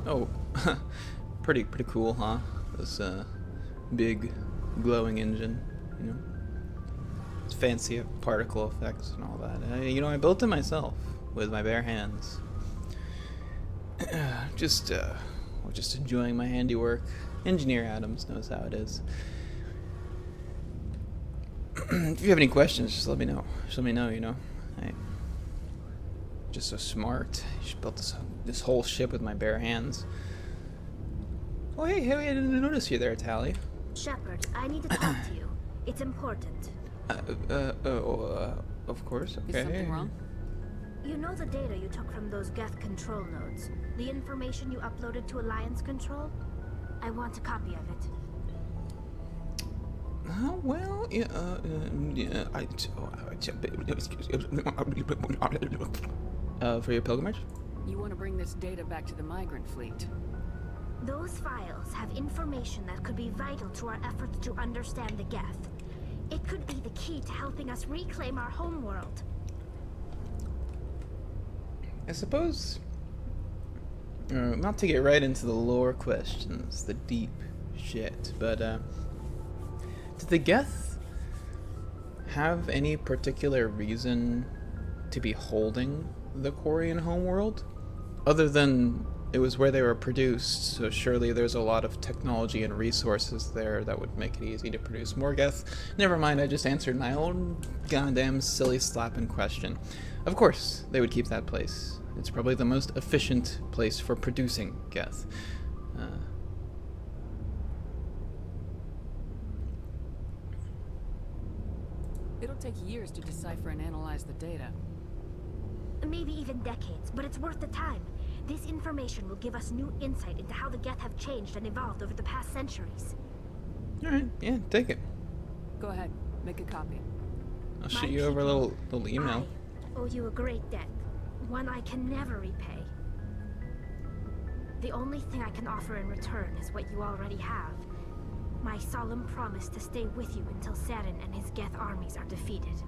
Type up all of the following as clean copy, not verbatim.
Oh, pretty cool, huh? This big glowing engine, you know. It's fancy particle effects and all that. You know, I built it myself with my bare hands. just enjoying my handiwork. Engineer Adams knows how it is. If you have any questions, just let me know. Just let me know, you know. I'm just so smart. I just built this whole ship with my bare hands. Oh, hey, I didn't notice you there, Tally. Shepard, I need to talk to you. It's important. Of course, okay. Is something wrong? You know the data you took from those Geth control nodes? The information you uploaded to Alliance Control? I want a copy of it. Well, yeah, for your pilgrimage? You want to bring this data back to the migrant fleet? Those files have information that could be vital to our efforts to understand the Geth. It could be the key to helping us reclaim our homeworld. I suppose, not to get right into the lore questions, the deep shit, but did the Geth have any particular reason to be holding the Quarian homeworld? Other than it was where they were produced, so surely there's a lot of technology and resources there that would make it easy to produce more Geth. Never mind, I just answered my own goddamn silly slapping question. Of course, they would keep that place. It's probably the most efficient place for producing Geth. It'll take years to decipher and analyze the data. Maybe even decades, but it's worth the time. This information will give us new insight into how the Geth have changed and evolved over the past centuries. Alright, yeah, take it. Go ahead, make a copy. I'll shoot you over a little email. I owe you a great debt, one I can never repay. The only thing I can offer in return is what you already have. My solemn promise to stay with you until Saren and his Geth armies are defeated.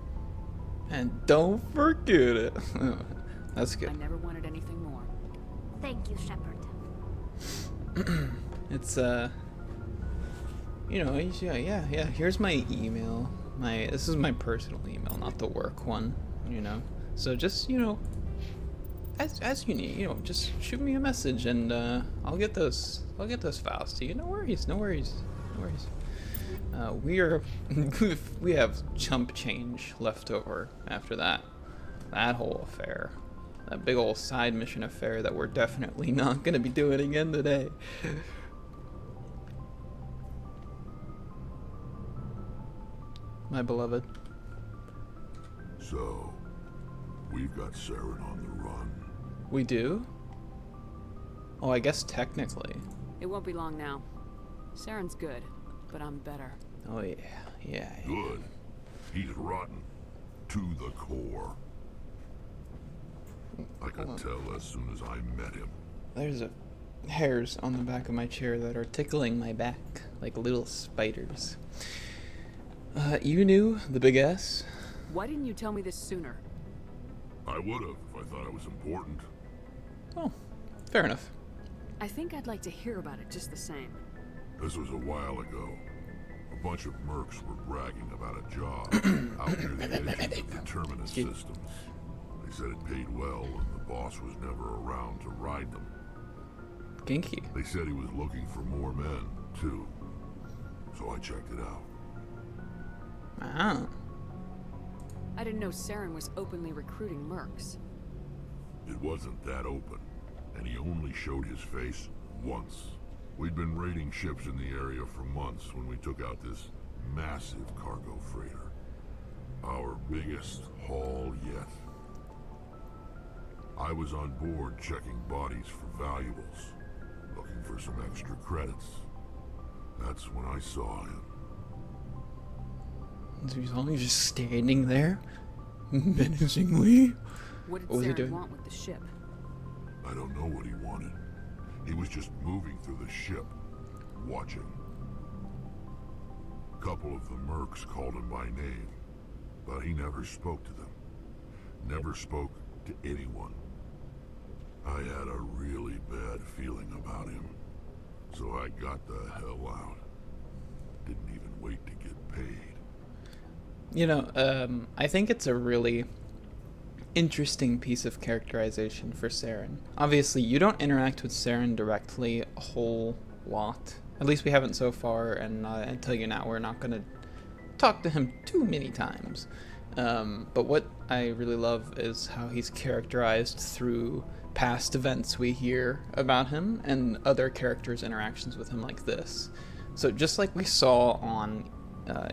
And don't forget it. That's good. I never wanted anything more. Thank you, Shepard. It's you know, yeah. Here's my email. This is my personal email, not the work one. You know, so just as you need, you know, just shoot me a message and I'll get those files to you. No worries. We have chump change left over after that whole affair. That big old side mission affair that we're definitely not going to be doing again today. My beloved. So, we've got Saren on the run. We do? Oh, I guess technically. It won't be long now. Saren's good, but I'm better. Oh yeah. Good. He's rotten. To the core. I could tell as soon as I met him. There's hairs on the back of my chair that are tickling my back like little spiders. You knew the big S? Why didn't you tell me this sooner? I would have if I thought it was important. Oh, fair enough. I think I'd like to hear about it just the same. This was a while ago. A bunch of mercs were bragging about a job out near the edges of the terminus systems. They said it paid well and the boss was never around to ride them. Ginky. They said he was looking for more men, too. So I checked it out. Wow. I didn't know Saren was openly recruiting mercs. It wasn't that open, and he only showed his face once. We'd been raiding ships in the area for months when we took out this massive cargo freighter. Our biggest haul yet. I was on board checking bodies for valuables, looking for some extra credits. That's when I saw him. So he's only just standing there, menacingly. What did What was he Saren doing? want with the ship? I don't know what he wanted. He was just moving through the ship, watching. A couple of the mercs called him by name, but he never spoke to them. Never spoke to anyone. I had a really bad bad feeling about him. So I got the hell out. Didn't even wait to get paid. You know, I think it's a really interesting piece of characterization for Saren. Obviously, you don't interact with Saren directly a whole lot. At least we haven't so far, and I tell you now, we're not going to talk to him too many times. But what I really love is how he's characterized through past events we hear about him and other characters' interactions with him like this. So just like we saw on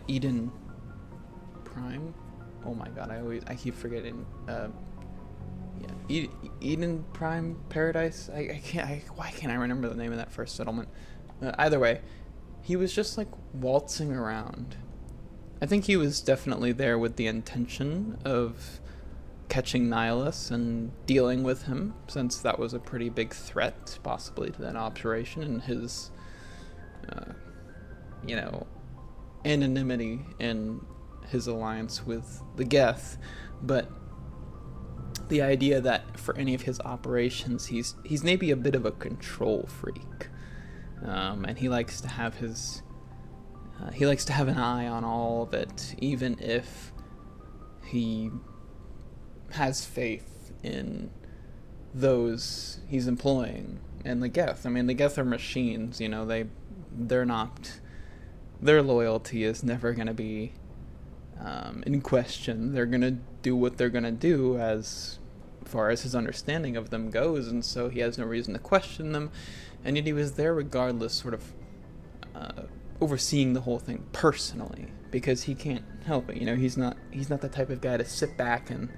Eden Prime, oh my god, I keep forgetting. Eden Prime Paradise. Why can't I remember the name of that first settlement? Either way, he was just like waltzing around. I think he was definitely there with the intention of catching Nihilus and dealing with him, since that was a pretty big threat, possibly, to that operation, and his, anonymity in his alliance with the Geth. But the idea that for any of his operations, he's maybe a bit of a control freak, and he likes to have an eye on all of it, even if he has faith in those he's employing. And the Geth, I mean, the Geth are machines, you know, they're not, their loyalty is never going to be in question. They're going to do what they're going to do as far as his understanding of them goes, and so he has no reason to question them, and yet he was there regardless, sort of overseeing the whole thing personally, because he can't help it. You know, he's not the type of guy to sit back and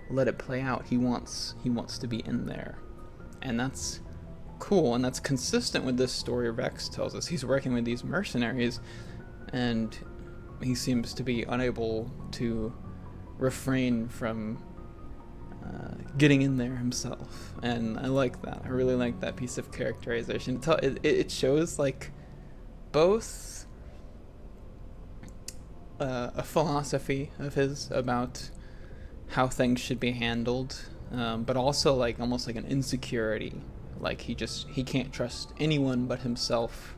let it play out. He wants to be in there, and that's cool, and that's consistent with this story Rex tells us. He's working with these mercenaries, and he seems to be unable to refrain from getting in there himself, and I like that. I really like that piece of characterization. It shows like both a philosophy of his about how things should be handled, but also like almost like an insecurity, like he can't trust anyone but himself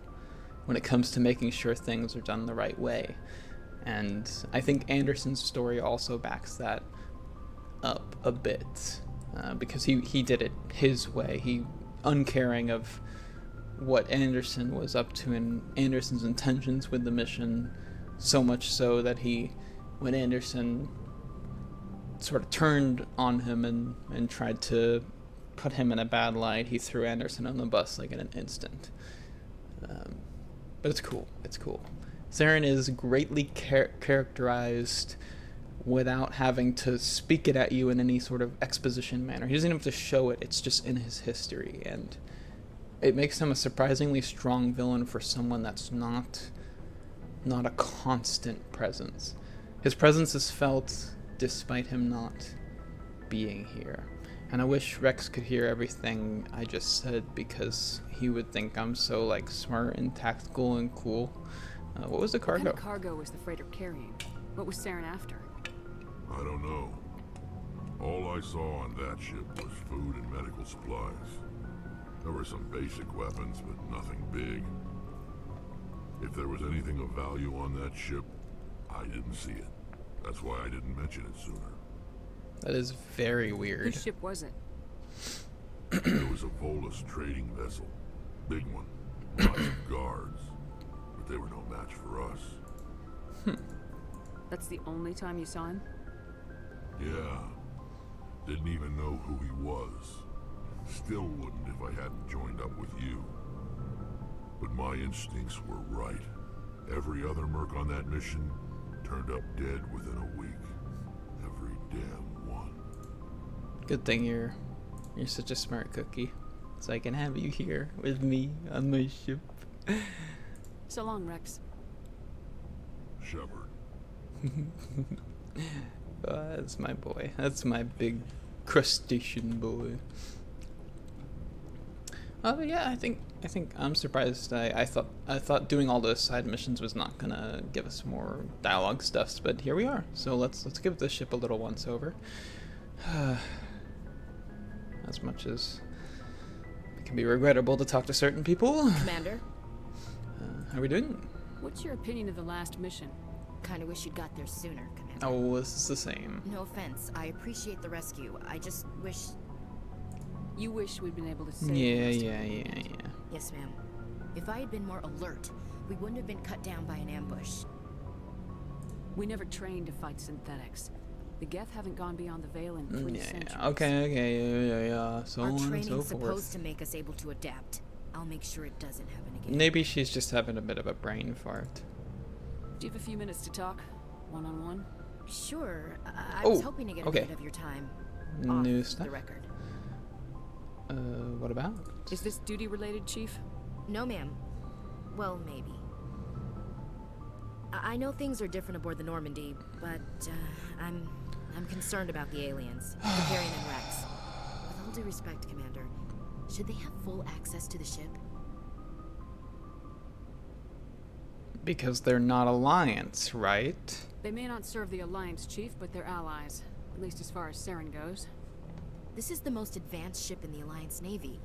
when it comes to making sure things are done the right way. And I think Anderson's story also backs that up a bit, because he did it his way. He, uncaring of what Anderson was up to and Anderson's intentions with the mission, so much so that when Anderson sort of turned on him and tried to put him in a bad light, he threw Anderson on the bus like in an instant. But it's cool. Saren is greatly characterized without having to speak it at you in any sort of exposition manner. He doesn't have to show it. It's just in his history, and it makes him a surprisingly strong villain for someone that's not a constant presence. His presence is felt despite him not being here. And I wish Rex could hear everything I just said, because he would think I'm so like smart and tactical and cool. What was the cargo? What kind of cargo was the freighter carrying? What was Saren after? I don't know. All I saw on that ship was food and medical supplies. There were some basic weapons, but nothing big. If there was anything of value on that ship, I didn't see it. That's why I didn't mention it sooner. That is very weird. Whose ship was it? It was a Volus trading vessel. Big one. Lots of guards. But they were no match for us. That's the only time you saw him? Yeah. Didn't even know who he was. Still wouldn't if I hadn't joined up with you. But my instincts were right. Every other merc on that mission turned up dead within a week. Every damn one. Good thing you're such a smart cookie, so I can have you here with me on my ship. So long, Rex. Shepard. That's my boy. That's my big crustacean boy. But yeah, I think I'm surprised. I thought doing all those side missions was not gonna give us more dialogue stuffs, but here we are. So let's give the ship a little once over. As much as, can be regrettable to talk to certain people. Commander, How are we doing? What's your opinion of the last mission? kinda wish you'd got there sooner, Commander. Oh, this is the same. No offense, I appreciate the rescue. I just wish... You wish we'd been able to save Yeah, the rest of yeah, them. yeah. Yes, ma'am. If I had been more alert, we wouldn't have been cut down by an ambush. We never trained to fight synthetics. The Geth haven't gone beyond the Veil in 3 centuries. Okay, yeah. So Our on and so training's supposed forth. to make us able to adapt. I'll make sure it doesn't happen again. Maybe she's just having a bit of a brain fart. Do you have a few minutes to talk? One-on-one? Sure. I was Oh, hoping to get okay. a bit of your time. New off stuff? the record. What about? Is this duty-related, Chief? No, ma'am. Well, maybe. I know things are different aboard the Normandy, but I'm concerned about the aliens, the Varian and Rex. With all due respect, Commander, should they have full access to the ship? Because they're not Alliance, right? They may not serve the Alliance, Chief, but they're allies. At least as far as Saren goes. This is the most advanced ship in the Alliance Navy.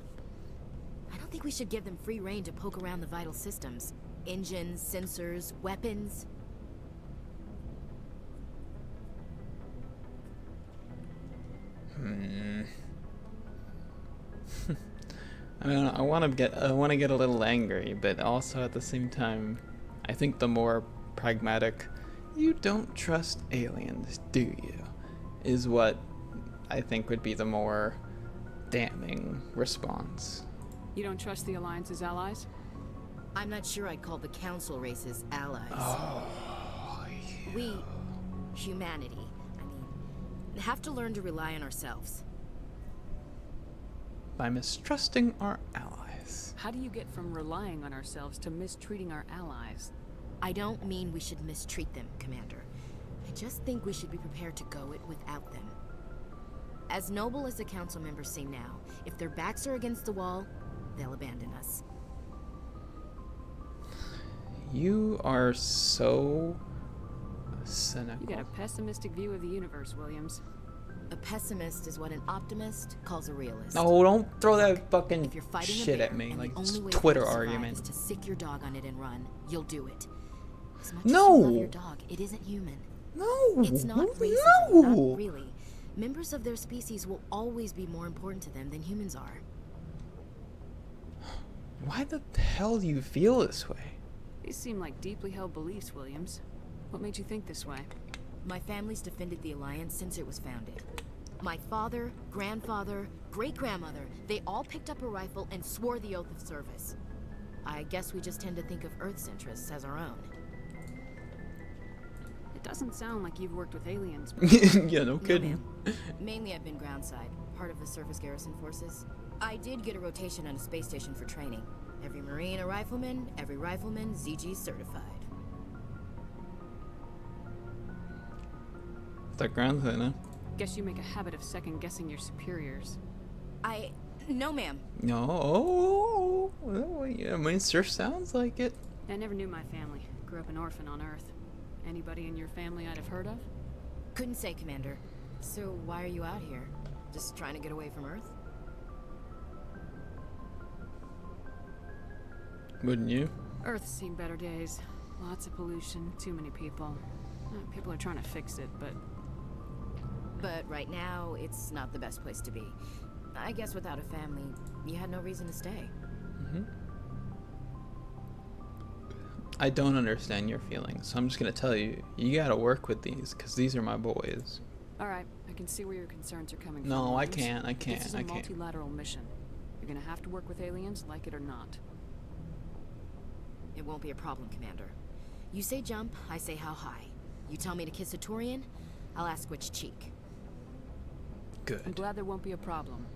I don't think we should give them free rein to poke around the vital systems. Engines, sensors, weapons. I mean, I want to get a little angry, but also at the same time, I think the more pragmatic, you don't trust aliens, do you? Is what I think would be the more damning response. You don't trust the Alliance's allies? I'm not sure I'd call the Council races allies. Oh, We, humanity, I mean, have to learn to rely on ourselves. by mistrusting our allies. How do you get from relying on ourselves to mistreating our allies? I don't mean we should mistreat them, Commander. I just think we should be prepared to go it without them. As noble as the Council members seem now, if their backs are against the wall, they'll abandon us. You are so cynical. You got a pessimistic view of the universe, Williams. A pessimist is what an optimist calls a realist. No, don't throw that fucking If you're fighting shit a bear at me and like the it's only way Twitter for you to survive argument. is to sick your dog on it and run, you'll do it. As much No. as you love your dog, it isn't human. No, It's not racism, no. not really. Members of their species will always be more important to them than humans are. Why the hell do you feel this way? These seem like deeply held beliefs, Williams. What made you think this way? My family's defended the Alliance since it was founded. My father, grandfather, great-grandmother, they all picked up a rifle and swore the oath of service. I guess we just tend to think of Earth's interests as our own. It doesn't sound like you've worked with aliens. Yeah, no kidding. ma'am. Mainly I've been groundside, part of the surface garrison forces. I did get a rotation on a space station for training. Every Marine a rifleman, every rifleman ZG certified. That ground thing, huh? Guess you make a habit of second-guessing your superiors. No, ma'am. No, well, yeah, I mean, it sure sounds like it. I never knew my family. Grew up an orphan on Earth. Anybody in your family I'd have heard of? Couldn't say, Commander. So why are you out here? Just trying to get away from Earth? Wouldn't you? Earth's seen better days. Lots of pollution, too many people. People are trying to fix it, but But right now, it's not the best place to be. I guess without a family, you had no reason to stay. I don't understand your feelings, so I'm just gonna tell you, you gotta work with these, because these are my boys. alright, I can see where your concerns are coming from. No, I Williams. can't, I This is a can't. multilateral mission. You're gonna have to work with aliens, like it or not. It won't be a problem, Commander. You say jump, I say how high. You tell me to kiss a Turian, I'll ask which cheek. I'm Good. glad there won't be a problem.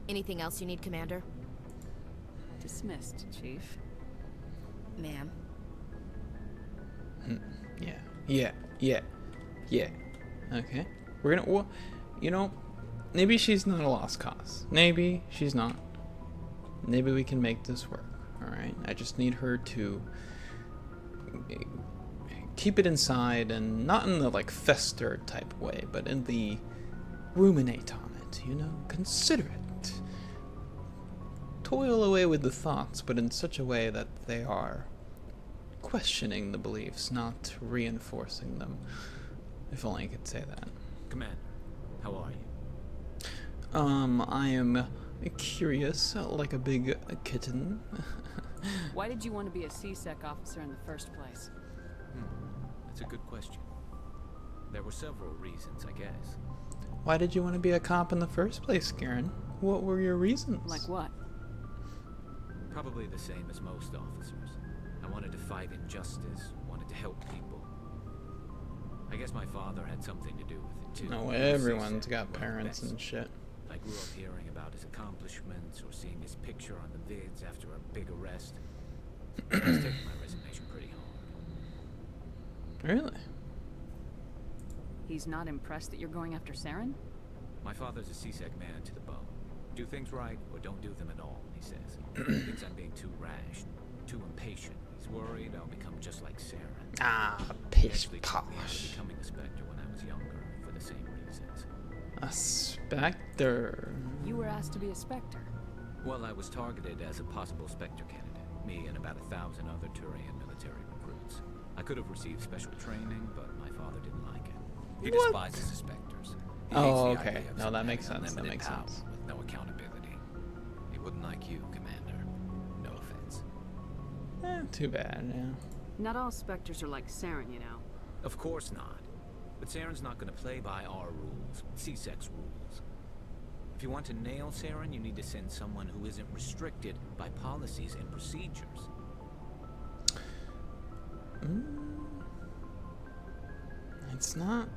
Anything else you need, Commander? Dismissed, Chief. Ma'am. Yeah. Okay. We're gonna, well, you know, maybe she's not a lost cause. Maybe she's not. Maybe we can make this work, alright? I just need her to keep it inside, and not in the, like, fester type way, but in the ruminate on it, you know? Consider it. toil away with the thoughts, but in such a way that they are questioning the beliefs, not reinforcing them. If only I could say that. Commander, how are you? I am curious, like a big kitten. Why did you want to be a CSEC officer in the first place? That's a good question. There were several reasons, I guess. Why did you want to be a cop in the first place, Garen? What were your reasons? Like what? Probably the same as most officers. I wanted to fight injustice, wanted to help people. I guess my father had something to do with it too. No, He was everyone's CSEC, got one of the parents best. and shit. I grew up hearing about his accomplishments or seeing his picture on the vids after a big arrest. I was taking my resignation pretty hard. Really? He's not impressed that you're going after Saren? My father's a CSEC man to the bone. Do things right or don't do them at all, he says. He thinks I'm being too rash, too impatient. He's worried I'll become just like Saren. Ah, He pish actually talked me into posh. becoming a Spectre when I was younger for the same reasons. A Spectre. You were asked to be a Spectre. Well, I was targeted as a possible Spectre candidate. Me and about 1,000 other Turian military recruits. I could have received special training, but my father didn't like it. He What? despises the Spectres. He Oh, hates the okay. idea of No, some that makes having sense. That unlimited makes power sense. With no accountability. He wouldn't like you, Commander. No offense. Too bad, yeah. Not all Spectres are like Saren, you know. Of course not. But Saren's not going to play by our rules, CSEC's rules. If you want to nail Saren, you need to send someone who isn't restricted by policies and procedures. It's not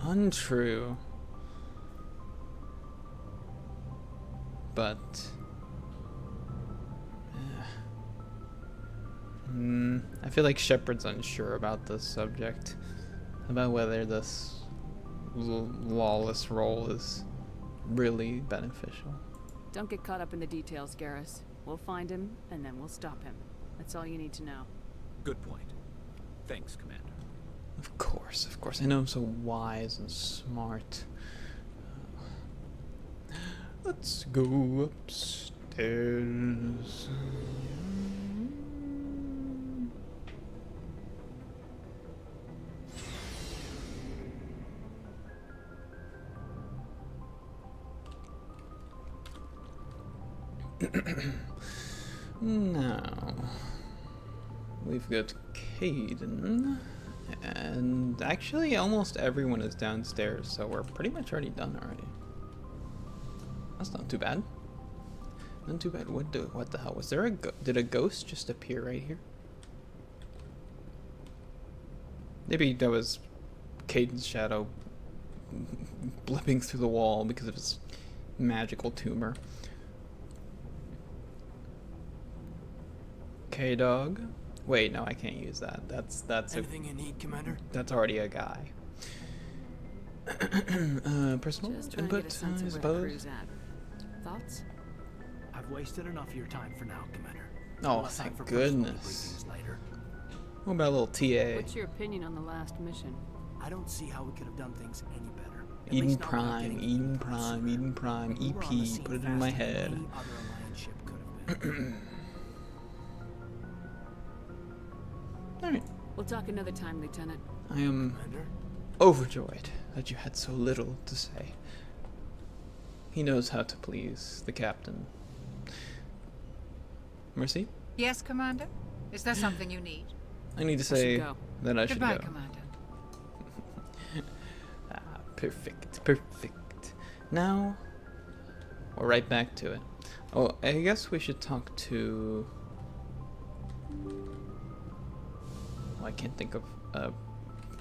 untrue. But I feel like Shepard's unsure about this subject, about whether this lawless role is really beneficial. Don't get caught up in the details, Garrus. We'll find him, and then we'll stop him. That's all you need to know. Good point. Thanks, Commander. Of course. I know I'm so wise and smart. Let's go upstairs. Now, we've got Caden, and actually almost everyone is downstairs, so we're pretty much already done already. That's not too bad. Not too bad. What the hell? Was there did a ghost just appear right here? Maybe that was Caden's shadow blipping through the wall because of his magical tumor. K-Dog. Wait, no, I can't use that. That's Anything you need, Commander? that's already a guy. Personal Just trying to input, get a sense I of where the suppose. crew's at. Thoughts? I've wasted enough of your time for now, Commander. Oh, Unless I'm thank for personal goodness. debriefings later. What about a little TA? What's your opinion on the last mission? I don't see how we could have done things any better. At Eden least not without Prime, getting Eden people Prime, sooner. Eden Prime, We were on the EP, scene put it in my faster than head. any other Alliance ship could have been. Alright. We'll talk another time, Lieutenant. I am Commander? overjoyed that you had so little to say. He knows how to please the captain. Mercy? Yes, Commander? Is there something you need? I need to should say go. that I should Goodbye, go. Commander. Perfect. Now, we're right back to it. Oh, I guess we should talk to... Oh, I can't think of...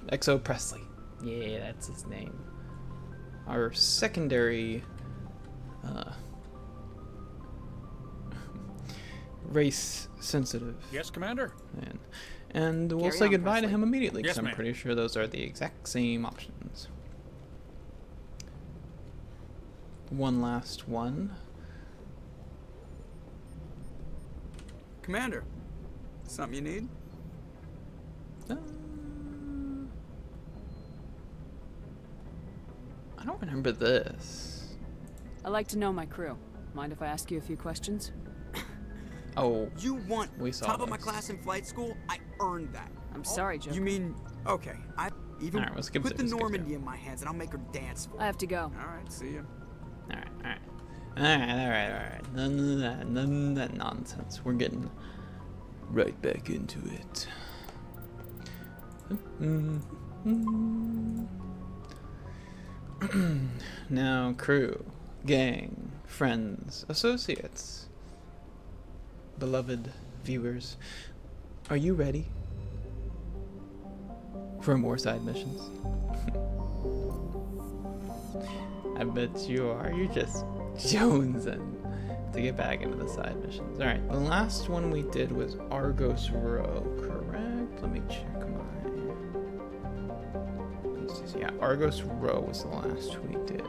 Exo Presley. Yeah, that's his name. Our secondary... race sensitive Yes, Commander. man. And we'll Carry say on, goodbye to Presley. him immediately, because Yes, I'm ma'am. pretty sure those are the exact same options. One last one. Commander, something you need? Uh, I don't remember this. I like to know my crew. Mind if I ask you a few questions? Oh, You want we saw top of my this. class in flight school? I earned that. I'm sorry, Joker. You mean, okay, I even Alright, we'll skip put it, the we'll skip Normandy in my hands and I'll make her dance for I it. have to go. Alright, see ya. Alright. None of that nonsense. We're getting right back into it. Now, crew, gang, friends, associates, beloved viewers, are you ready for more side missions? I bet you are. You're just jonesing to get back into the side missions. Alright, the last one we did was Argos Row, correct? Let me check my... Yeah, Argos Row was the last we did.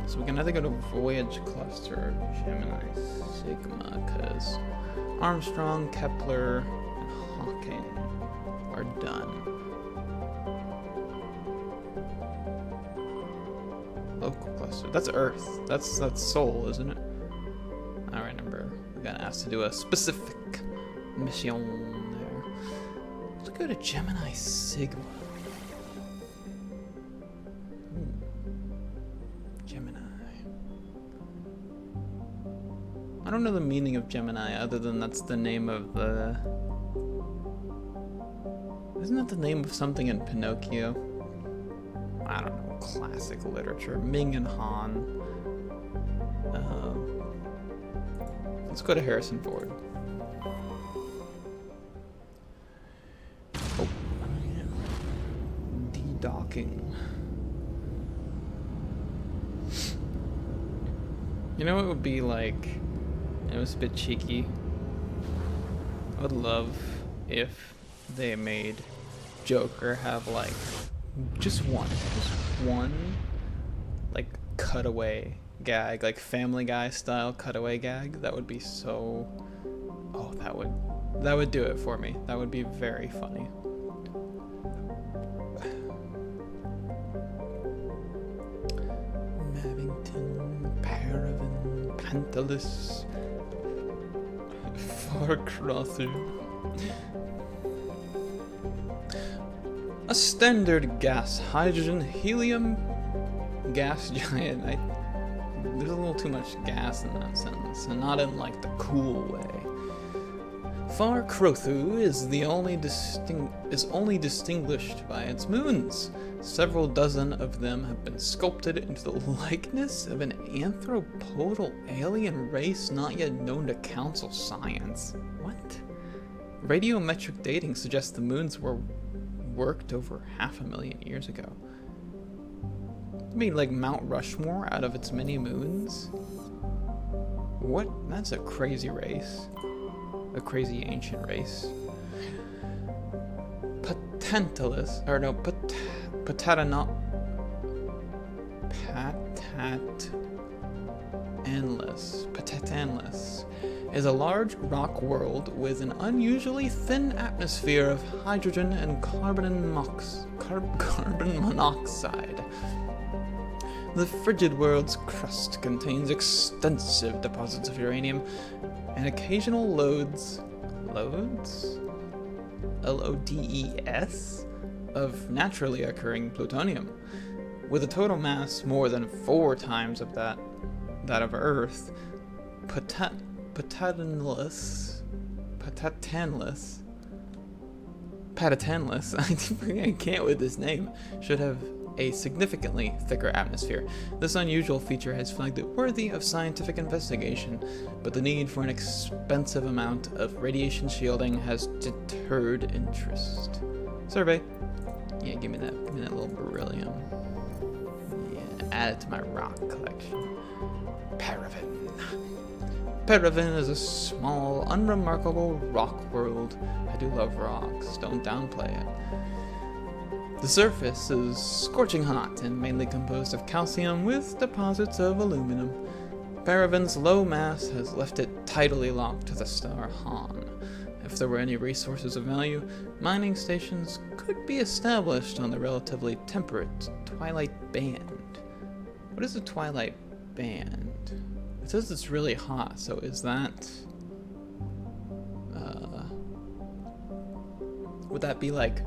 So we can either go to Voyage Cluster or Gemini Sigma, because Armstrong, Kepler, and Hawking are done. Local cluster. That's Earth. That's Sol, isn't it? I remember we got asked to do a specific mission there. Let's go to Gemini Sigma. Gemini. I don't know the meaning of Gemini other than that's the name of the... Isn't that the name of something in Pinocchio? I don't know, classic literature. Ming and Han. Let's go to Harrison Ford. Oh, de-docking. You know what would be like? It was a bit cheeky. I would love if they made Joker have like just one like cutaway gag, like Family Guy style cutaway gag. That would be so... Oh, that would do it for me. That would be very funny. Mavington, Paravan, Pantalus, Farcrother. A standard gas, hydrogen, helium, gas giant. There's a little too much gas in that sentence, and not in like the cool way. Farcrothu is only distinguished by its moons. Several dozen of them have been sculpted into the likeness of an anthropodal alien race not yet known to council science. What? Radiometric dating suggests the moons were worked over 500,000 years ago. I mean, like Mount Rushmore out of its many moons? What? That's a crazy race. A crazy ancient race. Patantalus, or no, Patatanless is a large rock world with an unusually thin atmosphere of hydrogen and carbon monoxide. The frigid world's crust contains extensive deposits of uranium and occasional lodes? L-O-D-E-S? Of naturally occurring plutonium, with a total mass more than 4 times of that of Earth. Patatanless, I can't with this name, should have a significantly thicker atmosphere. This unusual feature has flagged it worthy of scientific investigation, but the need for an expensive amount of radiation shielding has deterred interest. Survey. Yeah, give me that little beryllium. Yeah, add it to my rock collection. Paravan. Paravan is a small, unremarkable rock world. I do love rocks, don't downplay it. The surface is scorching hot and mainly composed of calcium with deposits of aluminum. Paravan's low mass has left it tidally locked to the star Han. If there were any resources of value, mining stations could be established on the relatively temperate Twilight Band. What is a Twilight Band? It says it's really hot, so is that... would that be like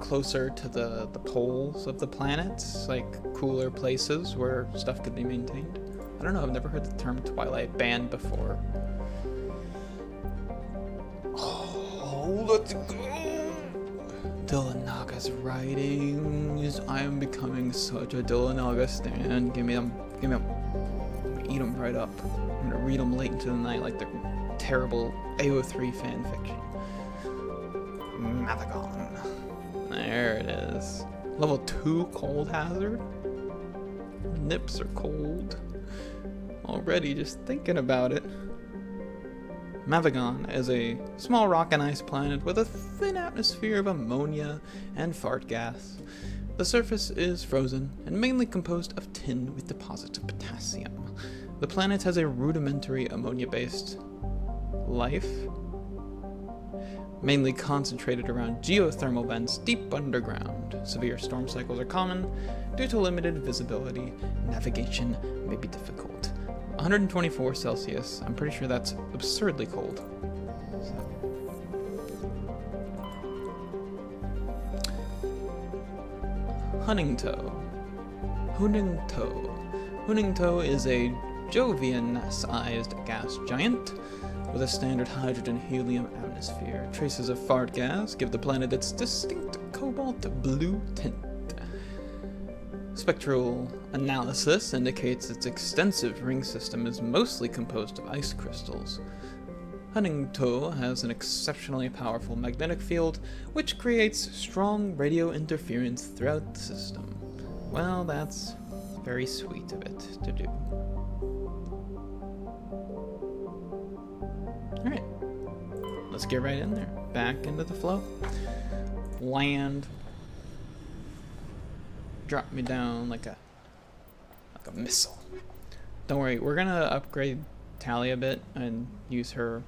closer to the poles of the planets? Like cooler places where stuff could be maintained? I don't know, I've never heard the term Twilight banned before. Oh, let's go! Dylan Naga's writings. I am becoming such a Dylan Naga stan. Give me them. Give me them. Eat them right up. I'm gonna read them late into the night like the terrible AO3 fanfiction. Mavagon. There it is. Level 2 cold hazard. Nips are cold. Already just thinking about it. Mavagon is a small rock and ice planet with a thin atmosphere of ammonia and fart gas. The surface is frozen and mainly composed of tin with deposits of potassium. The planet has a rudimentary ammonia-based life, mainly concentrated around geothermal vents deep underground. Severe storm cycles are common. Due to limited visibility, navigation may be difficult. 124 Celsius. I'm pretty sure that's absurdly cold. So. Huntingtoe. Huntingtoe is a Jovian-sized gas giant with a standard hydrogen-helium atmosphere. Traces of fart gas give the planet its distinct cobalt blue tint. Spectral analysis indicates its extensive ring system is mostly composed of ice crystals. Huntingtoe has an exceptionally powerful magnetic field, which creates strong radio interference throughout the system. Well, that's very sweet of it to do. Alright, let's get right in there. Back into the flow. Land. Drop me down like a missile. Don't worry, we're gonna upgrade Tally a bit and use her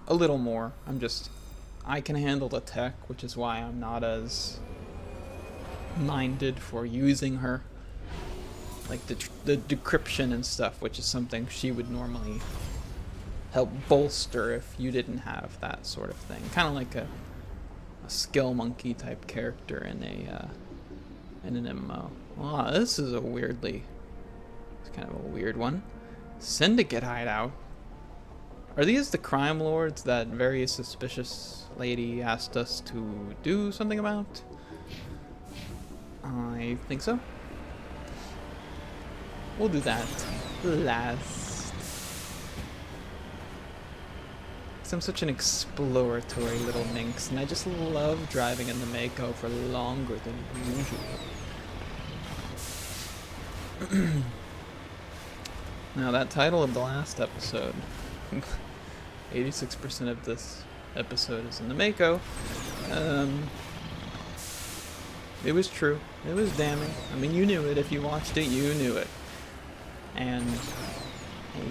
a little more. I can handle the tech, which is why I'm not as minded for using her. Like the decryption and stuff, which is something she would normally help bolster if you didn't have that sort of thing. Kind of like a skill monkey type character in an MMO. Wow, this is it's kind of a weird one. Syndicate hideout. Are these the crime lords that very suspicious lady asked us to do something about? I think so. We'll do that last. I'm such an exploratory little minx, and I just love driving in the Mako for longer than usual. Now, that title of the last episode, 86% of this episode is in the Mako. It was true. It was damning. I mean, you knew it. If you watched it, you knew it. And I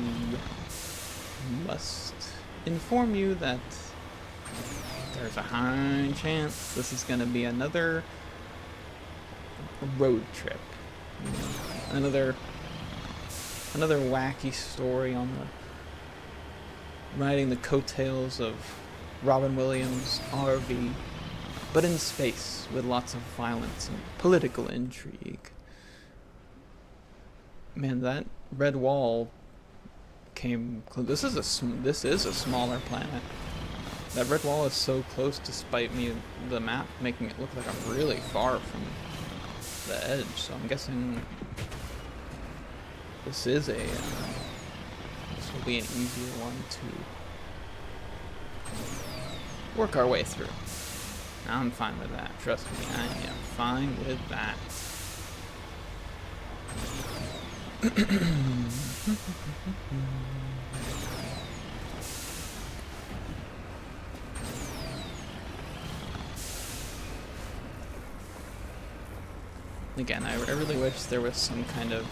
must inform you that there's a high chance this is going to be another road trip. Another wacky story on riding the coattails of Robin Williams' RV, but in space with lots of violence and political intrigue. Man, that red wall came close. This is a smaller planet. That red wall is so close, despite the map making it look like I'm really far from the edge. So I'm guessing this will be an easier one to work our way through. I'm fine with that. Trust me, I am fine with that. Again, I really wish there was some kind of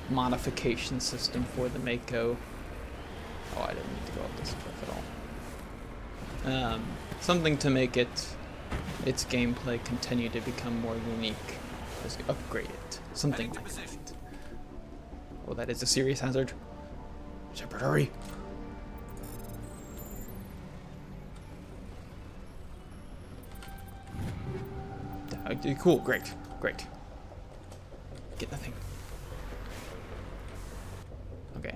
modification system for the Mako. Oh, I didn't need to go up this cliff at all. Something to make its gameplay continue to become more unique. Just upgrade it. Something like that. Oh, that is a serious hazard. Shepard, hurry. Cool, great, great. Get the thing. Okay,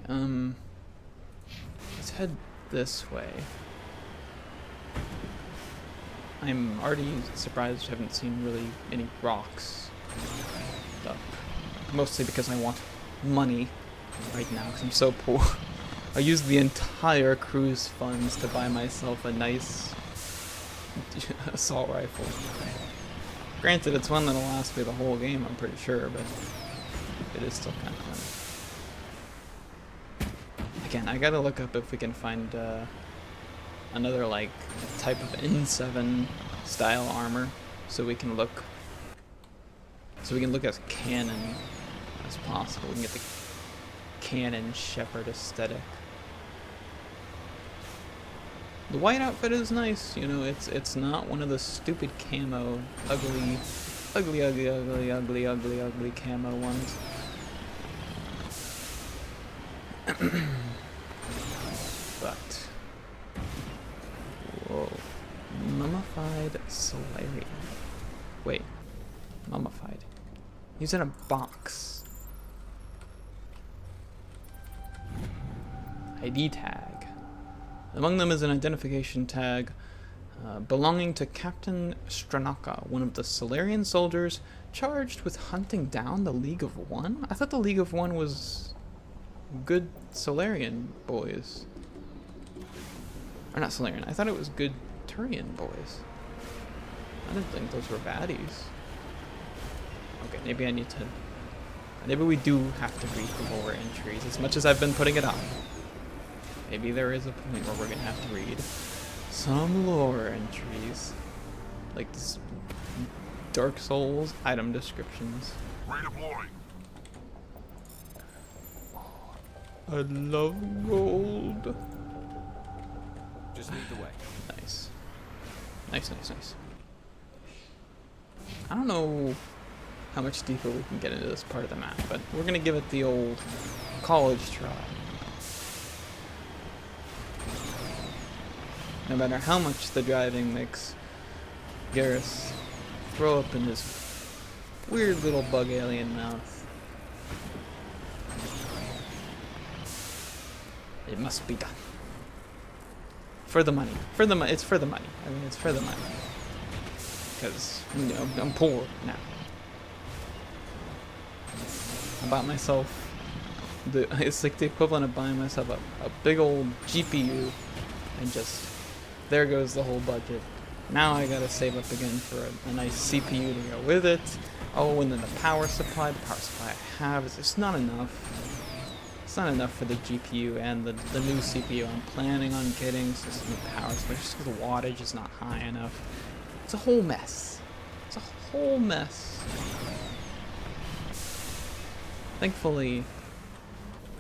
let's head this way. I'm already surprised I haven't seen really any rocks up. Mostly because I want money right now, because I'm so poor. I used the entire cruise funds to buy myself a nice assault rifle. Granted, it's one that'll last me the whole game, I'm pretty sure, but it is still kind of fun. Again, I gotta look up if we can find another like type of N7 style armor, so we can look as canon as possible. We can get the canon Shepard aesthetic. The white outfit is nice, you know, it's not one of the stupid camo, ugly camo ones. But, whoa, mummified Solarian. Wait, mummified. He's in a box. ID tag. Among them is an identification tag belonging to Captain Stranaka, one of the Solarian soldiers charged with hunting down the League of One? I thought the League of One was good Solarian boys. Or not Solarian, I thought it was good Turian boys. I didn't think those were baddies. Okay, maybe I need to... Maybe we do have to read the lore entries, as much as I've been putting it off. Maybe there is a point where we're gonna have to read some lore entries. Like this Dark Souls item descriptions. Redeploying. I love gold. Just lead the way. Nice. Nice, nice, nice. I don't know how much deeper we can get into this part of the map, but we're gonna give it the old college try. No matter how much the driving makes Garrus throw up in his weird little bug alien mouth. It must be done. For the money. For the money. It's for the money. I mean, it's for the money. Because, you know, I'm poor now. I bought myself it's like the equivalent of buying myself a big old GPU and just, there goes the whole budget. Now I gotta save up again for a nice CPU to go with it. Oh, and then the power supply I have is just not enough. It's not enough for the GPU and the new CPU I'm planning on getting. So this new power supply, just because the wattage is not high enough. It's a whole mess. It's a whole mess. Thankfully,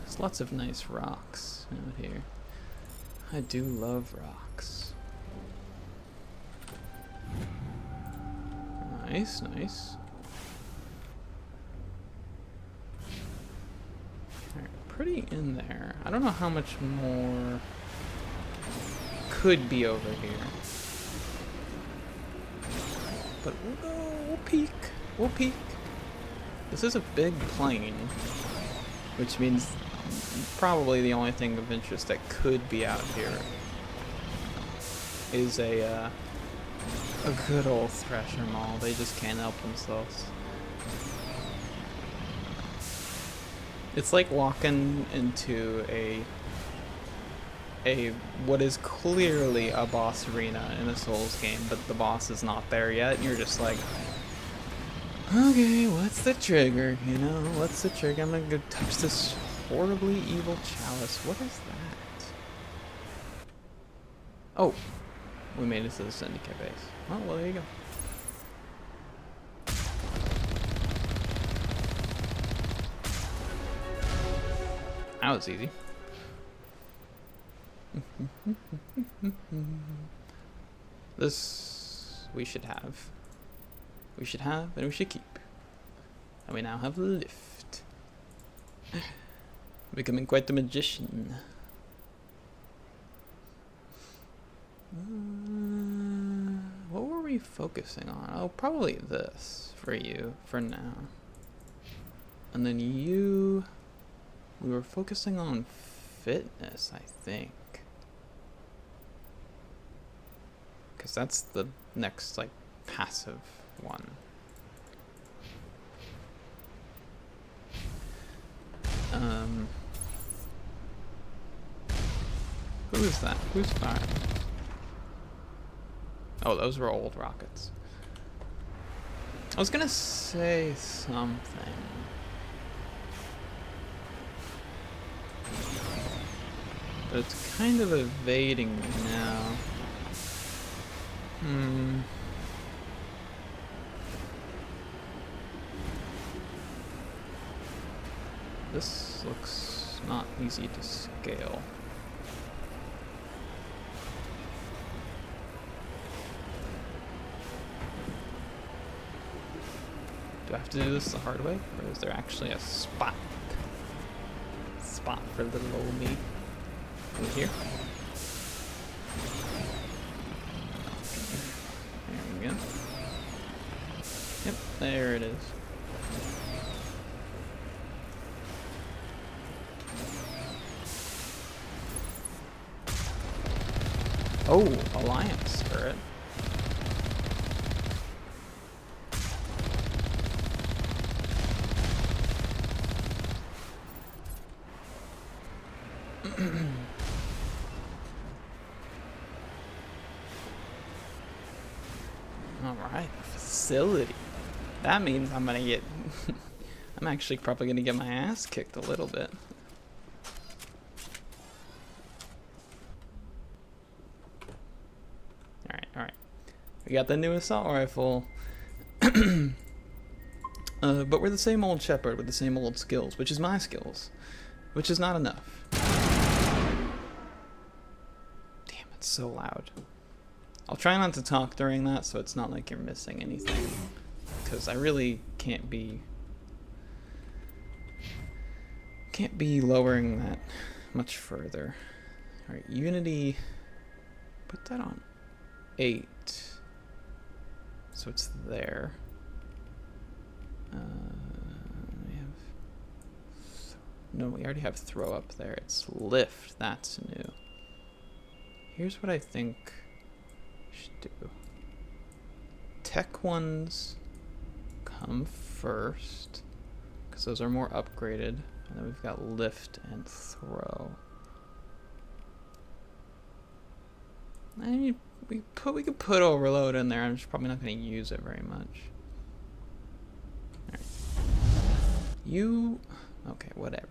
there's lots of nice rocks out here. I do love rocks. Nice, nice. Alright, pretty in there. I don't know how much more could be over here. But we'll go, we'll peek. We'll peek. This is a big plain, which means probably the only thing of interest that could be out here is a good old Thresher Maul. They just can't help themselves. It's like walking into a what is clearly a boss arena in a Souls game, but the boss is not there yet, and you're just like, okay, what's the trigger? You know, what's the trigger? I'm gonna go touch this horribly evil chalice. What is that? Oh, we made it to the Syndicate base. Oh, well, there you go. That was easy. This we should have. We should have, and we should keep. And we now have lift. Becoming quite the magician. What were we focusing on? Oh, probably this for you for now. And then you, we were focusing on fitness, I think. Because that's the next, like, passive one. Who is that? Who's firing? Oh, those were old rockets. I was gonna say something. But it's kind of evading me now. This looks not easy to scale. Do I have to do this the hard way, or is there actually a spot for little old me in here? There we go. Yep, there it is. Oh, Alliance turret. Alright, facility. That means I'm gonna get... I'm actually probably gonna get my ass kicked a little bit. Alright. We got the new assault rifle. But we're the same old shepherd with the same old skills, which is my skills. Which is not enough. Damn, it's so loud. I'll try not to talk during that so it's not like you're missing anything. Because I really can't be lowering that much further. Alright, Unity, put that on 8. So it's there. We already have throw up there. It's lift, that's new. Here's what I think we should do. Tech ones come first, because those are more upgraded. And then we've got lift and throw. I mean, we could put overload in there. I'm just probably not going to use it very much. Alright. You... Okay, whatever.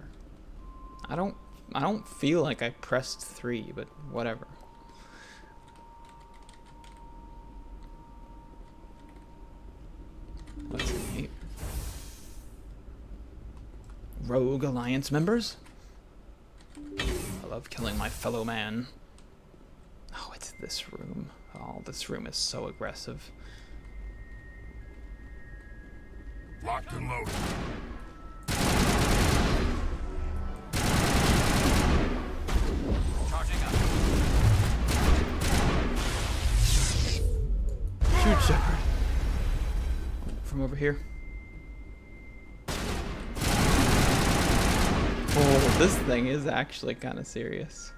I don't feel like I pressed 3, but whatever. What's in here? Rogue Alliance members? I love killing my fellow man. Oh, it's this room. Oh, this room is so aggressive. Locked and loaded. Charging up. Shoot, Shepard. From over here. Oh, this thing is actually kind of serious.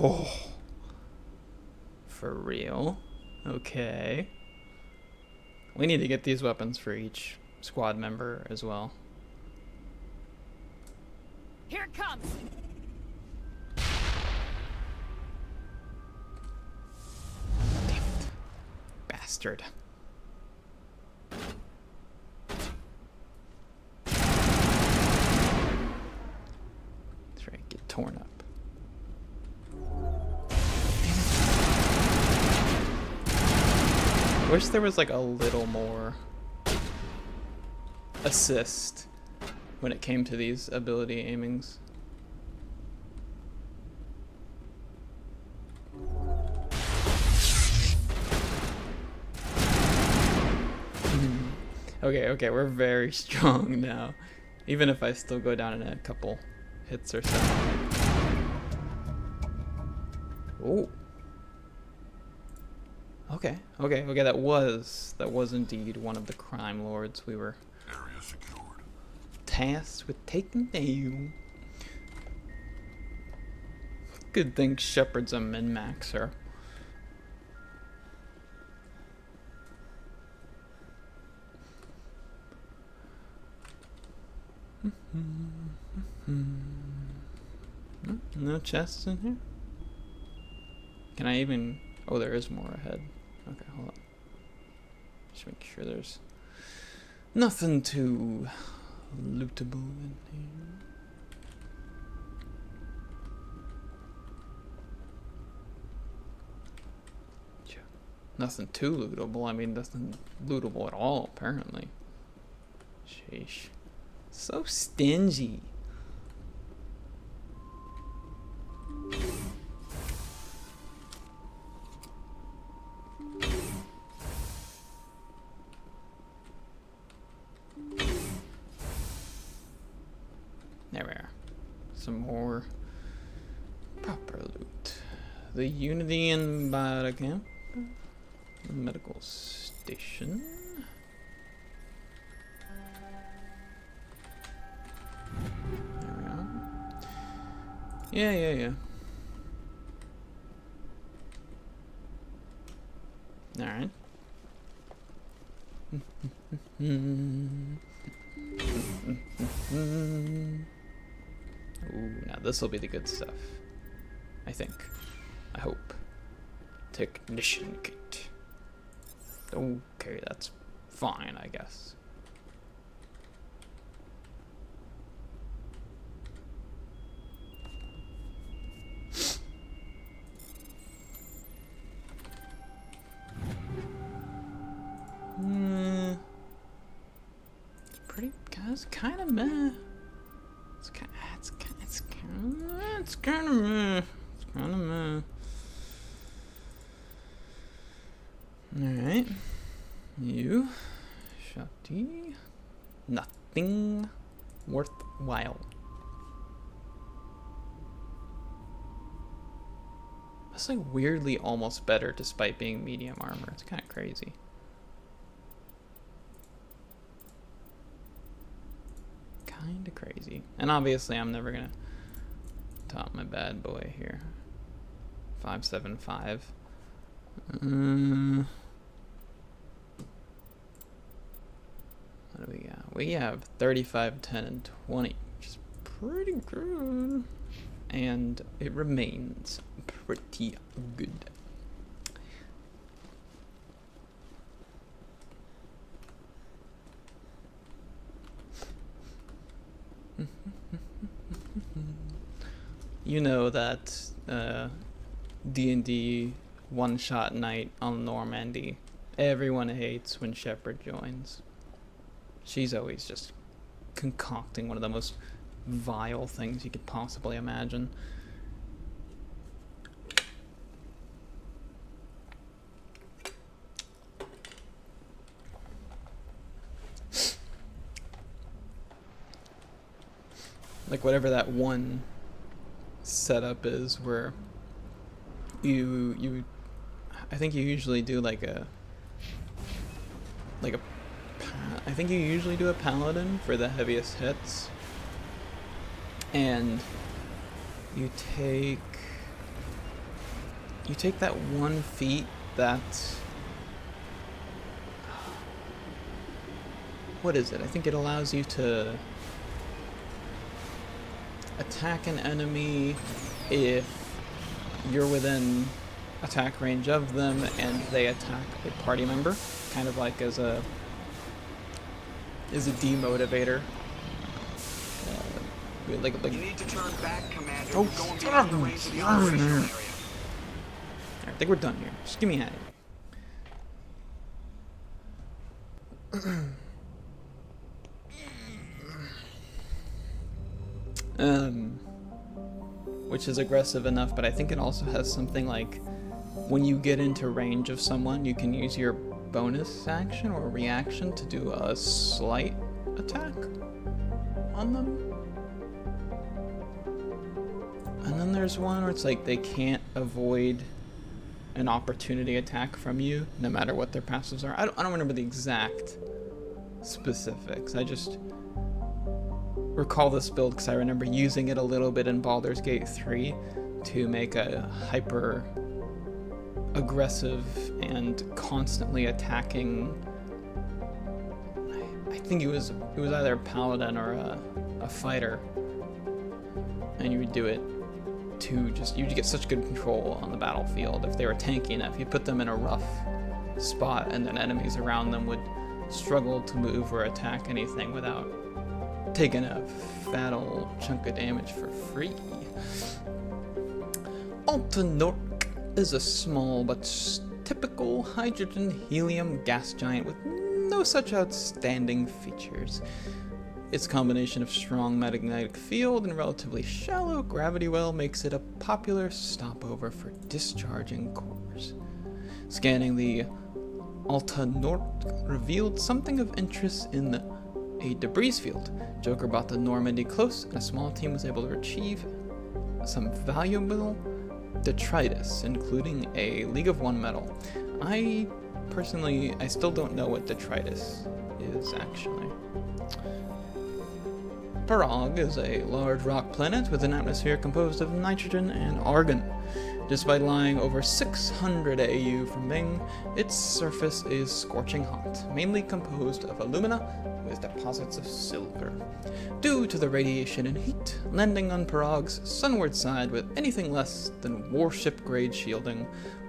Oh. For real? Okay. We need to get these weapons for each squad member as well. Here it comes! Damn it. Bastard. That's right, get torn up. I wish there was like a little more assist when it came to these ability aimings. Okay, we're very strong now. Even if I still go down in a couple hits or so. Oh. Okay, that was indeed one of the crime lords we were Area secured. tasked with taking down. Good thing Shepard's a min-maxer. No chests in here? Can I even... Oh, there is more ahead. Okay, hold on. Just make sure there's nothing too lootable in here. Nothing too lootable. I mean, nothing lootable at all, apparently. Sheesh. So stingy. There we are. Some more proper loot. The Unity and Biota Camp. The medical station. There we are. Yeah. Alright. Ooh, now this will be the good stuff. I think. I hope. Technician kit. Okay, that's fine, I guess. It's kind of meh. It's kind of meh. Alright. You. Shotty. Nothing worthwhile. That's like weirdly almost better despite being medium armor. It's kind of crazy. Kind of crazy. And obviously I'm never gonna top my bad boy here. 575. What do we got? We have 35, 10, and 20, which is pretty good. And it remains pretty good. You know that D&D one-shot night on Normandy, everyone hates when Shepard joins. She's always just concocting one of the most vile things you could possibly imagine. Like whatever that one setup is where I think you usually do I think you usually do a paladin for the heaviest hits, and you take that one feat that, what is it? I think it allows you to attack an enemy if you're within attack range of them and they attack a party member, kind of like as a demotivator. Like You need to turn back, Commander. Oh, You're going beyond the range of the operational area. I think we're done here. Just give me at it. Which is aggressive enough, but I think it also has something like when you get into range of someone, you can use your bonus action or reaction to do a slight attack on them. And then there's one where it's like they can't avoid an opportunity attack from you, no matter what their passives are. I don't remember the exact specifics. I just recall this build because I remember using it a little bit in Baldur's Gate 3 to make a hyper aggressive and constantly attacking. I think it was either a paladin or a fighter, and you would do it to just, you'd get such good control on the battlefield if they were tanky enough. You put them in a rough spot, and then enemies around them would struggle to move or attack anything without taking a fat old chunk of damage for free. Altanork is a small but typical hydrogen-helium gas giant with no such outstanding features. Its combination of strong magnetic field and relatively shallow gravity well makes it a popular stopover for discharging cores. Scanning the Altanork revealed something of interest in a debris field. Joker brought the Normandy close, and a small team was able to retrieve some valuable detritus, including a League of One medal. I still don't know what detritus is, actually. Parag is a large rock planet with an atmosphere composed of nitrogen and argon. Despite lying over 600 AU from Ming, its surface is scorching hot, mainly composed of alumina with deposits of silver. Due to the radiation and heat, landing on Parag's sunward side with anything less than warship-grade shielding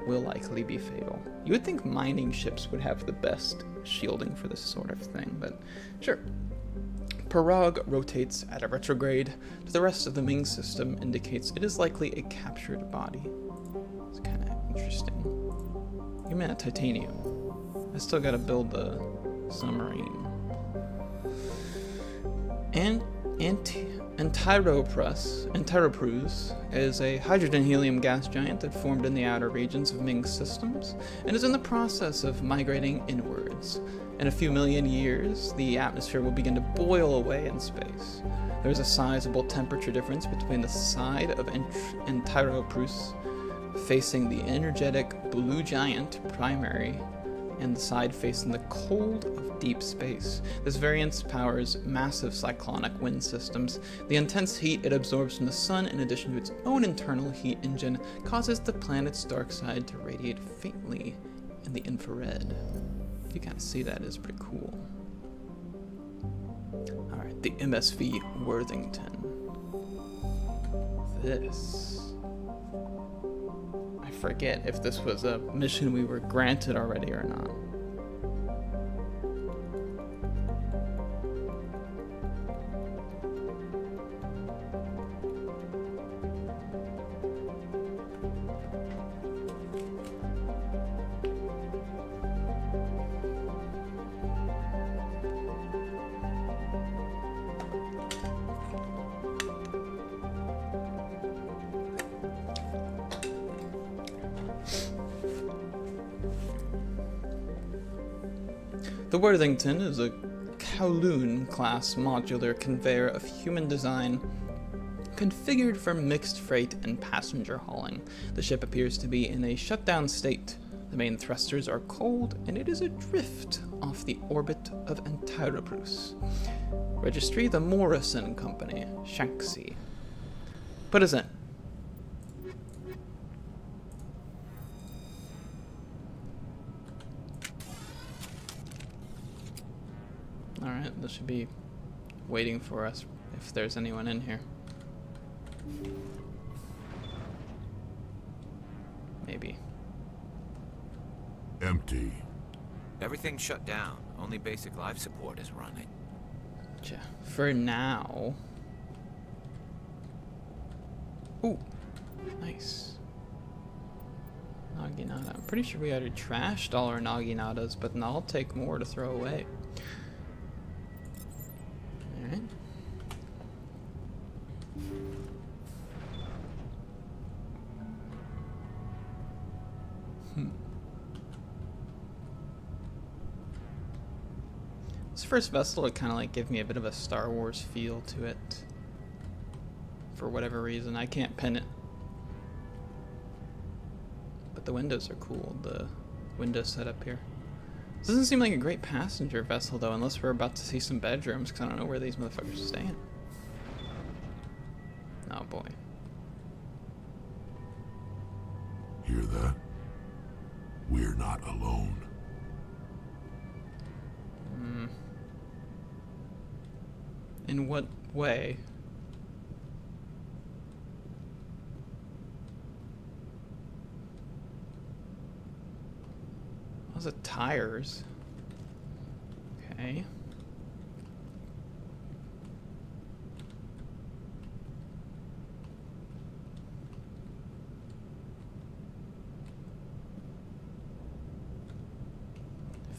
will likely be fatal. You would think mining ships would have the best shielding for this sort of thing, but sure. Parag rotates at a retrograde to the rest of the Ming system, indicates it is likely a captured body. It's kind of interesting. Give me that titanium. I still gotta build the submarine. And Antiroprus is a hydrogen-helium gas giant that formed in the outer regions of Ming systems and is in the process of migrating inwards. In a few million years, the atmosphere will begin to boil away in space. There is a sizable temperature difference between the side of Antiroprus facing the energetic blue giant primary and the side facing the cold of deep space. This variance powers massive cyclonic wind systems. The intense heat it absorbs from the sun, in addition to its own internal heat engine, causes the planet's dark side to radiate faintly in the infrared. You kind of see that is pretty cool. Alright, the MSV Worthington. This. I forget if this was a mission we were granted already or not. The Worthington is a Kowloon-class modular conveyor of human design configured for mixed freight and passenger hauling. The ship appears to be in a shutdown state. The main thrusters are cold, and it is adrift off the orbit of Antiroprus. Registry: the Morrison Company, Shanxi. Put us in. Alright, this should be waiting for us if there's anyone in here. Maybe. Empty. Everything's shut down. Only basic life support is running. Yeah, for now. Ooh, nice. Naginata. I'm pretty sure we already trashed all our Naginatas, but now I'll take more to throw away. Alright. This first vessel, it kind of like gave me a bit of a Star Wars feel to it. For whatever reason, I can't pin it. But the windows are cool, the window setup here. This doesn't seem like a great passenger vessel though, unless we're about to see some bedrooms, because I don't know where these motherfuckers are staying. Oh boy. Hear that? We're not alone. In what way? Those are tires. Okay.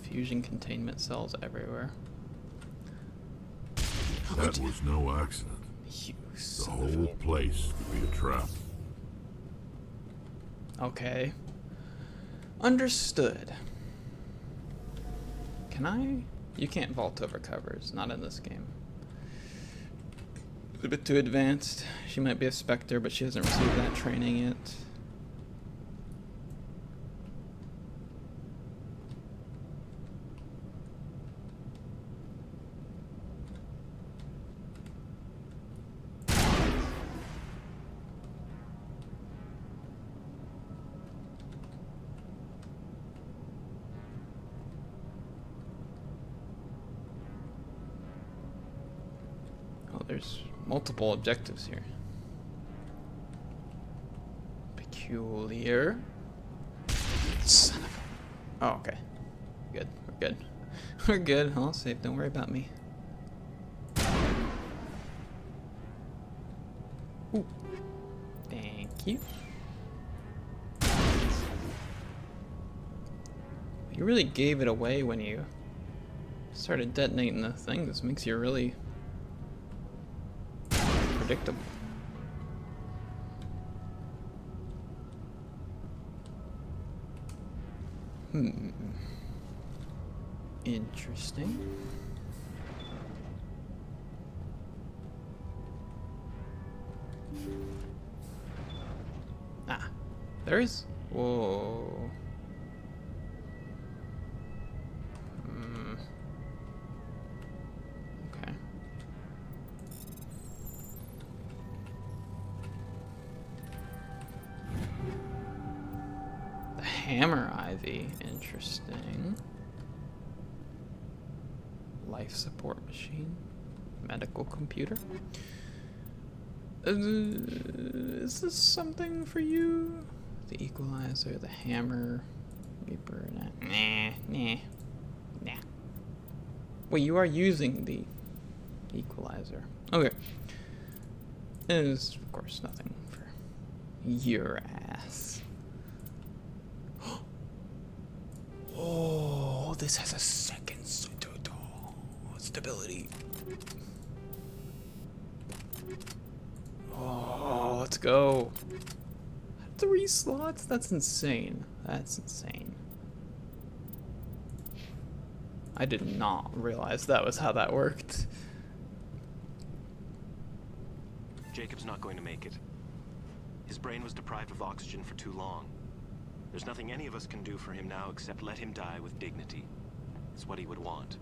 Fusion containment cells everywhere. That was no accident. The whole place could be a trap. Okay. Understood. Can I? You can't vault over covers. Not in this game. It's a bit too advanced. She might be a Spectre, but she hasn't received that training yet. There's multiple objectives here. Peculiar. Son of a... Oh, okay. Good. We're good. We're good. All safe. Don't worry about me. Ooh. Thank you. You really gave it away when you started detonating the thing. This makes you really... predictable. Interesting. Ah, there is. Whoa. Okay. Hammer Ivy, interesting. Life support machine, medical computer. Is this something for you? The equalizer, the hammer, Reaper, nah. Wait, you are using the equalizer. Okay. It is, of course, nothing for your ass. Oh, this has a second stability. Oh, let's go. 3 slots? That's insane. That's insane. I did not realize that was how that worked. Jacob's not going to make it. His brain was deprived of oxygen for too long. There's nothing any of us can do for him now except let him die with dignity. It's what he would want.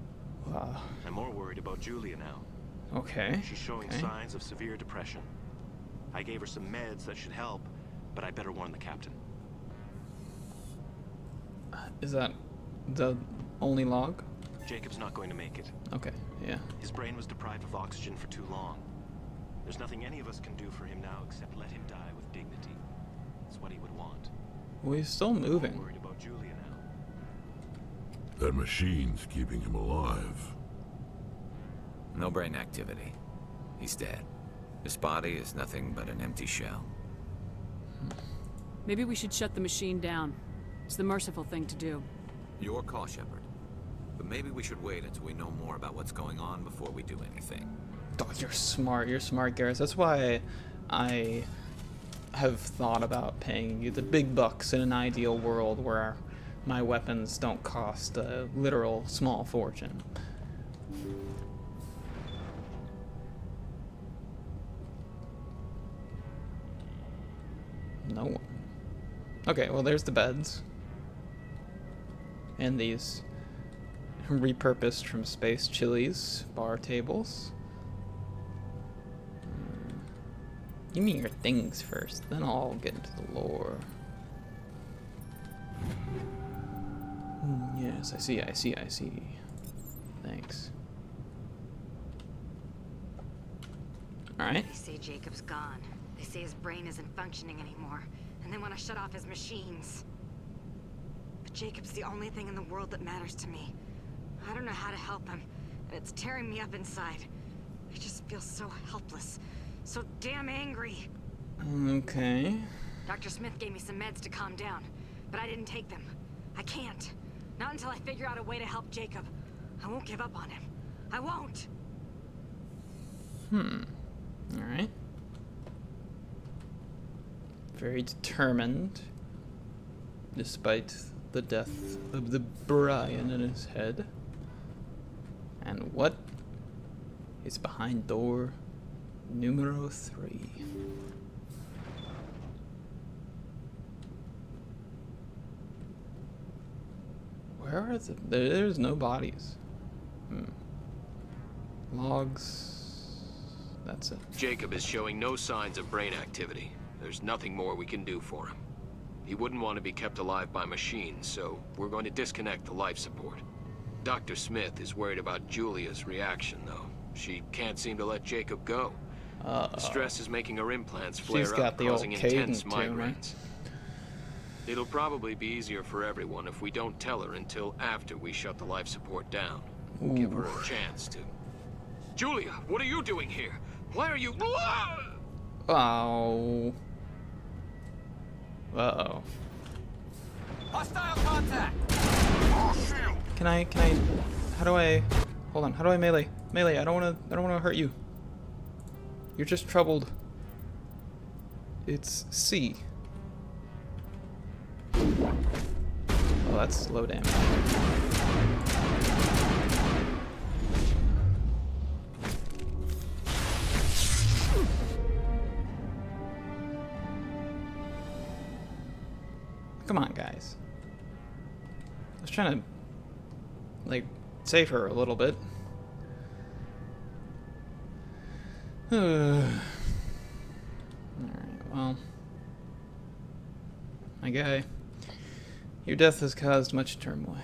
I'm more worried about Julia now. Okay. She's showing signs of severe depression. I gave her some meds that should help, but I better warn the captain. Is that the only log? Jacob's not going to make it. Okay, yeah. His brain was deprived of oxygen for too long. There's nothing any of us can do for him now except let him die with dignity. It's what he would want. Well, he's still moving. I'm worried about Julia now. That machine's keeping him alive. No brain activity. He's dead. His body is nothing but an empty shell. Maybe we should shut the machine down. It's the merciful thing to do. Your call, Shepard. But maybe we should wait until we know more about what's going on before we do anything. Oh, you're smart, Garrus. That's why I have thought about paying you the big bucks in an ideal world where my weapons don't cost a literal small fortune. No one. Okay, well there's the beds. And these repurposed from space chilies bar tables. Give me your things first, then I'll get into the lore. Yes, I see. Thanks. Alright. They say Jacob's gone. They say his brain isn't functioning anymore, and they want to shut off his machines. But Jacob's the only thing in the world that matters to me. I don't know how to help him, and it's tearing me up inside. I just feel so helpless, so damn angry. Okay. Dr. Smith gave me some meds to calm down, but I didn't take them. I can't. Not until I figure out a way to help Jacob. I won't give up on him. I won't. Alright. Very determined, despite the death of the Brian in his head. And what is behind door numero 3? Where are the... There's no bodies. Logs... That's it. Jacob is showing no signs of brain activity. There's nothing more we can do for him. He wouldn't want to be kept alive by machines, so we're going to disconnect the life support. Dr. Smith is worried about Julia's reaction, though. She can't seem to let Jacob go. The stress is making her implants flare up, causing intense migraines. It'll probably be easier for everyone if we don't tell her until after we shut the life support down. Give her a chance to... Julia, what are you doing here? Why are you... Oh. Uh-oh. Hostile contact! Can I, how do I, hold on, how do I melee? Melee, I don't wanna hurt you. You're just troubled. It's C. Oh, that's low damage. Come on, guys. I was trying to, like, save her a little bit. Alright, well. My guy. Your death has caused much turmoil.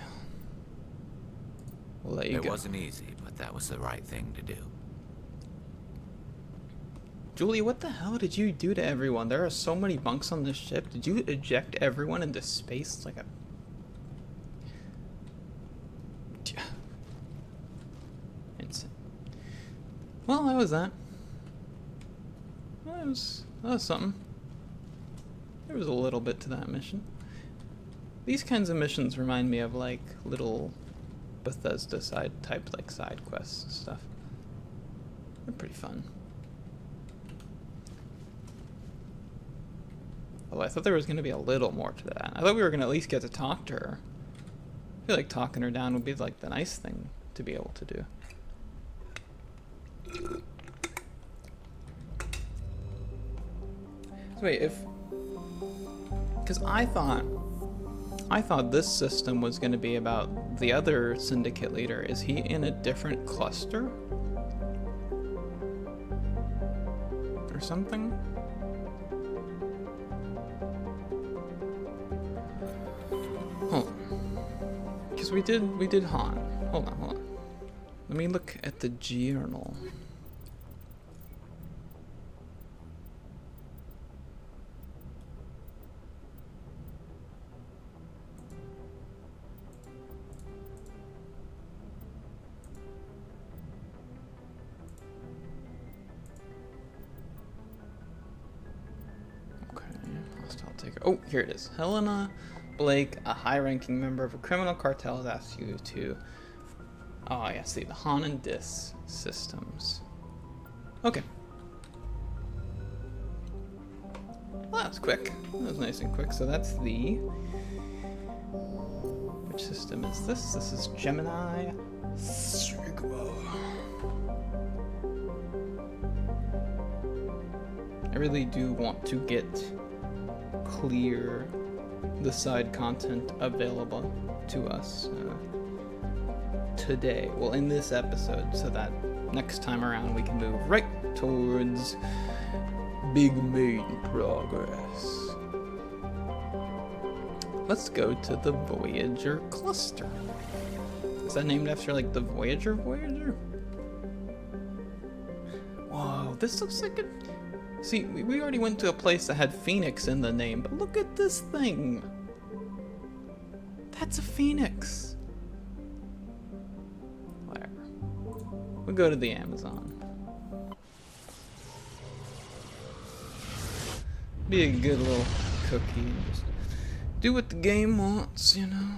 We'll let you go. It wasn't easy, but that was the right thing to do. Julie, what the hell did you do to everyone? There are so many bunks on this ship. Did you eject everyone into space like a... Insane. Well, that was that. Well, that was something. There was a little bit to that mission. These kinds of missions remind me of like little Bethesda type like side quests and stuff. They're pretty fun. Oh, I thought there was going to be a little more to that. I thought we were going to at least get to talk to her. I feel like talking her down would be like the nice thing to be able to do. So wait, if... Because I thought this system was going to be about the other syndicate leader. Is he in a different cluster? Or something? Hold on. Because we did Han. Hold on. Let me look at the journal. Oh, here it is. Helena Blake, a high-ranking member of a criminal cartel, has asked you to... Oh, I see. The Han and Dis systems. Okay. Well, that was quick. That was nice and quick. So that's the... Which system is this? This is Gemini Sigma. I really do want to get clear the side content available to us today. Well, in this episode, so that next time around we can move right towards big main progress. Let's go to the Voyager cluster. Is that named after like the Voyager? Whoa, this looks like a... See, we already went to a place that had Phoenix in the name, but look at this thing. That's a Phoenix. Whatever. We'll go to the Amazon. Be a good little cookie and just do what the game wants, you know.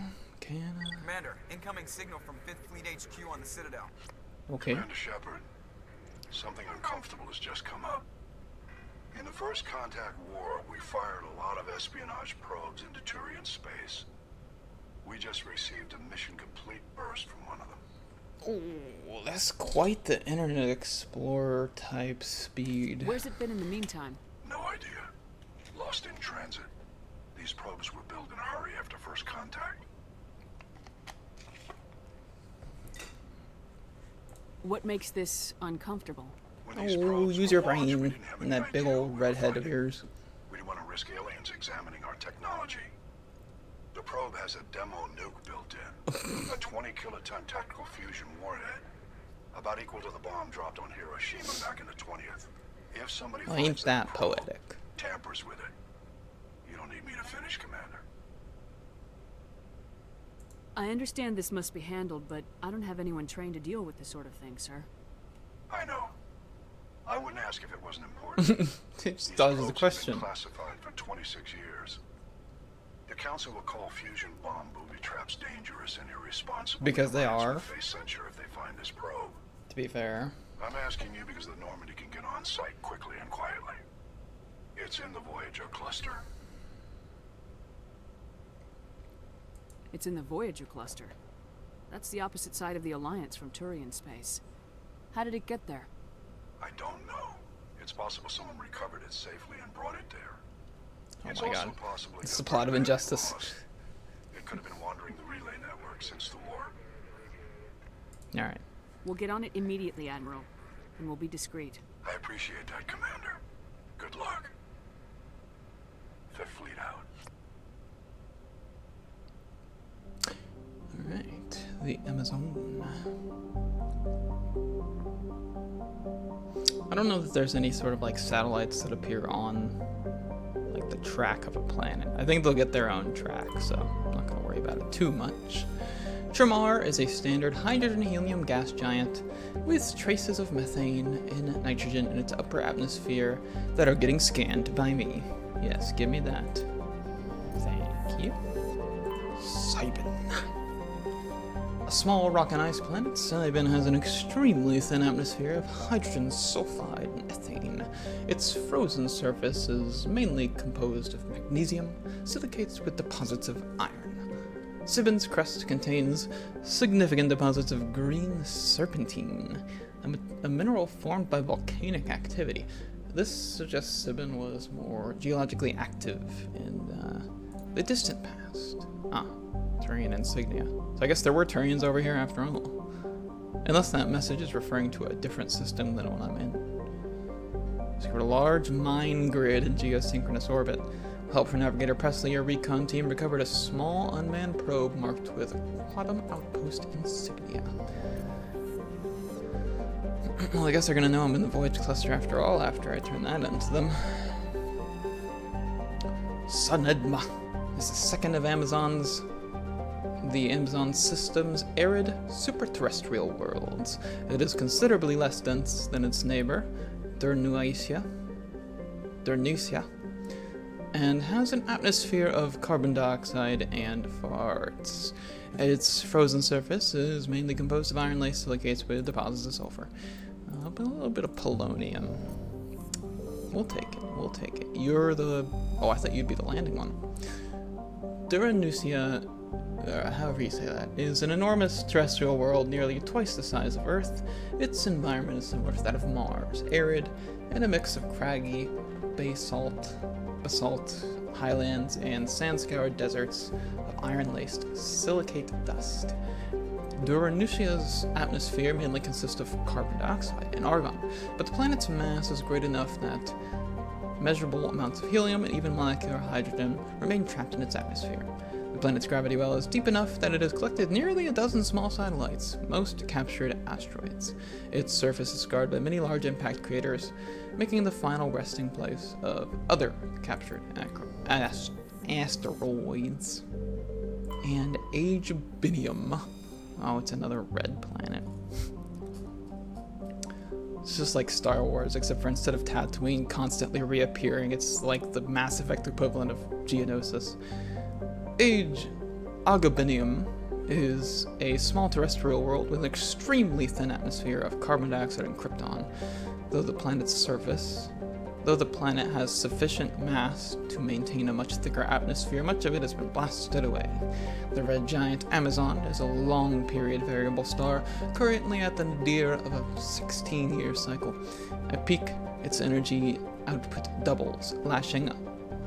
Commander, incoming signal from 5th Fleet HQ on the Citadel. Okay. Commander Shepard, something uncomfortable has just come up. In the First Contact War, we fired a lot of espionage probes into Turian space. We just received a mission complete burst from one of them. Oh, that's quite the Internet Explorer type speed. Where's it been in the meantime? No idea. Lost in transit. These probes were built in a hurry after First Contact. What makes this uncomfortable? Oh, use your brain and that big old red head of yours. We didn't want to risk aliens examining our technology. The probe has a demo nuke built in. A 20-kiloton tactical fusion warhead. About equal to the bomb dropped on Hiroshima back in the 20th. If somebody ain't that poetic. Tampers with it. You don't need me to finish, Commander. I understand this must be handled, but I don't have anyone trained to deal with this sort of thing, sir. I know. I wouldn't ask if it wasn't important. It just dodges the question. Been classified for 26 years. The Council will call fusion bomb booby traps dangerous and irresponsible. Because they are. Face censure if they find this probe. To be fair. I'm asking you because the Normandy can get on site quickly and quietly. It's in the Voyager cluster. It's in the Voyager cluster. That's the opposite side of the Alliance from Turian space. How did it get there? I don't know. It's possible someone recovered it safely and brought it there. Oh It's my also god. possibly It's the plot of Injustice. It could have been wandering the relay network since the war. Alright. We'll get on it immediately, Admiral. And we'll be discreet. I appreciate that, Commander. Good luck. Fifth Fleet out. Alright. The Amazon. I don't know that there's any sort of like satellites that appear on like the track of a planet. I think they'll get their own track, so I'm not gonna worry about it too much. Tramar is a standard hydrogen-helium gas giant with traces of methane and nitrogen in its upper atmosphere that are getting scanned by me. Yes, give me that. Thank you. Cybin. A small rock and ice planet, Cybin has an extremely thin atmosphere of hydrogen sulfide and ethane. Its frozen surface is mainly composed of magnesium, silicates with deposits of iron. Cybin's crust contains significant deposits of green serpentine, a mineral formed by volcanic activity. This suggests Cybin was more geologically active in the distant past. Ah, Turian insignia. So I guess there were Turians over here after all. Unless that message is referring to a different system than one I'm in. Discovered a large mine grid in geosynchronous orbit. Help for Navigator Presley, your recon team recovered a small unmanned probe marked with Quantum Outpost insignia. Well, I guess they're gonna know I'm in the Voyage cluster after all, after I turn that into them. Sunedma is the second of the Amazon system's arid superterrestrial worlds. It is considerably less dense than its neighbor, Dernusia, and has an atmosphere of carbon dioxide and farts. Its frozen surface is mainly composed of iron-lace silicates with deposits of sulfur. A little bit of polonium. We'll take it. You're the... Oh, I thought you'd be the landing one. Duranusia, however you say that, is an enormous terrestrial world nearly twice the size of Earth. Its environment is similar to that of Mars, arid, and a mix of craggy, basalt, highlands, and sand-scoured deserts of iron-laced silicate dust. Duranusia's atmosphere mainly consists of carbon dioxide and argon, but the planet's mass is great enough that measurable amounts of helium and even molecular hydrogen remain trapped in its atmosphere. The planet's gravity well is deep enough that it has collected nearly a dozen small satellites, most captured asteroids. Its surface is scarred by many large impact craters, making the final resting place of other captured asteroids. And Agabinium. Oh, it's another red planet. It's just like Star Wars, except for instead of Tatooine constantly reappearing, it's like the Mass Effect equivalent of Geonosis. Agabinium is a small terrestrial world with an extremely thin atmosphere of carbon dioxide and krypton. Though the planet has sufficient mass to maintain a much thicker atmosphere, much of it has been blasted away. The red giant Amazon is a long-period variable star, currently at the nadir of a 16-year cycle. At peak, its energy output doubles, lashing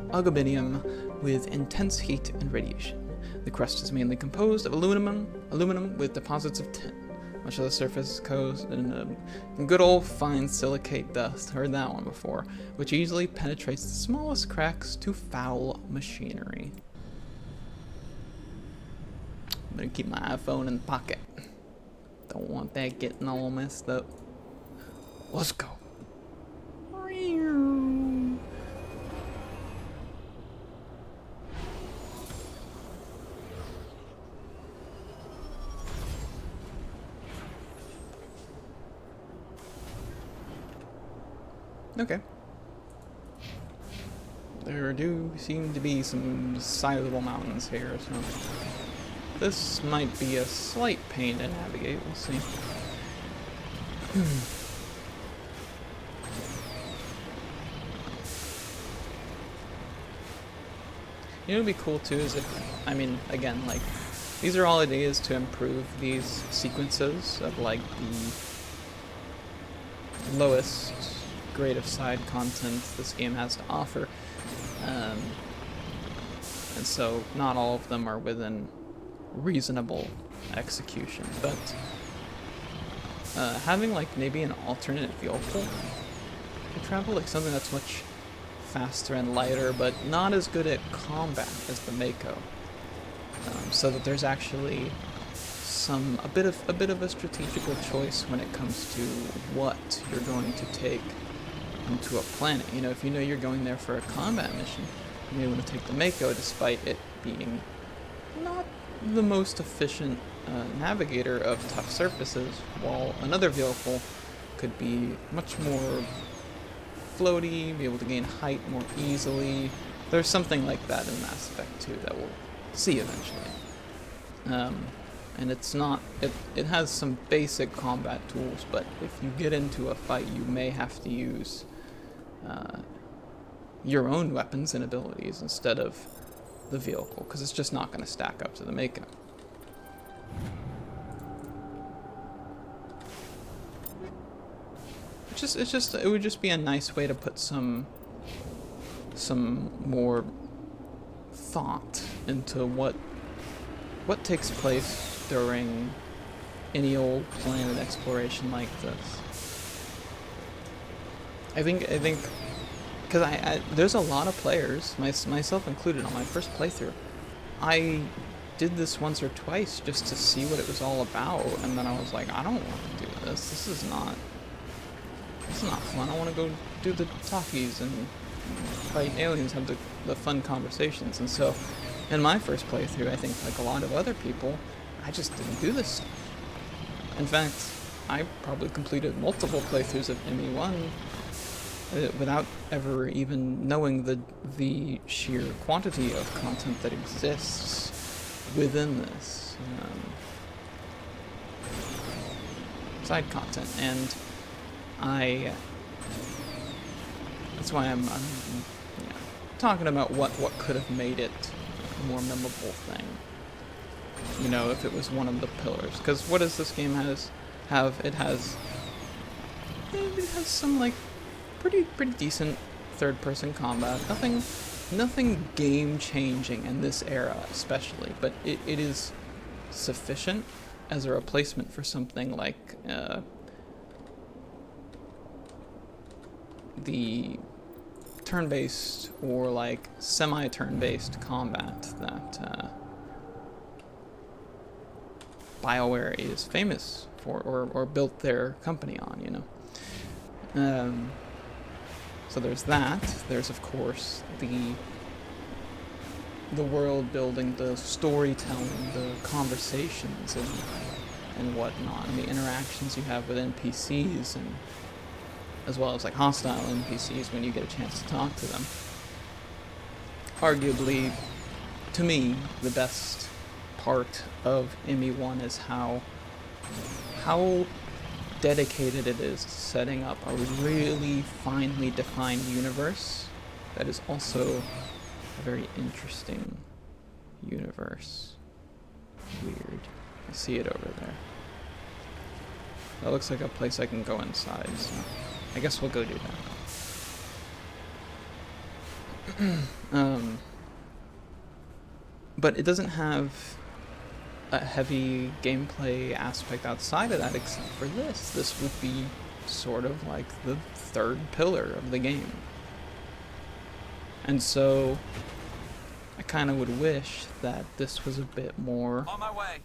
Agabinium with intense heat and radiation. The crust is mainly composed of aluminum with deposits of tin. Much of the surface is coated in good old fine silicate dust, heard that one before, which easily penetrates the smallest cracks to foul machinery. I'm gonna keep my iPhone in the pocket. Don't want that getting all messed up. Let's go. Okay. There do seem to be some sizable mountains here, so this might be a slight pain to navigate. We'll see. You know what would be cool too is if, I mean, again, like, these are all ideas to improve these sequences of, like, the lowest grade of side content this game has to offer. And so not all of them are within reasonable execution, but having like maybe an alternate vehicle to travel, like something that's much faster and lighter, but not as good at combat as the Mako, so that there's actually a bit of a strategical choice when it comes to what you're going to take into a planet. You know, if you know you're going there for a combat mission, you may want to take the Mako despite it being not the most efficient navigator of tough surfaces, while another vehicle could be much more floaty, be able to gain height more easily. There's something like that in Mass Effect 2 that we'll see eventually. And it's not, it has some basic combat tools, but if you get into a fight, you may have to use your own weapons and abilities instead of the vehicle, because it's just not going to stack up to the Mako. It would just be a nice way to put some more thought into what takes place during any old planet exploration like this. I think, because there's a lot of players, myself included, on my first playthrough. I did this once or twice just to see what it was all about, and then I was like, I don't want to do this. This is not fun. I want to go do the talkies and fight aliens, have the fun conversations. And so, in my first playthrough, I think like a lot of other people, I just didn't do this stuff. In fact, I probably completed multiple playthroughs of ME1 without ever even knowing the sheer quantity of content that exists within this side content. And that's why I'm talking about what could have made it a more memorable thing. You know, if it was one of the pillars. Because what does this game have? It has some like pretty decent third-person combat. Nothing game-changing in this era, especially, but it is sufficient as a replacement for something like the turn-based or like semi-turn-based combat that BioWare is famous for, or built their company on, you know. So there's that. There's, of course, the world building, the storytelling, the conversations, and whatnot, and the interactions you have with NPCs, and as well as like hostile NPCs when you get a chance to talk to them. Arguably, to me, the best part of ME1 is how dedicated it is to setting up a really finely defined universe that is also a very interesting universe. Weird. I see it over there. That looks like a place I can go inside, so I guess we'll go do that. But it doesn't have a heavy gameplay aspect outside of that except for this. This would be sort of like the third pillar of the game. And so I kind of would wish that this was a bit more On my way.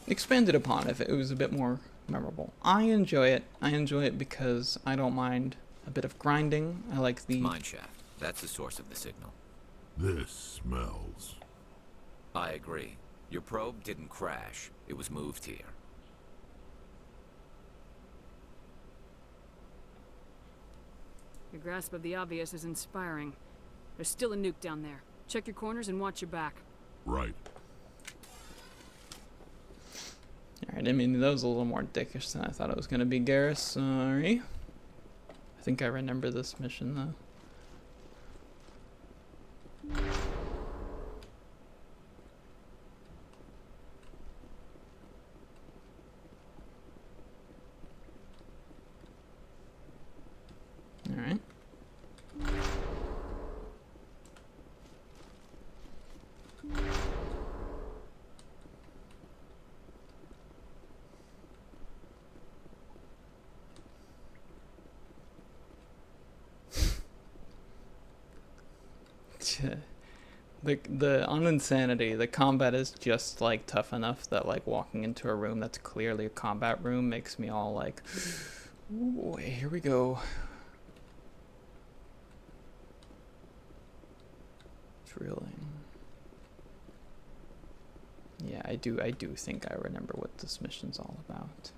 expanded upon, if it was a bit more memorable. I enjoy it. I enjoy it because I don't mind a bit of grinding. I like the mine shaft. That's the source of the signal. This smells. I agree. Your probe didn't crash. It was moved here. Your grasp of the obvious is inspiring. There's still a nuke down there. Check your corners and watch your back. Right. Alright, I mean, that was a little more dickish than I thought it was going to be, Garrus. Sorry. I think I remember this mission, though. Alright. On Insanity, the combat is just like tough enough that like walking into a room that's clearly a combat room makes me all like, ooh, here we go. Drilling. Yeah, I do think I remember what this mission's all about.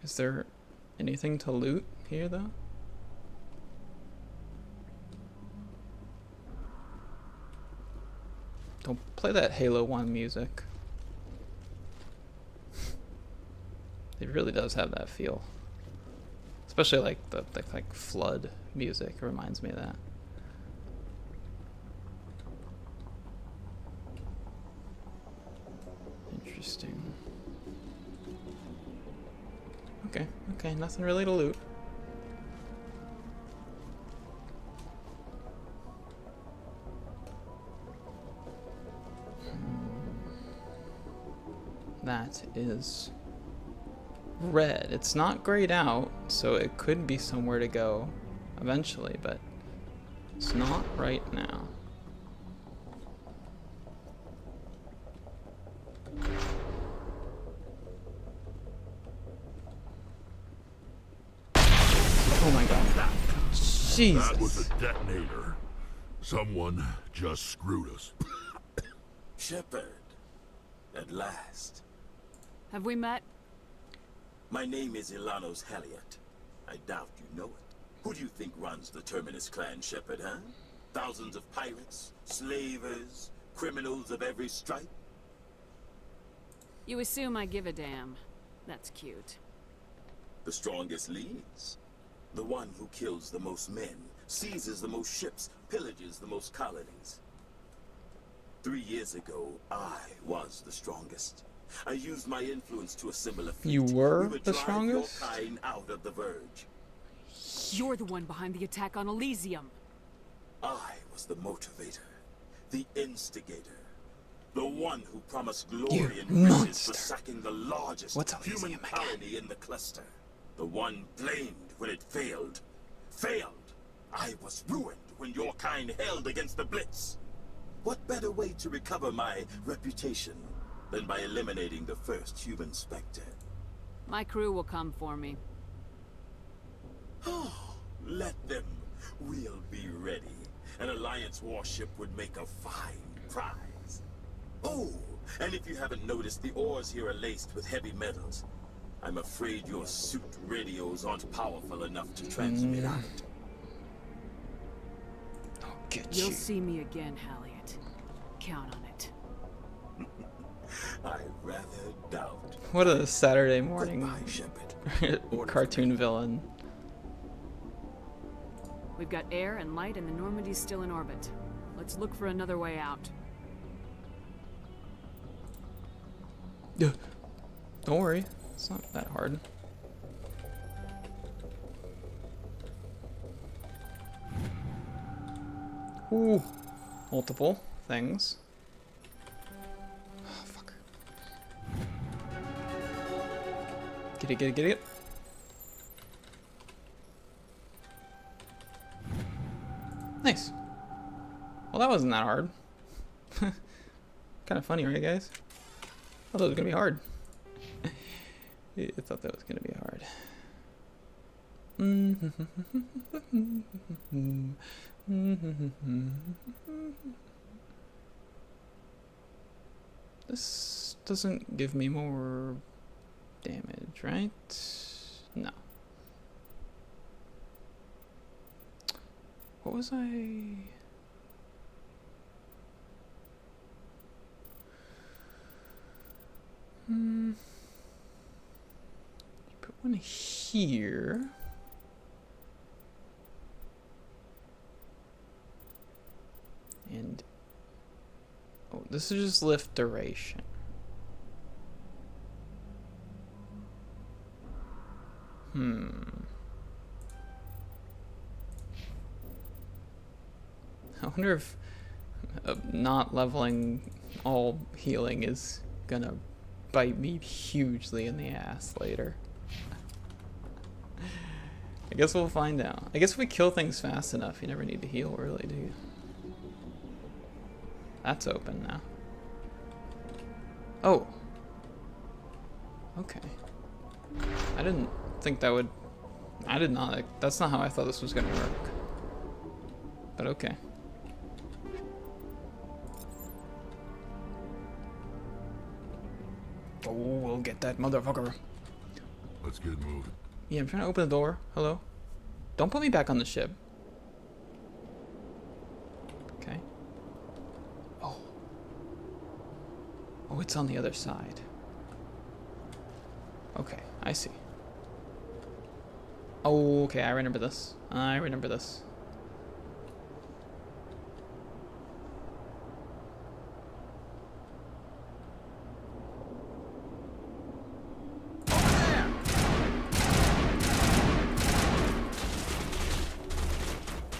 Is there anything to loot here though? Don't play that Halo 1 music. It really does have that feel. Especially like the like flood music reminds me of that. Interesting. Okay, nothing really to loot. That is red. It's not grayed out, so it could be somewhere to go eventually, but it's not right now. Oh my god. Jesus. That was a detonator. Someone just screwed us. Shepard, at last. Have we met? My name is Ilanos Halliot. I doubt you know it. Who do you think runs the Terminus clan, Shepard, huh? Thousands of pirates, slavers, criminals of every stripe? You assume I give a damn. That's cute. The strongest leads. The one who kills the most men, seizes the most ships, pillages the most colonies. 3 years ago, I was the strongest. I used my influence to assemble a fleet. You were we would the drive strongest? your kind out of the Verge. You're the one behind the attack on Elysium. I was the motivator, the instigator, the one who promised glory and riches for sacking the largest human colony in the cluster. The one blamed when it failed. Failed! I was ruined when your kind held against the Blitz. What better way to recover my reputation than by eliminating the first human Spectre? My crew will come for me. Oh, let them. We'll be ready. An Alliance warship would make a fine prize. Oh, and if you haven't noticed, the ores here are laced with heavy metals. I'm afraid your suit radios aren't powerful enough to transmit out. You'll see me again, Halliot. Count on it. I rather doubt. What a Saturday morning cartoon villain. We've got air and light, and the Normandy's still in orbit. Let's look for another way out. Yeah. Don't worry, it's not that hard. Ooh, multiple things. Oh, fuck. Get it, get it, get it. Nice. Well, that wasn't that hard. Kind of funny, right, guys? I thought it was gonna be hard. I thought that was gonna be hard. This doesn't give me more damage, right? No. What was I? Put one here. And oh, this is just lift duration. I wonder if not leveling all healing is gonna bite me hugely in the ass later. I guess we'll find out. I guess if we kill things fast enough, you never need to heal, really, do you? That's open now. Oh. Okay. I didn't think that would... I did not... That's not how I thought this was gonna work. But okay. Oh, we'll get that motherfucker. Let's get moving. Yeah, I'm trying to open the door. Hello? Don't put me back on the ship. Okay. Oh. Oh, it's on the other side. Okay, I see. Oh, okay, I remember this. I remember this.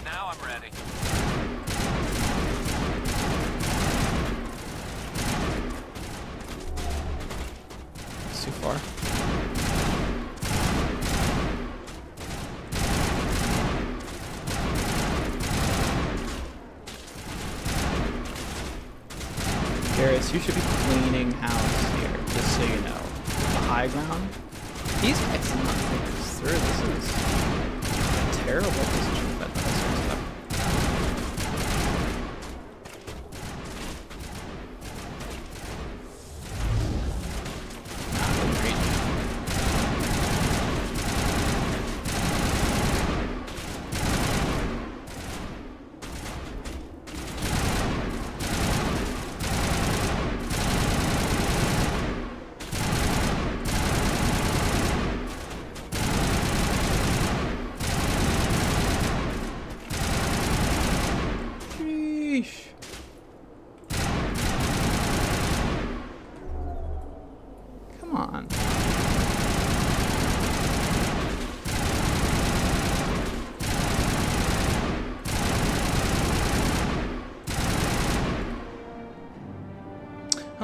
Now I'm ready. It's too far. Garrus, you should be cleaning house here, just so you know. The high ground. These guys did not think this through. This is a terrible position for that sort of stuff.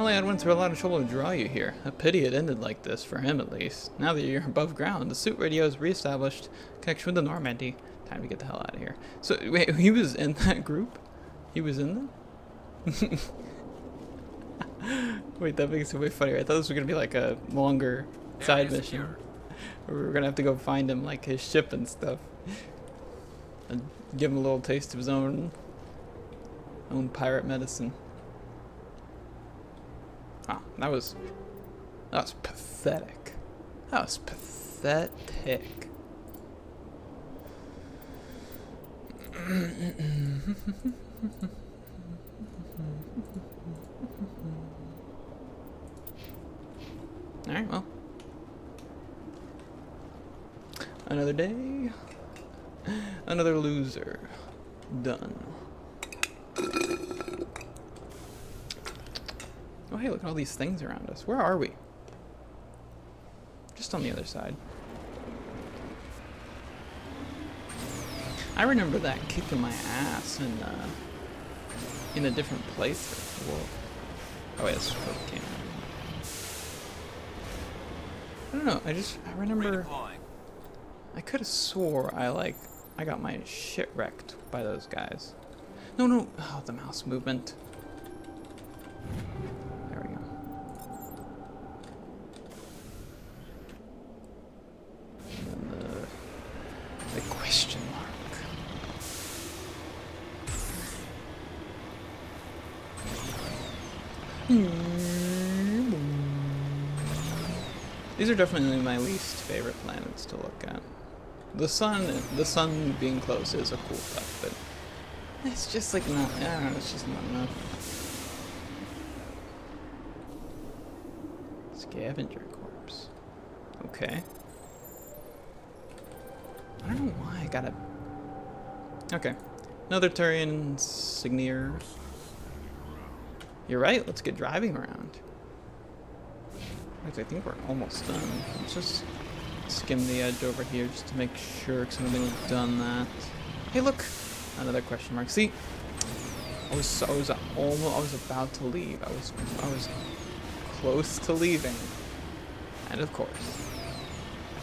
Heliad went through a lot of trouble to draw you here. A pity it ended like this, for him at least. Now that you're above ground, the suit radio is reestablished. Connection with the Normandy. Time to get the hell out of here. So, wait, he was in that group? He was in them? Wait, that makes it way funnier. I thought this was gonna be like a longer side mission. Where we were gonna have to go find him, like, his ship and stuff. And give him a little taste of his own pirate medicine. Wow, that was pathetic. That was pathetic. Alright, well. Another day. Another loser. Done. Oh hey, look at all these things around us. Where are we? Just on the other side. I remember that kicking my ass in a different place. Whoa. Oh wait, that's what came out. I don't know, I remember I could have swore I got my shit wrecked by those guys. No, oh, the mouse movement. There we go. And then the question mark. These are definitely my least favorite planets to look at. The sun being close is a cool touch, but it's just like not, I don't know, it's just not enough. Scavenger corpse. Okay. I don't know why I gotta... Okay. Another Turian Signier. You're right, let's get driving around. I think we're almost done. Let's just skim the edge over here just to make sure, because I don't think we've done that. Hey, look! Another question mark. See? I was about to leave. I was close to leaving. And of course.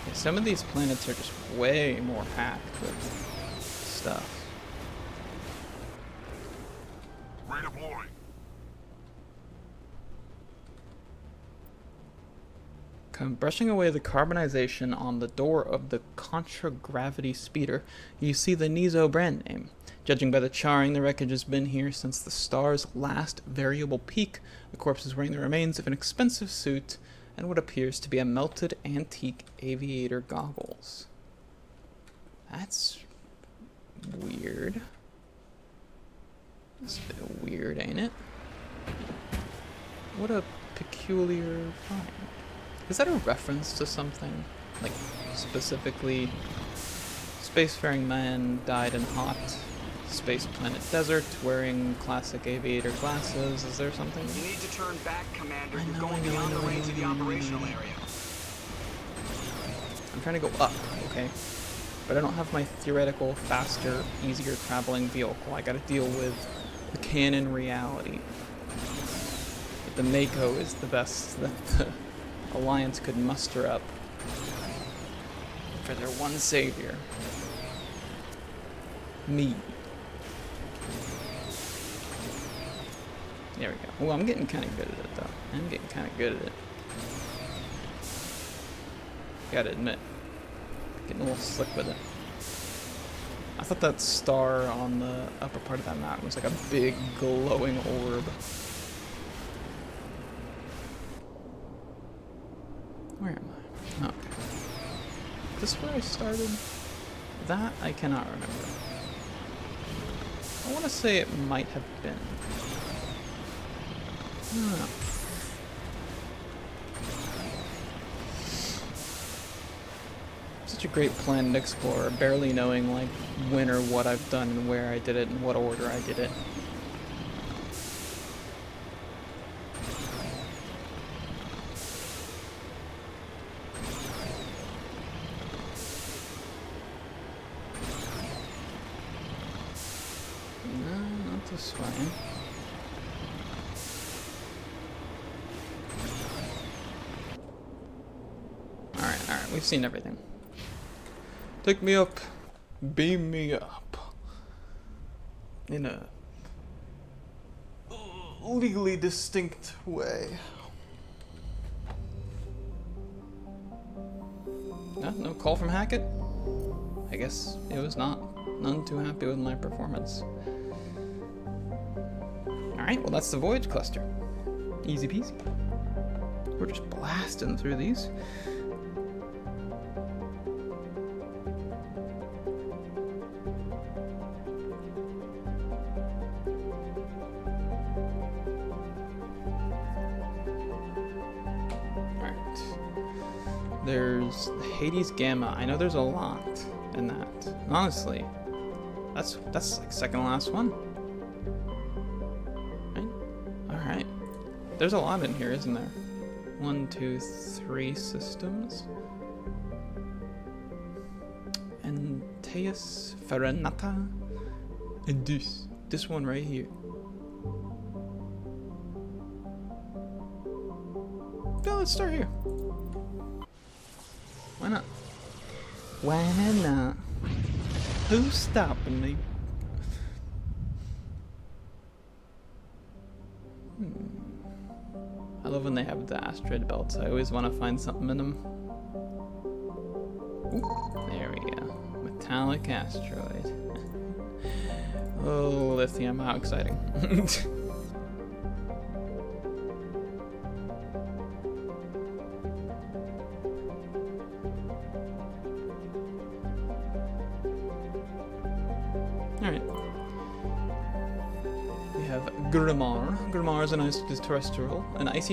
Okay, some of these planets are just way more packed with stuff. Redeploy. Brushing away the carbonization on the door of the contragravity speeder, you see the Nizo brand name. Judging by the charring, the wreckage has been here since the star's last variable peak. The corpse is wearing the remains of an expensive suit and what appears to be a melted antique aviator goggles. That's weird. That's a bit weird, ain't it? What a peculiar find. Is that a reference to something? Like, specifically, spacefaring man died in hot space planet desert wearing classic aviator glasses. Is there something? You need to turn back, Commander. You're going beyond the range of the operational area. I'm trying to go up, okay? But I don't have my theoretical, faster, easier traveling vehicle. I gotta deal with the canon reality. But the Mako is the best that the Alliance could muster up for their one savior. Me. There we go. Well, I'm getting kind of good at it, though. I'm getting kind of good at it. Gotta admit. Getting a little slick with it. I thought that star on the upper part of that mountain was like a big glowing orb. Where am I? Oh, okay. Is this where I started? That I cannot remember. I want to say it might have been. I don't know. Such a great planet explorer, barely knowing like when or what I've done and where I did it and what order I did it. No, not this way. we've seen everything. Take me up. Beam me up. In a legally distinct way. No call from Hackett? I guess it was not. None too happy with my performance. Alright, well that's the Voyage Cluster. Easy peasy. We're just blasting through these. There's Hades Gamma. I know there's a lot in that. Honestly, that's like second last one. Right? Alright. There's a lot in here, isn't there? 1, 2, 3 systems. Antaeus, Faranata, and this one right here. No, let's start here. Why not? Why not? Who's stopping me? I love when they have the asteroid belts. I always want to find something in them. Ooh, there we go. Metallic asteroid. Oh, lithium, how exciting. Alright. We have Grimmar. Grimmar is an icy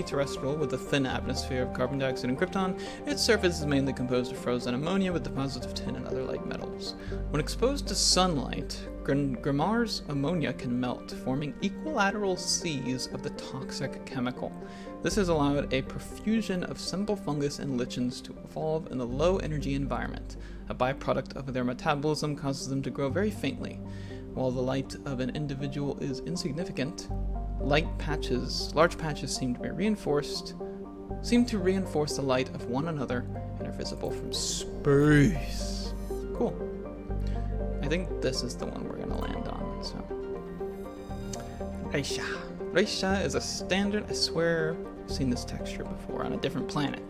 terrestrial with a thin atmosphere of carbon dioxide and krypton. Its surface is mainly composed of frozen ammonia with deposits of tin and other light metals. When exposed to sunlight, Grimmar's ammonia can melt, forming equilateral seas of the toxic chemical. This has allowed a profusion of simple fungus and lichens to evolve in the low-energy environment. A byproduct of their metabolism causes them to grow very faintly. While the light of an individual is insignificant, large patches seem to reinforce the light of one another and are visible from space. Cool. I think this is the one we're gonna land on, so. Reisha. Reisha is a standard, I swear I've seen this texture before on a different planet.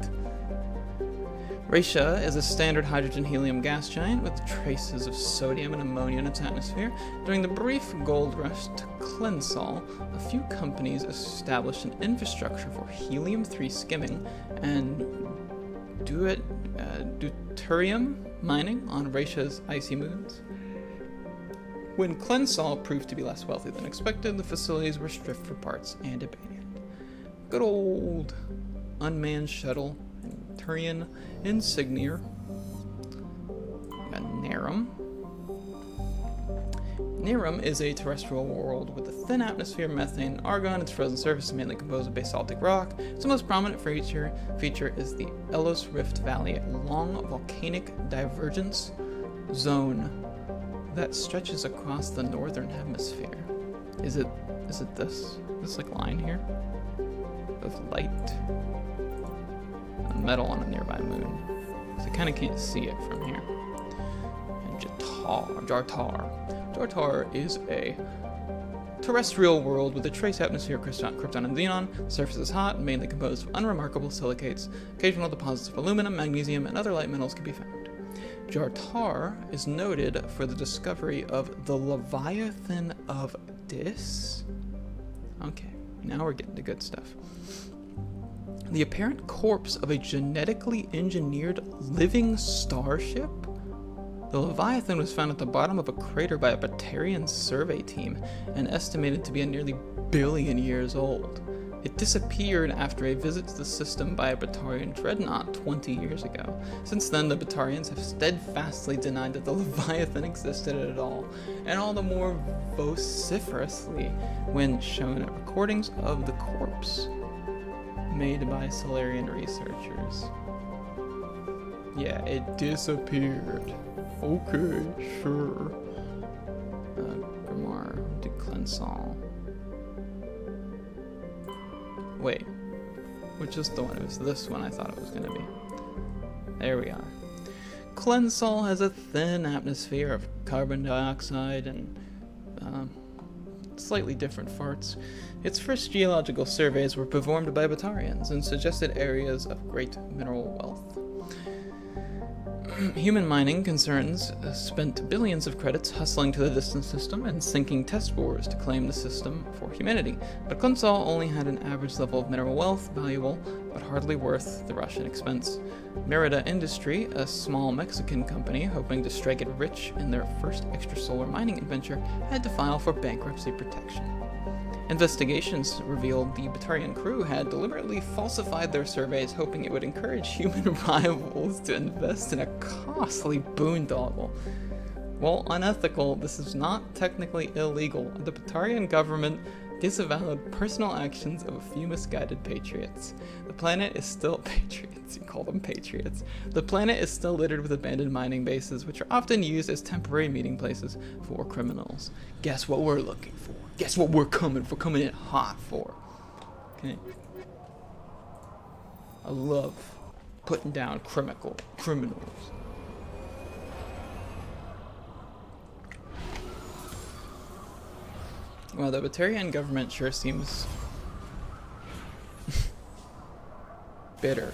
Reisha is a standard hydrogen-helium gas giant with traces of sodium and ammonia in its atmosphere. During the brief gold rush to Klensal, a few companies established an infrastructure for helium-3 skimming and deuterium mining on Reisha's icy moons. When Klensal proved to be less wealthy than expected, the facilities were stripped for parts and abandoned. Good old unmanned shuttle and Turian insignia. Nerum. Nerum is a terrestrial world with a thin atmosphere of methane and argon. Its frozen surface is mainly composed of basaltic rock. Its most prominent feature is the Elos Rift Valley, a long volcanic divergence zone that stretches across the northern hemisphere. Is it this like line here of light? A metal on a nearby moon. So I kind of can't see it from here. And Jartar. Jartar is a terrestrial world with a trace atmosphere of krypton and xenon. The surface is hot, mainly composed of unremarkable silicates. Occasional deposits of aluminum, magnesium, and other light metals can be found. Jartar is noted for the discovery of the Leviathan of Dis. Okay, now we're getting to good stuff. The apparent corpse of a genetically engineered living starship? The Leviathan was found at the bottom of a crater by a Batarian survey team and estimated to be nearly 1 billion years old. It disappeared after a visit to the system by a Batarian dreadnought 20 years ago. Since then, the Batarians have steadfastly denied that the Leviathan existed at all, and all the more vociferously when shown recordings of the corpse made by Solarian researchers. Yeah, it disappeared. Okay, sure. Grimmar de Klensal. Wait, which is the one? It was this one I thought it was gonna be. There we are. Clensol has a thin atmosphere of carbon dioxide and slightly different farts. Its first geological surveys were performed by Batarians and suggested areas of great mineral wealth. Human mining concerns spent billions of credits hustling to the distant system and sinking test bores to claim the system for humanity, but Clensol only had an average level of mineral wealth, valuable, but hardly worth the Russian expense. Merida Industry, a small Mexican company hoping to strike it rich in their first extrasolar mining adventure, had to file for bankruptcy protection. Investigations revealed the Batarian crew had deliberately falsified their surveys, hoping it would encourage human rivals to invest in a costly boondoggle. While unethical, this is not technically illegal. The Batarian government disavowed personal actions of a few misguided patriots. The planet is still patriots. You call them patriots. The planet is still littered with abandoned mining bases, which are often used as temporary meeting places for criminals. Guess what we're looking for? Guess what we're coming in hot for? Okay. I love putting down criminals. Well, the Batarian government sure seems bitter.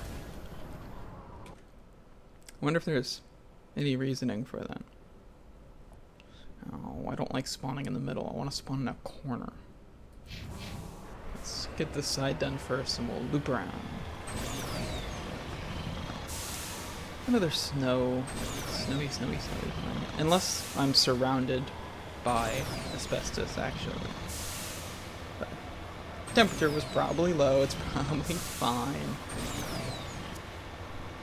I wonder if there's any reasoning for that. Oh, I don't like spawning in the middle. I want to spawn in a corner. Let's get this side done first and we'll loop around. Another snowy. Unless I'm surrounded by asbestos, actually. But temperature was probably low. It's probably fine.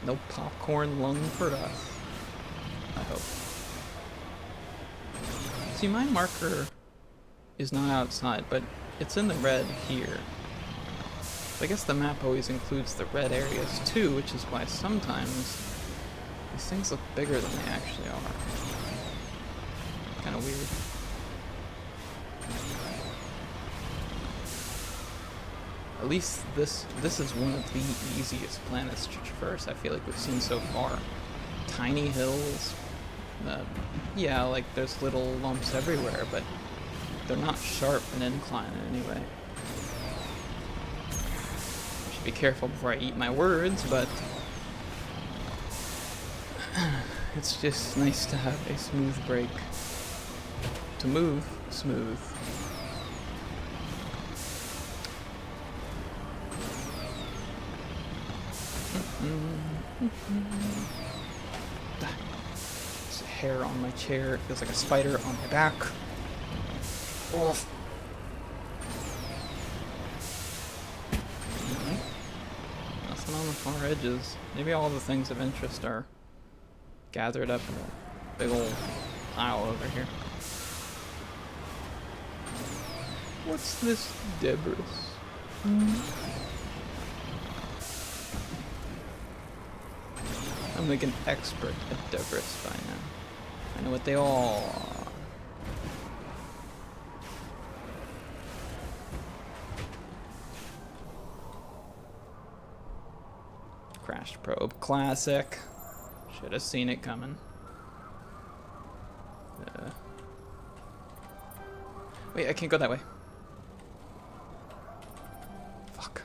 No popcorn lung for us, I hope. See, my marker is not outside, but it's in the red here. So I guess the map always includes the red areas too, which is why sometimes these things look bigger than they actually are. Kind of weird. At least this is one of the easiest planets to traverse, I feel like we've seen so far. Tiny hills. Yeah, like there's little lumps everywhere, but they're not sharp and inclined in any way. I should be careful before I eat my words, but it's just nice to have a smooth break. To move smooth. There's a hair on my chair. It feels like a spider on my back. Oof. Nothing on the far edges. Maybe all the things of interest are gathered up in a big old pile over here. What's this debris? I'm like an expert at debris by now. I know what they all are. Crashed probe. Classic. Should have seen it coming. Wait, I can't go that way. Fuck.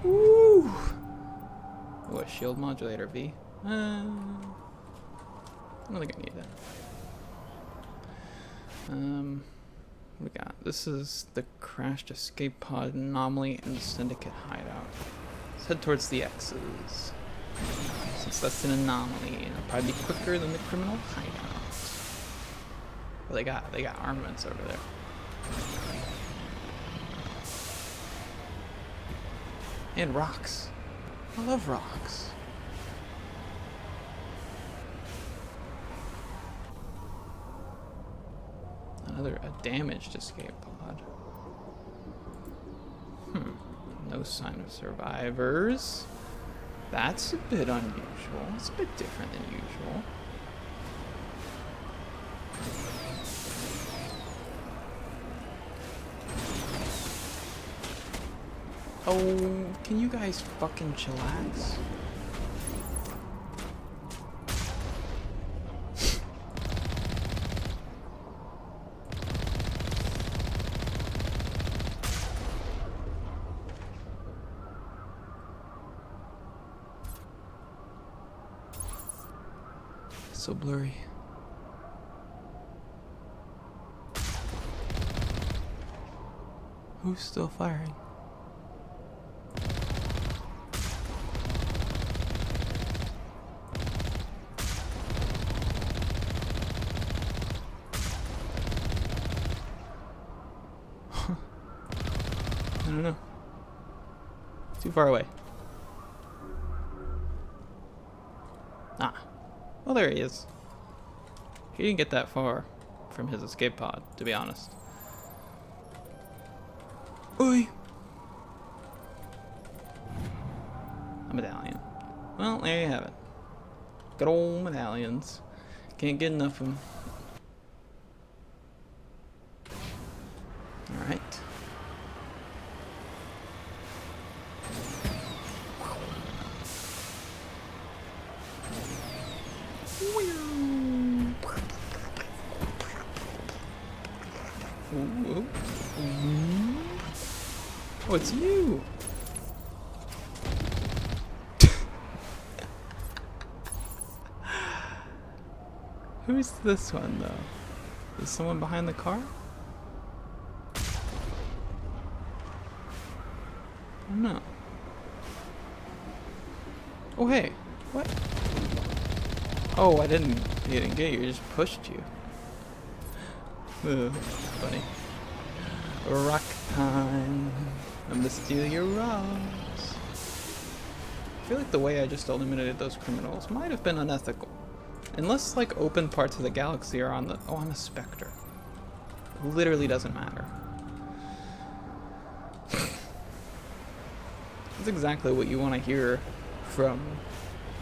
Woo! Oh, a shield modulator, V. I don't think I need that. What we got? This is the crashed escape pod anomaly and the syndicate hideout. Let's head towards the X's. Since that's an anomaly, and it'll probably be quicker than the criminal hideout. Well, they got armaments over there. And rocks. I love rocks. A damaged escape pod. No sign of survivors. That's a bit unusual. It's a bit different than usual. Oh, can you guys fucking chillax? So blurry. Who's still firing? I don't know. Too far away. Ah. Well, there he is. He didn't get that far from his escape pod, to be honest. Oi! A medallion. Well, there you have it. Good old medallions. Can't get enough of them. Alright. Ooh. Oh, it's you! Who's this one, though? Is someone behind the car? I don't know. Oh, hey. What? Oh, he didn't get you, he just pushed you. Ugh, funny. Rock time. I'm gonna steal your rocks. I feel like the way I just eliminated those criminals might have been unethical. Unless, like, open parts of the galaxy are on the... Oh, I'm a Spectre. It literally doesn't matter. That's exactly what you want to hear from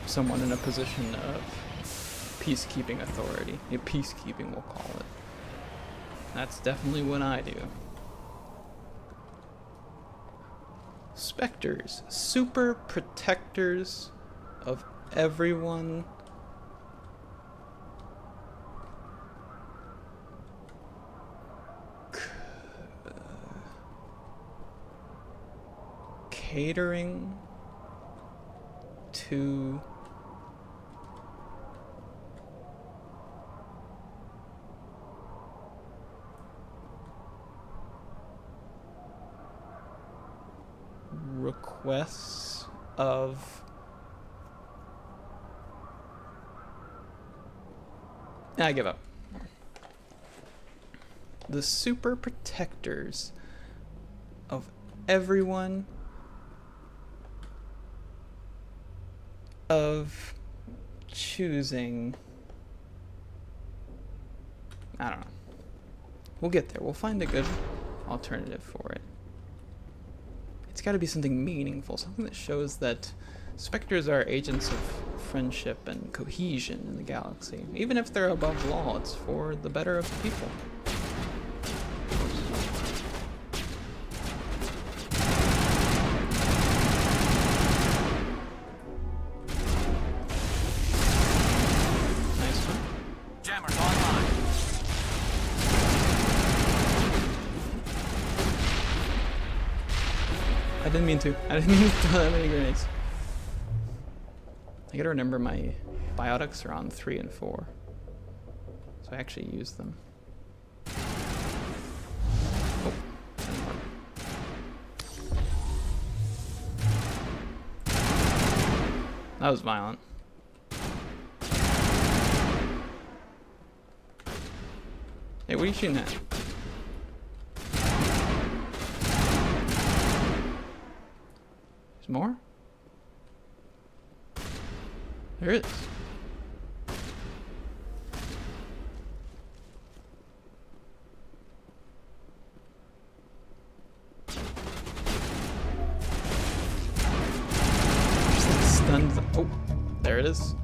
someone in a position of peacekeeping authority. Yeah, peacekeeping, we'll call it. That's definitely what I do. Spectres, super protectors of everyone. Catering to requests of I give up. The super protectors of everyone of choosing. I don't know. We'll get there. We'll find a good alternative for it. It's got to be something meaningful, something that shows that Spectres are agents of friendship and cohesion in the galaxy. Even if they're above law, it's for the better of the people. Nice one. Jammers online. I didn't mean to. I didn't mean to throw that many grenades. I gotta remember my biotics are on 3 and 4. So I actually use them. Oh, didn't work. That was violent. Hey, what are you shooting at? There's more? There is. Stunned them. Oh, there it is.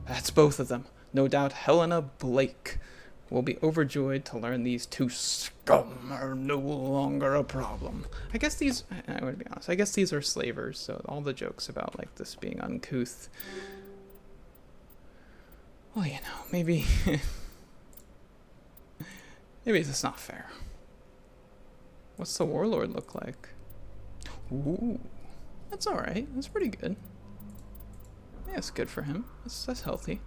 That's both of them. No doubt Helena Blake will be overjoyed to learn these two scum are no longer a problem. I guess these, I would be honest, I guess these are slavers, so all the jokes about like this being uncouth, well, you know, maybe, maybe it's not fair. What's the warlord look like? Ooh, that's alright, that's pretty good. Yeah, it's good for him, that's healthy.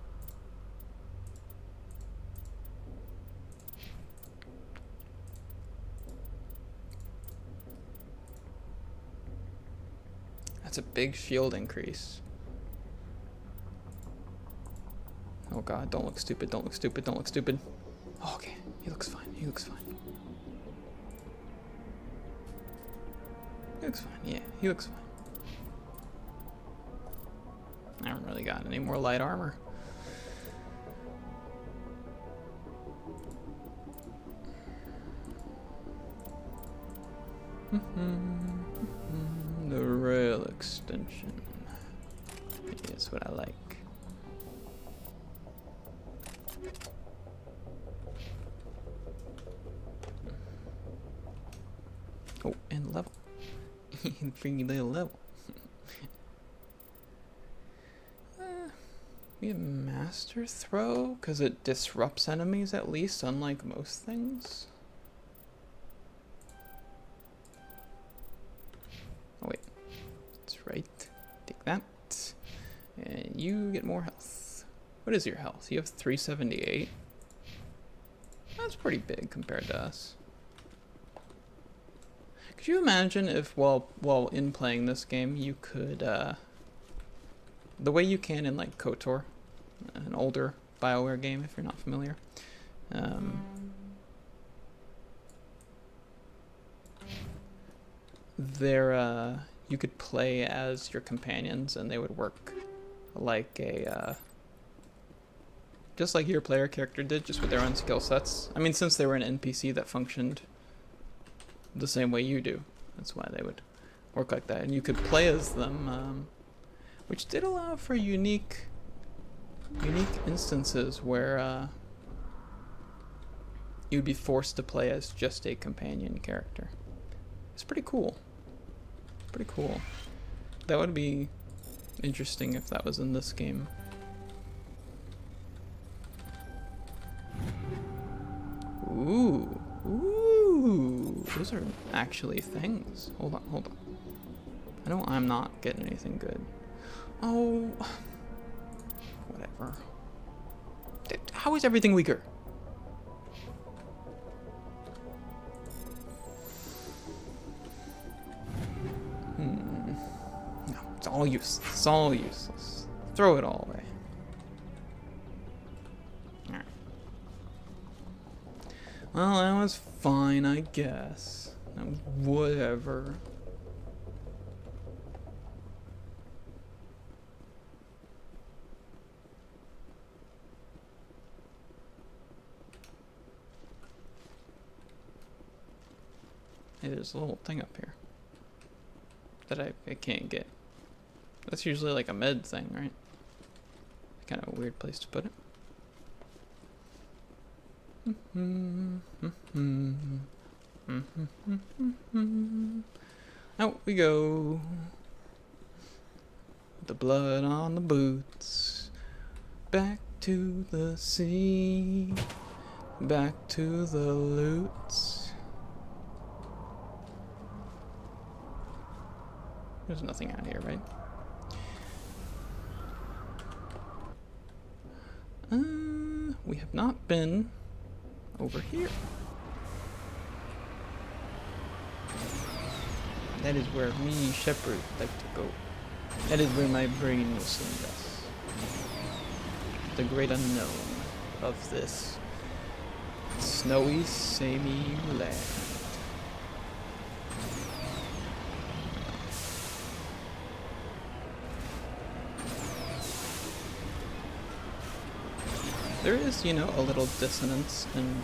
That's a big shield increase. Oh god, don't look stupid, don't look stupid, don't look stupid. Oh, okay, he looks fine, he looks fine. He looks fine, yeah, he looks fine. I haven't really got any more light armor. The rail extension. That's what I like. Oh, and level. Freaky little level. We have master throw because it disrupts enemies at least, unlike most things. Oh wait, that's right. Take that, and you get more health. What is your health? You have 378. That's pretty big compared to us. Could you imagine if, while in playing this game, you could, the way you can in like KOTOR, an older BioWare game, if you're not familiar, you could play as your companions, and they would work like a, just like your player character did, just with their own skill sets. I mean, since they were an NPC that functioned the same way you do, that's why they would work like that. And you could play as them, which did allow for unique instances where you'd be forced to play as just a companion character. It's pretty cool. Pretty cool. That would be interesting if that was in this game. Ooh. Ooh. Those are actually things. Hold on, hold on. I know I'm not getting anything good. Oh. Whatever. How is everything weaker? No, it's all useless. It's all useless. Throw it all away. Alright. Well, that was fine, I guess. Whatever. Hey, there's a little thing up here that I can't get. That's usually like a med thing, right? Kind of a weird place to put it. Out we go. The blood on the boots. Back to the sea. Back to the loots. There's nothing out here, right? We have not been over here. That is where me, Shepherd, like to go. That is where my brain will send us. The great unknown of this snowy, samey land. There is, you know, a little dissonance in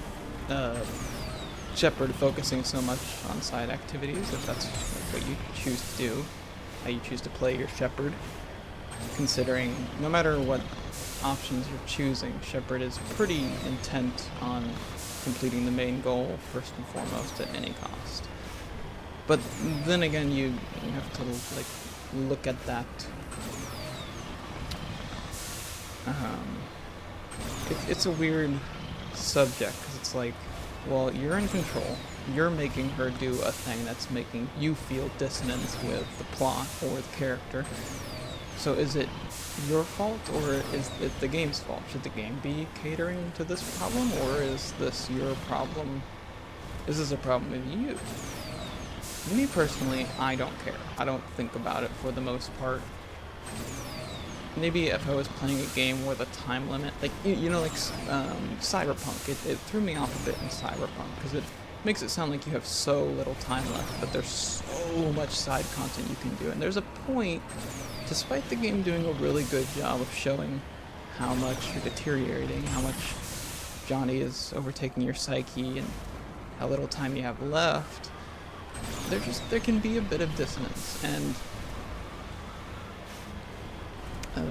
Shepard focusing so much on side activities, if that's what you choose to do, how you choose to play your Shepard, considering no matter what options you're choosing. Shepard is pretty intent on completing the main goal first and foremost at any cost. But then again, you have to like look at that. It's a weird subject because it's like, well, you're in control. You're making her do a thing that's making you feel dissonance with the plot or the character. So is it your fault or is it the game's fault? Should the game be catering to this problem, or is this your problem? Is this a problem with you? Me personally, I don't care. I don't think about it for the most part. Maybe if I was playing a game with a time limit, like, you know, like Cyberpunk, it threw me off a bit in Cyberpunk, because it makes it sound like you have so little time left, but there's so much side content you can do, and there's a point, despite the game doing a really good job of showing how much you're deteriorating, how much Johnny is overtaking your psyche, and how little time you have left, there can be a bit of dissonance, and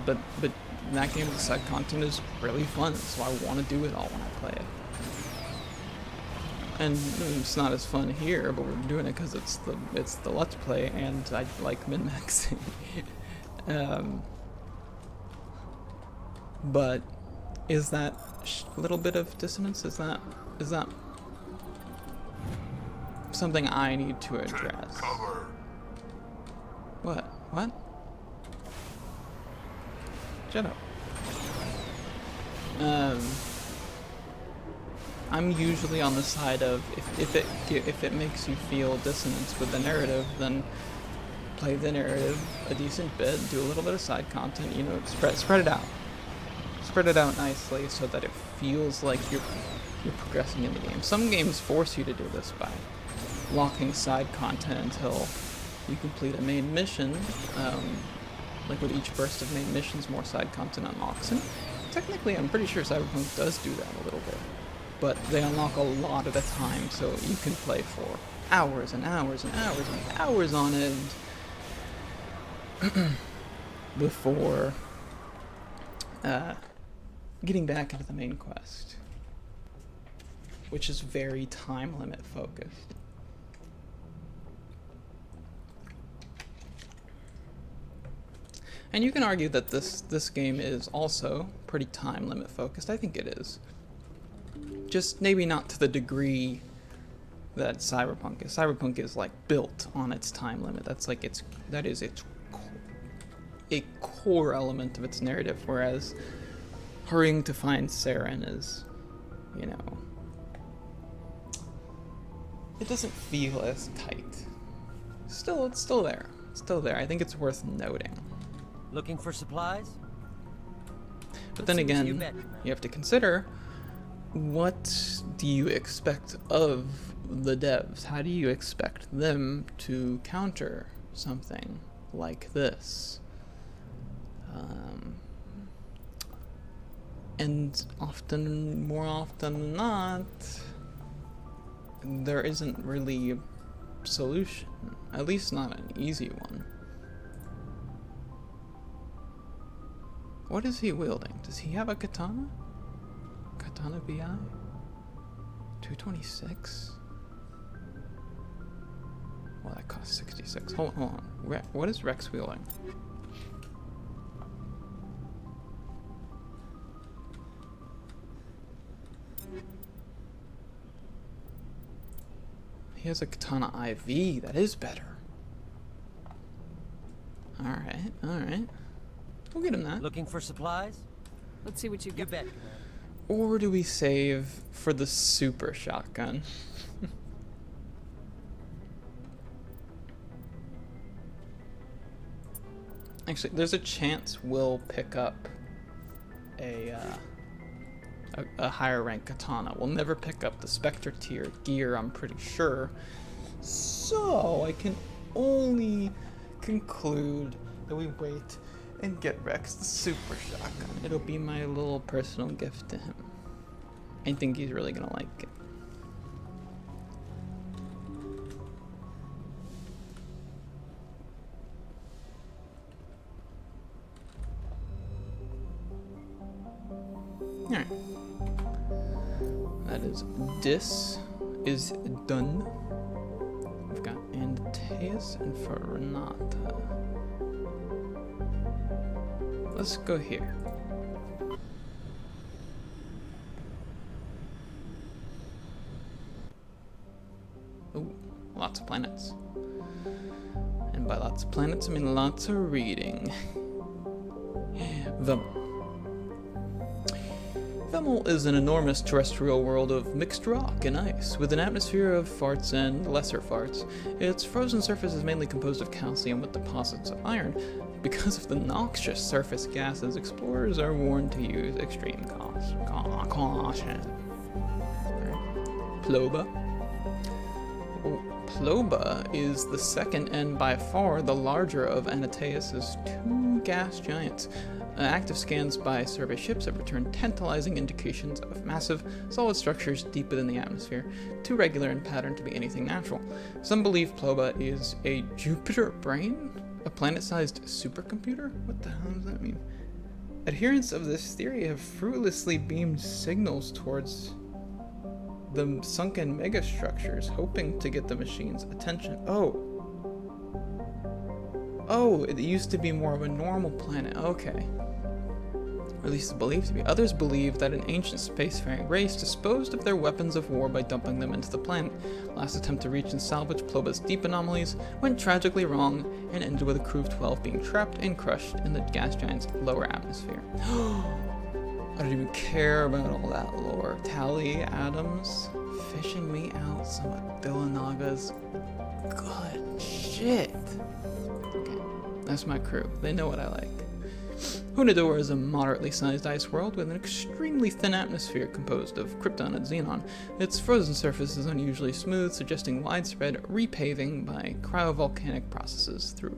but in that game, the side content is really fun, so I want to do it all when I play it. And it's not as fun here, but we're doing it because it's the Let's Play, and I like min-maxing. But is that little bit of dissonance? Is that something I need to address? What? Shut up. I'm usually on the side of if it makes you feel dissonance with the narrative, then play the narrative a decent bit, do a little bit of side content, you know, spread it out. Spread it out nicely so that it feels like you're progressing in the game. Some games force you to do this by locking side content until you complete a main mission. Like with each burst of main missions, more side content unlocks. And technically, I'm pretty sure Cyberpunk does do that a little bit. But they unlock a lot at a time, so you can play for hours and hours and hours and hours on end before getting back into the main quest, which is very time limit focused. And you can argue that this game is also pretty time limit focused. I think it is. Just maybe not to the degree that Cyberpunk is. Cyberpunk is like built on its time limit. That is a core element of its narrative, whereas hurrying to find Saren is, you know, it doesn't feel as tight. Still, it's still there. It's still there. I think it's worth noting. Looking for supplies? But then again, you have to consider, what do you expect of the devs? How do you expect them to counter something like this? And more often than not, there isn't really a solution. At least not an easy one. What is he wielding? Does he have a katana? Katana BI? 226? Well, that costs 66. Hold on. What is Rex wielding? He has a katana IV. That is better. Alright, alright. We'll get him that. Looking for supplies? Let's see what you bet. Or do we save for the super shotgun? Actually, there's a chance we'll pick up a higher rank katana. We'll never pick up the Spectre tier gear, I'm pretty sure. So I can only conclude that we wait and get Rex the super shotgun. It'll be my little personal gift to him. I think he's really gonna like it. Alright. That is this is done. We've got Antaeus and Faranata. Let's go here. Ooh, lots of planets. And by lots of planets, I mean lots of reading. Vemel is an enormous terrestrial world of mixed rock and ice, with an atmosphere of farts and lesser farts. Its frozen surface is mainly composed of calcium with deposits of iron. Because of the noxious surface gases, explorers are warned to use extreme caution. Ploba. Ploba is the second and by far the larger of Antaeus' two gas giants. Active scans by survey ships have returned tantalizing indications of massive, solid structures deep within the atmosphere, too regular in pattern to be anything natural. Some believe Ploba is a Jupiter brain? A planet-sized supercomputer? What the hell does that mean? Adherents of this theory have fruitlessly beamed signals towards the sunken megastructures, hoping to get the machine's attention. Oh, it used to be more of a normal planet. Okay. Or at least it's believed to be. Others believe that an ancient spacefaring race disposed of their weapons of war by dumping them into the planet. Last attempt to reach and salvage Ploba's deep anomalies went tragically wrong and ended with a crew of 12 being trapped and crushed in the gas giant's lower atmosphere. I don't even care about all that lore. Tally Adams fishing me out some of Dillanaga's good shit. Okay, that's my crew. They know what I like. Hunador is a moderately sized ice world with an extremely thin atmosphere composed of krypton and xenon. Its frozen surface is unusually smooth, suggesting widespread repaving by cryovolcanic processes through,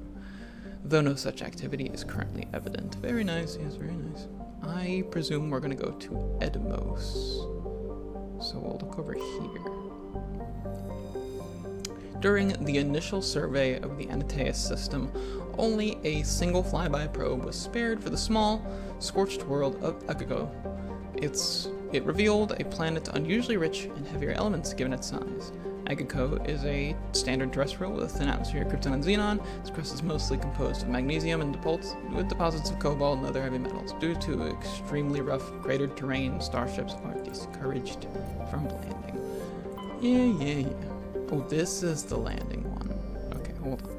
though no such activity is currently evident. Very nice, yes, very nice. I presume we're going to go to Edmos. So we'll look over here. During the initial survey of the Antaeus system, only a single flyby probe was spared for the small, scorched world of Agako. It revealed a planet unusually rich in heavier elements given its size. Agako is a standard terrestrial with a thin atmosphere of krypton and xenon. Its crust is mostly composed of magnesium and with deposits of cobalt and other heavy metals. Due to extremely rough, cratered terrain, starships are discouraged from landing. Yeah. Oh, this is the landing one. Okay, hold on.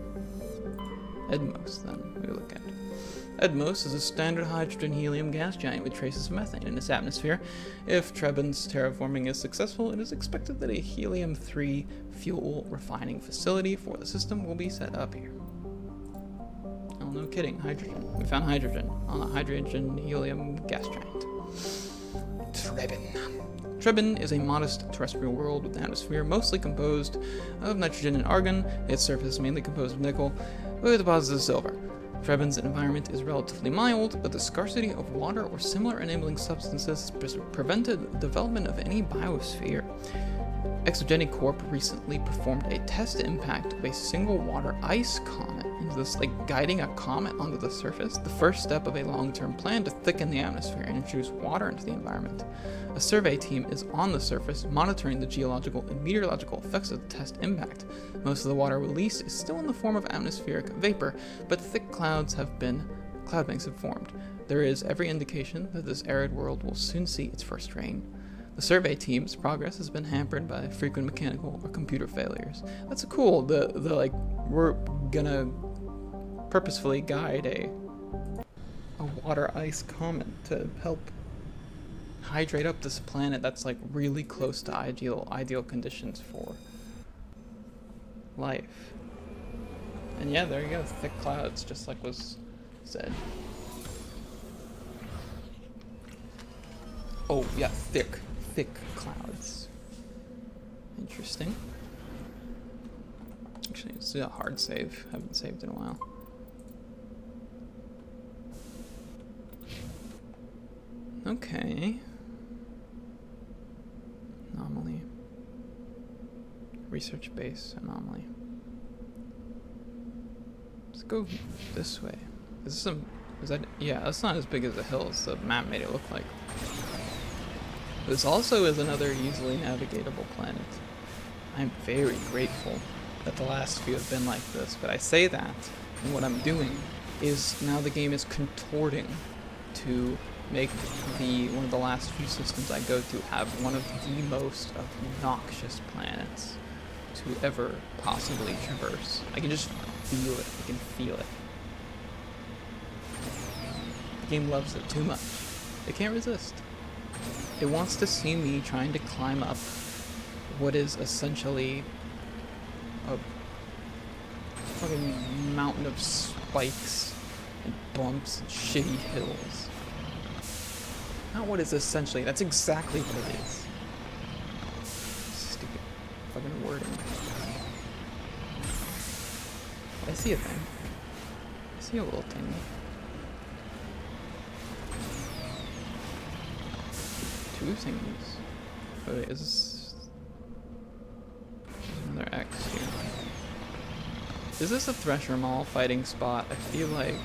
Edmos, then, we look at. Edmos is a standard hydrogen-helium gas giant with traces of methane in its atmosphere. If Trebin's terraforming is successful, it is expected that a helium-3 fuel refining facility for the system will be set up here. Oh, no kidding, hydrogen. We found hydrogen on a hydrogen-helium gas giant. Trebin is a modest terrestrial world with an atmosphere mostly composed of nitrogen and argon. Its surface is mainly composed of nickel, with deposits of silver. Trebin's environment is relatively mild, but the scarcity of water or similar enabling substances prevented the development of any biosphere. Exogenic Corp recently performed a test impact of a single water ice comet. Is this like guiding a comet onto the surface? The first step of a long-term plan to thicken the atmosphere and introduce water into the environment. A survey team is on the surface monitoring the geological and meteorological effects of the test impact. Most of the water released is still in the form of atmospheric vapor, but thick cloud banks have formed. There is every indication that this arid world will soon see its first rain. The survey team's progress has been hampered by frequent mechanical or computer failures. That's cool. The like we're gonna purposefully guide a water ice comet to help hydrate up this planet that's like really close to ideal conditions for life. And yeah, there you go, thick clouds, just like was said. Oh yeah, thick clouds. Interesting. Actually, it's a hard save. Haven't saved in a while. Okay. Anomaly. Research base anomaly. Let's go this way. Is that, yeah, that's not as big as the hills the map made it look like. This also is another easily navigatable planet. I'm very grateful that the last few have been like this, but I say that, and what I'm doing is now the game is contorting to make one of the last few systems I go to have one of the most obnoxious planets to ever possibly traverse. I can just feel it. I can feel it. The game loves it too much. It can't resist. It wants to see me trying to climb up what is essentially a fucking mountain of spikes and bumps and shitty hills. Not what is essentially, that's exactly what it is. Stupid fucking wording. I see a thing. I see a little thing. Two things. Oh wait, is this... There's another X here. Is this a Thresher Mall fighting spot? I feel like...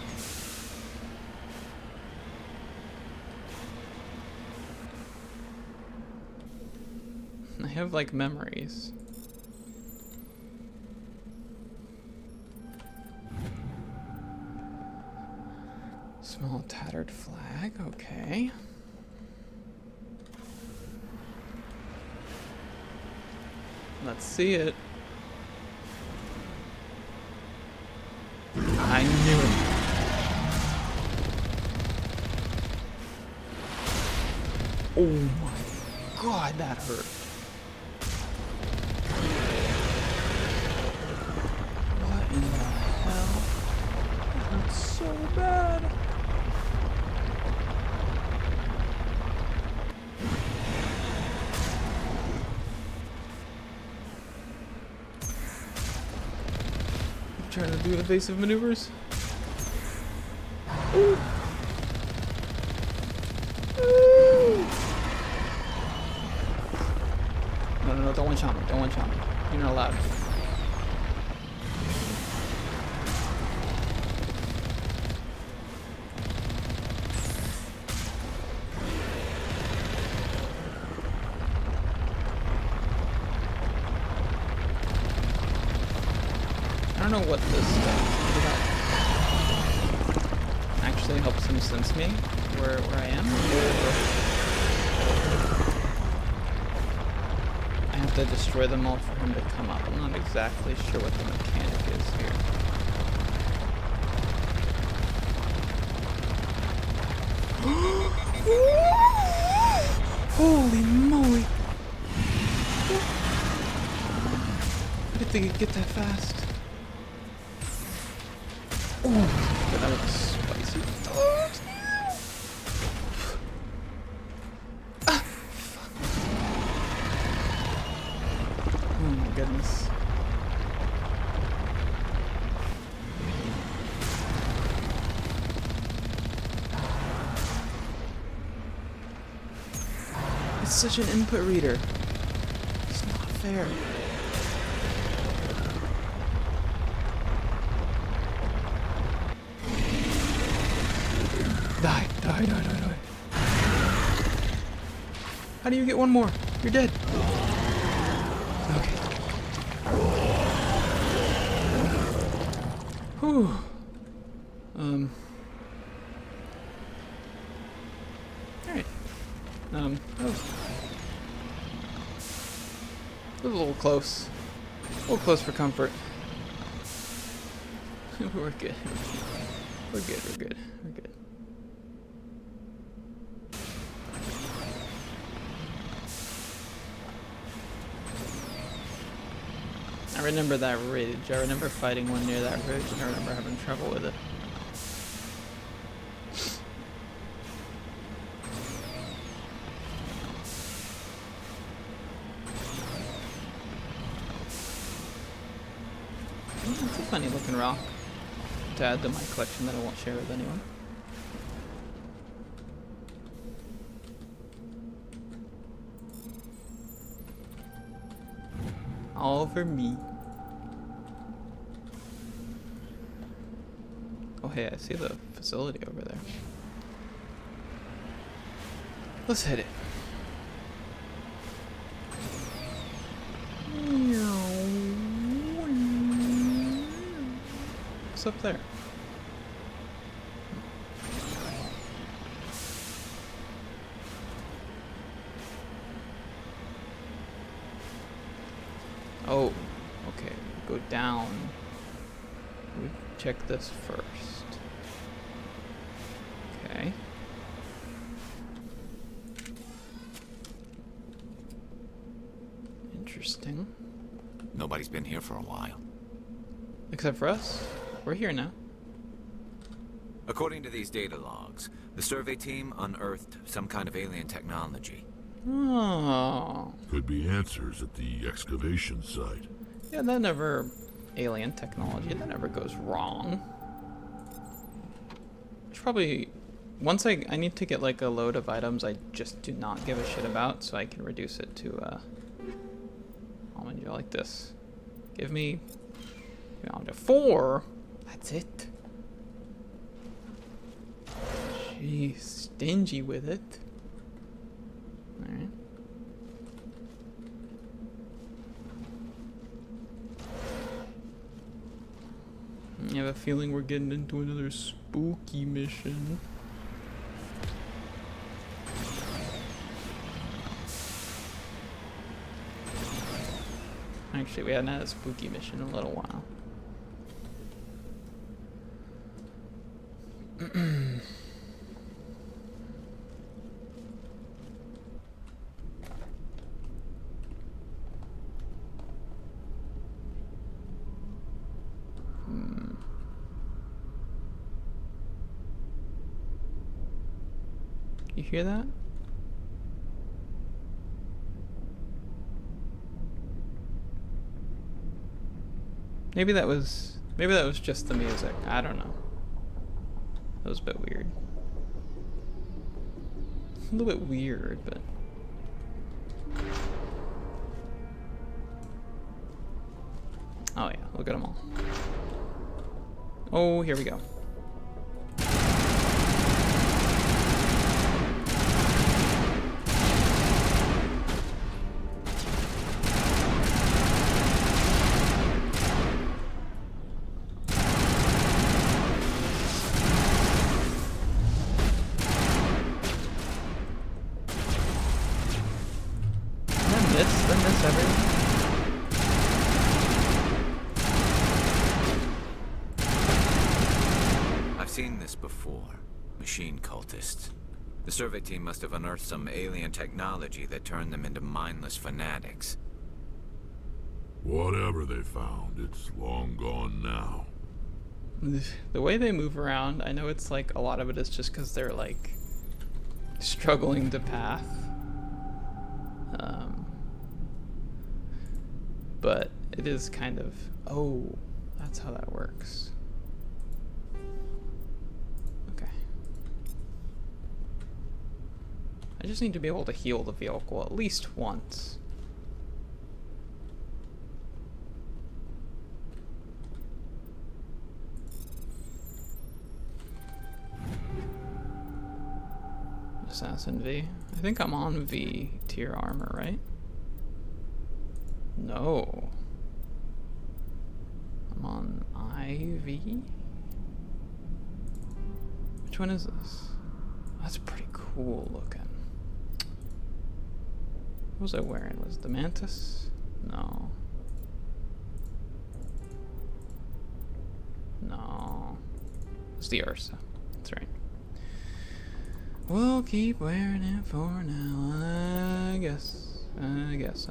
I have like memories. Small tattered flag, okay. Let's see it. I knew it. Oh my god, that hurt. What in the hell? That hurts so bad. Trying to do evasive maneuvers. Ooh. Ooh. No, don't one-shot me. Don't one-shot me. You're not allowed. I don't know what this actually helps him sense me where I am. I have to destroy them all for him to come up. I'm not exactly sure what the mechanic is here. Holy moly! I didn't think it'd get that fast. Ooh, that was spicy. Oh, ah, oh my goodness. It's such an input reader. It's not fair. Die. How do you get one more? You're dead. Okay. Whew. Alright. That was a little close. A little close for comfort. We're good. We're good. I remember that ridge. I remember fighting one near that ridge, and I remember having trouble with it. It's a funny looking rock to add to my collection that I won't share with anyone. All for me. Oh hey, I see the facility over there. Let's hit it. What's up there? Oh, okay. Go down. We check this first. Okay. Interesting. Nobody's been here for a while. Except for us. We're here now. According to these data logs, the survey team unearthed some kind of alien technology. Oh. Could be answers at the excavation site. Yeah, that never... Alien technology, that never goes wrong. Should probably... Once I need to get like a load of items I just do not give a shit about, so I can reduce it to, almond gel like this. Give me... down to 4! That's it. Jeez, stingy with it. Alright. I have a feeling we're getting into another spooky mission. Actually, we haven't had a spooky mission in a little while. You hear that? Maybe that was just the music. I don't know. That was a bit weird. A little bit weird, but oh yeah, look at them all. Oh, here we go. I've seen this before. Machine cultists. The survey team must have unearthed some alien technology that turned them into mindless fanatics. Whatever they found, it's long gone now. The way they move around, I know it's like a lot of it is just because they're like struggling to path. But it is kind of, oh, that's how that works. Okay. I just need to be able to heal the vehicle at least once. Assassin V. I think I'm on V tier armor, right? No. I'm on IV? Which one is this? That's pretty cool looking. What was I wearing? Was it the Mantis? No. No. It's the Ursa. That's right. We'll keep wearing it for now, I guess. I guess.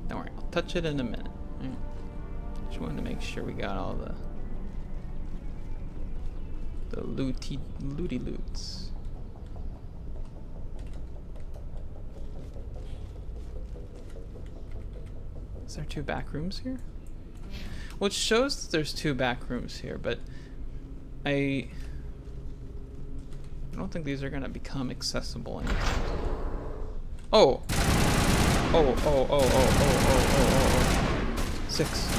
Don't worry, I'll touch it in a minute. Right. Just wanted to make sure we got all the looty loots. Is there 2 back rooms here? Well, it shows that there's 2 back rooms here, but I don't think these are gonna become accessible anytime soon. Oh! Oh. 6.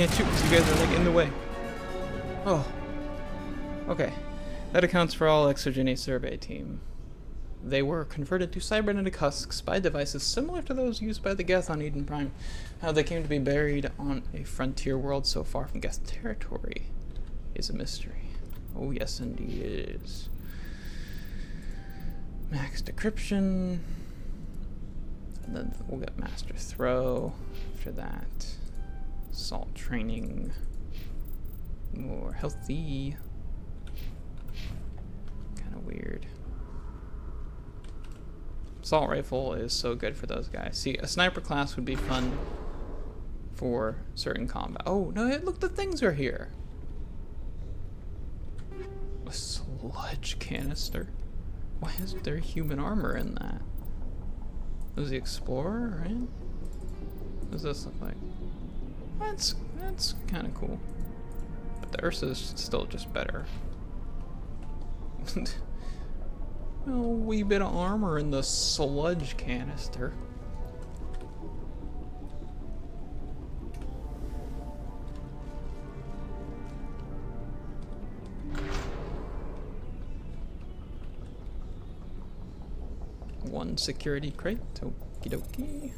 can't shoot because you guys are like in the way. Oh. Okay. That accounts for all Exogeny survey team. They were converted to cybernetic husks by devices similar to those used by the Geth on Eden Prime. How they came to be buried on a frontier world so far from Geth territory is a mystery. Oh yes, indeed it is. Max decryption. And then we'll get master throw after that. Assault training. More healthy. Kind of weird. Assault rifle is so good for those guys. See, a sniper class would be fun for certain combat. Oh, no, look, the things are here. A sludge canister. Why isn't there human armor in that? That was the Explorer, right? What does this look like? That's kind of cool. But the Ursa's still just better. A wee bit of armor in the sludge canister. One security crate. Okie dokie.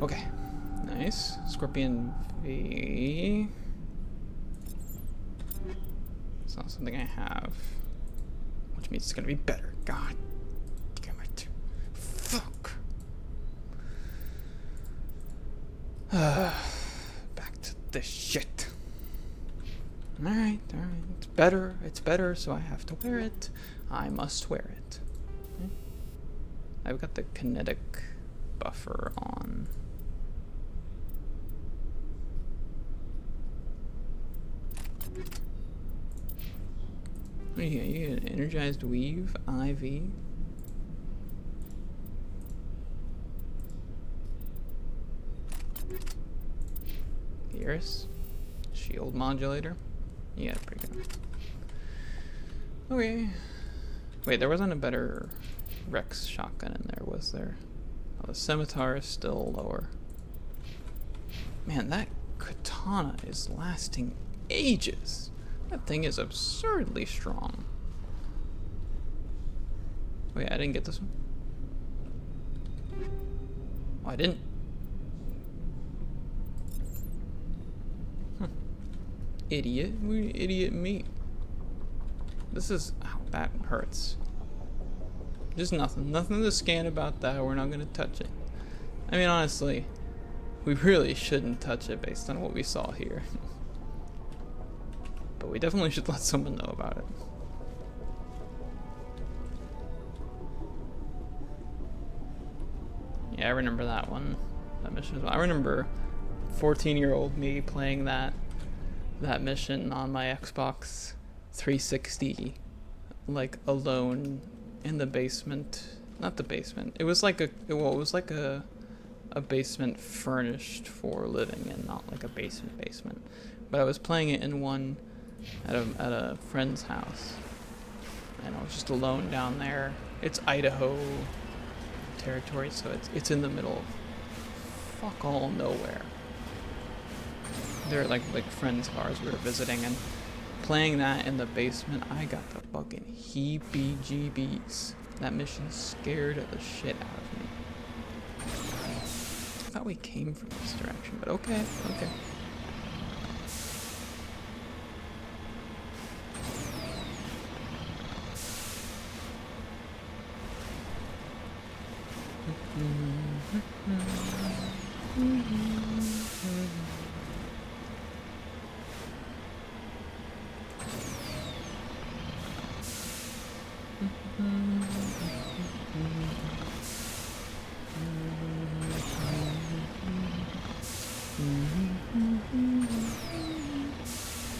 Okay. Nice. Scorpion V. It's not something I have. Which means it's gonna be better. God damn it. Fuck. Back to this shit. Alright. It's better, so I have to wear it. I must wear it. Okay. I've got the kinetic buffer on. What do you get? You get an energized weave, IV. Gears. Shield modulator. Yeah, pretty good. Okay. Wait, there wasn't a better Rex shotgun in there, was there? Oh, the scimitar is still lower. Man, that katana is lasting ages. That thing is absurdly strong. Wait, I didn't get this one? Oh, I didn't. Idiot. Idiot me. This is... Ow, that hurts. Just nothing. Nothing to scan about that. We're not going to touch it. I mean, honestly, we really shouldn't touch it based on what we saw here. But we definitely should let someone know about it. Yeah, I remember that one. That mission as well. I remember 14-year-old me playing that mission on my Xbox 360, like alone in the basement. Not the basement. It was like a basement furnished for living in, not like a basement. But I was playing it in one at a friend's house, and I was just alone down there. It's Idaho territory, so it's in the middle of fuck all nowhere. They're like friends of ours we were visiting, and playing that in the basement, I got the fucking heebie-jeebies. That mission scared the shit out of me. I thought we came from this direction, but okay.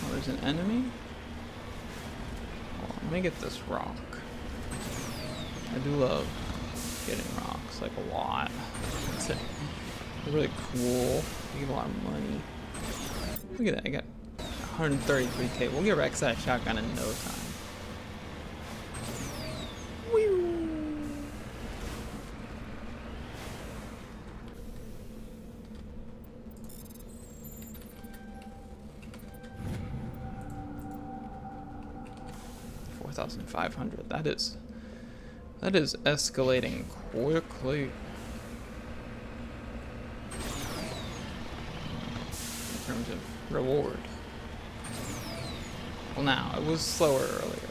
Oh, there's an enemy? Hold on, let me get this rock. I do love getting rocks, like a lot. They're really cool. They give a lot of money. Look at that, I got 133k. We'll get Rex that shotgun in no time. Whew. 4,500. That is escalating quickly. In terms of reward. Well, now it was slower earlier.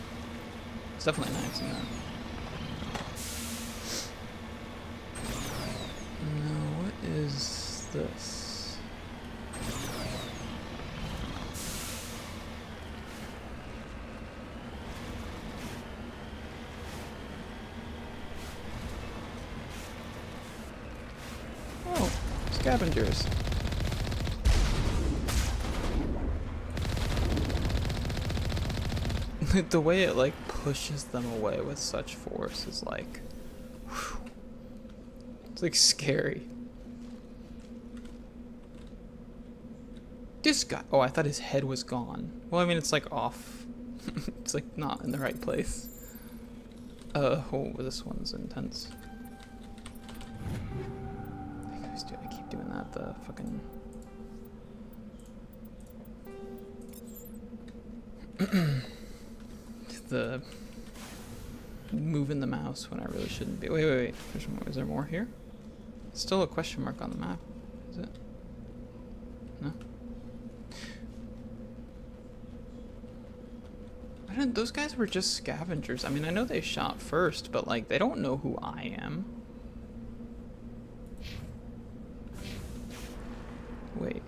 It's definitely nice in that. Now, what is this? Oh, scavengers. The way it like pushes them away with such force is like, whew. It's like scary. This guy, oh, I thought his head was gone. Well, I mean, it's like off. It's like not in the right place. Oh, this one's intense. I keep doing that, the fucking... the moving the mouse when I really shouldn't be. Wait. There's more. Is there more here? It's still a question mark on the map. Is it? No? Those guys were just scavengers. I mean, I know they shot first, but like, they don't know who I am. Wait.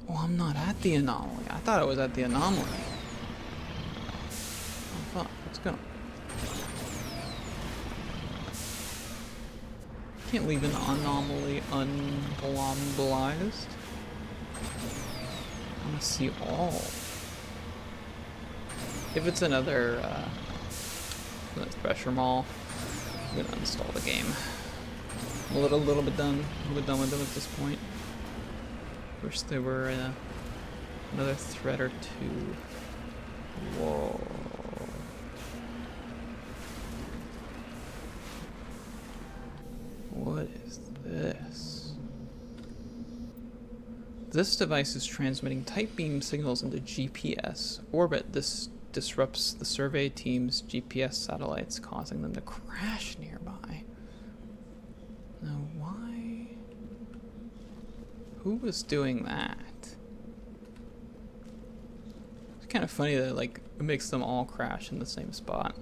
Oh, I'm not at the anomaly. I thought I was at the anomaly. Oh, fuck. Let's go. Can't leave an anomaly unblombalized. I want to see all. If it's another pressure mall, I'm gonna uninstall the game. I'm a little bit done with them at this point. Wish there were another threat or two. Whoa. What is this? This device is transmitting tight beam signals into GPS orbit. This disrupts the survey team's GPS satellites, causing them to crash nearby. Now, why? Who was doing that? It's kind of funny that like it makes them all crash in the same spot.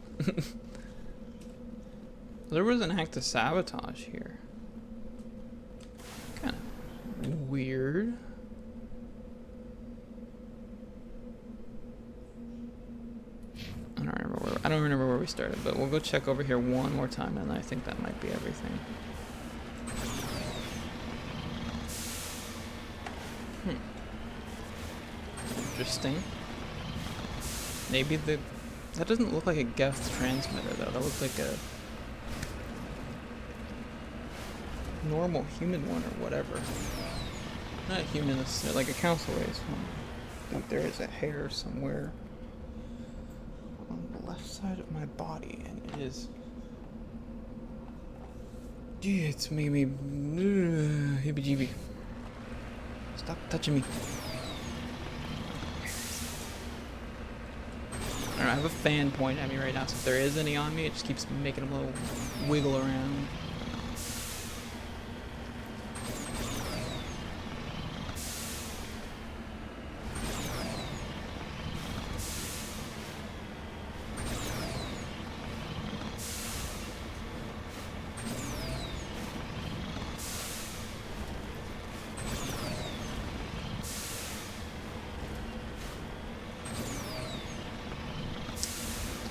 There was an act of sabotage here. Kind of weird. I don't remember where we started, but we'll go check over here one more time, and I think that might be everything. Interesting. Maybe that doesn't look like a Geth transmitter though. That looks like a normal human one or whatever. Not human, it's like a council race one. I think there is a hair somewhere on the left side of my body, and it is. Gee, it's made me heebie-jeebie. Stop touching me. I don't know, I have a fan pointing at me right now, so if there is any on me, it just keeps making a little wiggle around.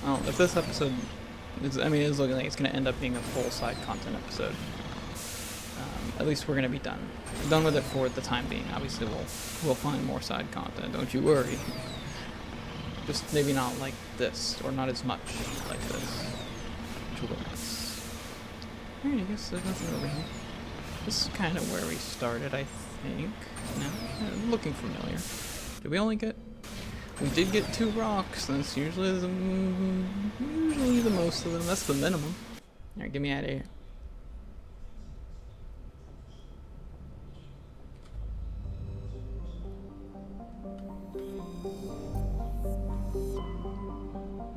Oh, if this episode is, I mean, it is looking like it's going to end up being a full side content episode. At least we're going to be done with it for the time being. Obviously, we'll find more side content. Don't you worry. Just maybe not like this, or not as much like this. Which will be nice. Alright, I guess there's nothing over here. This is kind of where we started, I think. No, looking familiar. Did we only get? We did get 2 rocks. That's usually the most of them. That's the minimum. Alright, get me out of here.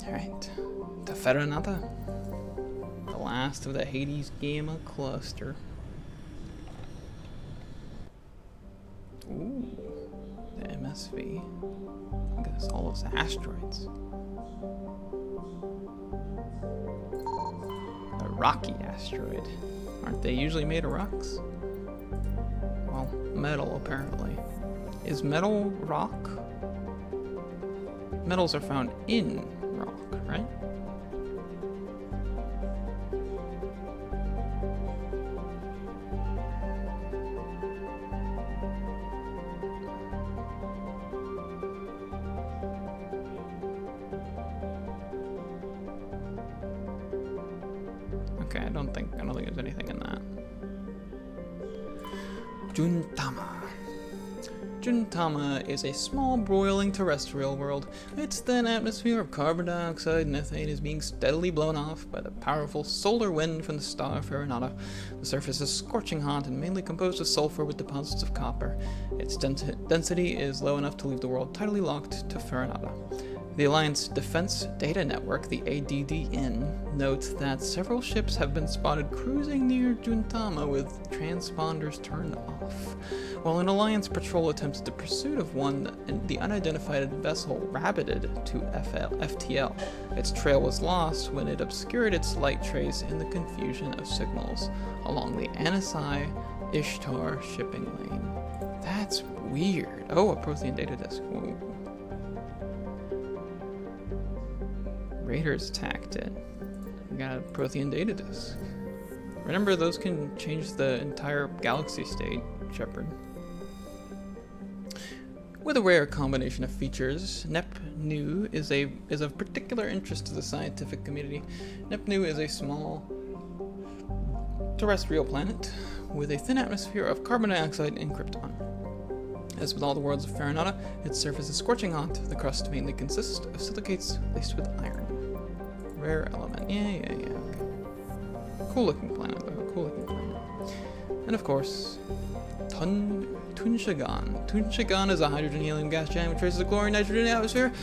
Alright. To Ferranata. The last of the Hades Gamma cluster. Ooh. The MSV. Look at this, all those asteroids. The rocky asteroid. Aren't they usually made of rocks? Well, metal apparently. Is metal rock? Metals are found in rock, right? Okay, I don't think there's anything in that. Juntama. Juntama is a small, broiling terrestrial world. Its thin atmosphere of carbon dioxide and methane is being steadily blown off by the powerful solar wind from the star Ferranata. The surface is scorching hot and mainly composed of sulfur with deposits of copper. Its density is low enough to leave the world tidally locked to Ferranata. The Alliance Defense Data Network, the ADDN, notes that several ships have been spotted cruising near Juntama with transponders turned off. While an Alliance patrol attempted the pursuit of one, the unidentified vessel rabbited to FTL. Its trail was lost when it obscured its light trace in the confusion of signals along the Anasai Ishtar shipping lane. That's weird. Oh, a Prothean data disk. Whoa. Raiders attacked it. We got a Prothean data disk. Remember, those can change the entire galaxy state, Shepard. With a rare combination of features, Nep-Nu is of particular interest to the scientific community. Nep-Nu is a small terrestrial planet with a thin atmosphere of carbon dioxide and krypton. As with all the worlds of Ferranata, its surface is scorching hot. The crust mainly consists of silicates laced with iron. Rare element. Yeah, okay. Cool looking planet, though. Cool looking planet. And of course, Tunshagan. Tunshagan is a hydrogen-helium gas giant with traces of chlorine, nitrogen in the atmosphere.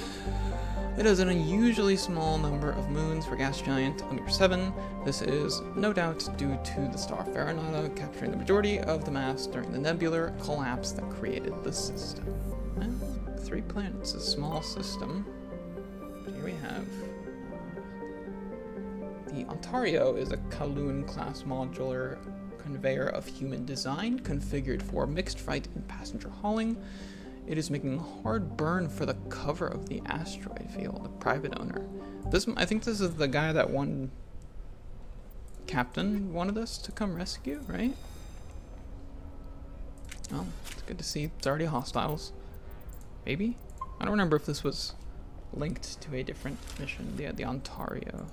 It has an unusually small number of moons for gas giant, a mere 7. This is no doubt due to the star Ferranata capturing the majority of the mass during the nebular collapse that created the system. Well, 3 planets, a small system. But here we have the Ontario is a Kaloon-class modular conveyor of human design configured for mixed freight and passenger hauling. It is making a hard burn for the cover of the asteroid field, the private owner. I think this is the guy that one captain wanted us to come rescue, right? Oh, it's good to see. It's already hostiles. Maybe? I don't remember if this was linked to a different mission. Yeah, the Ontario.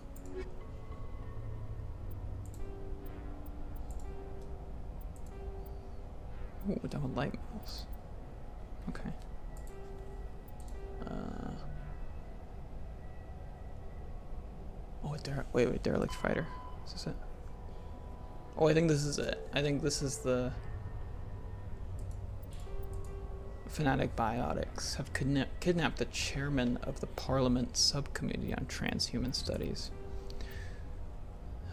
Ooh, we're done with light models. Okay. Oh, wait, derelict fighter. Is this it? Oh, I think this is it. I think this is the Fanatic Biotics have kidnapped the chairman of the Parliament Subcommittee on Transhuman Studies.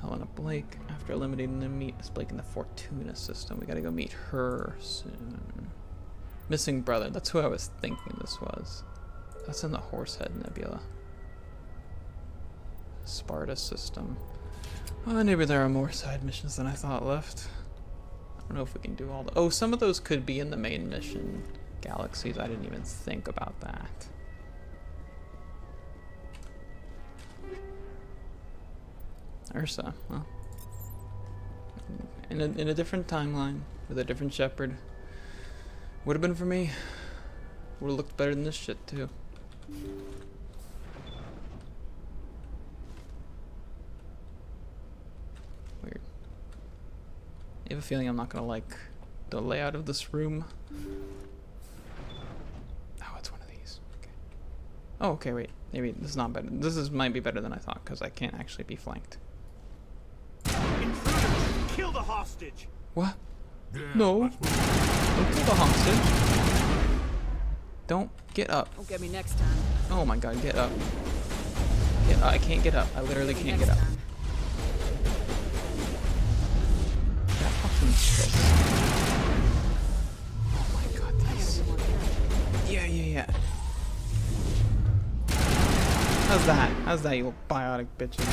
Helena Blake. After eliminating them, meet Blake in the Fortuna system. We gotta go meet her soon. Missing brother. That's who I was thinking this was. That's in the Horsehead Nebula. Sparta system. Oh, maybe there are more side missions than I thought left. I don't know if we can do all the... Oh, some of those could be in the main mission galaxies. I didn't even think about that. Ursa, well. In a different timeline, with a different Shepard. Would have been for me. Would have looked better than this shit, too. Weird. I have a feeling I'm not gonna like the layout of this room. Oh, it's one of these. Okay. Oh, okay, wait. Maybe this is not better. Might be better than I thought, because I can't actually be flanked. Kill the hostage! What? Yeah, no. Don't kill the hostage. Don't get up. Don't get me next time. Oh my god, get up. I can't get up. I literally can't get up. That fucking shit. Oh my god, these. Yeah. How's that? How's that, you little biotic bitches?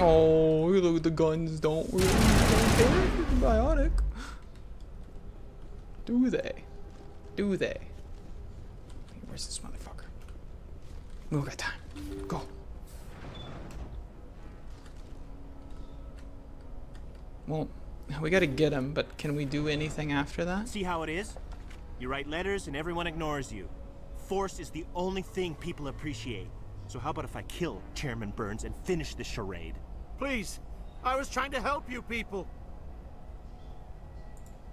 Oh, look at the guns. Don't care if it's biotic. Do they? Do they? Where's this motherfucker? We don't got time. Go. Well, we gotta get him, but can we do anything after that? See how it is? You write letters and everyone ignores you. Force is the only thing people appreciate. So how about if I kill Chairman Burns and finish this charade? Please, I was trying to help you people.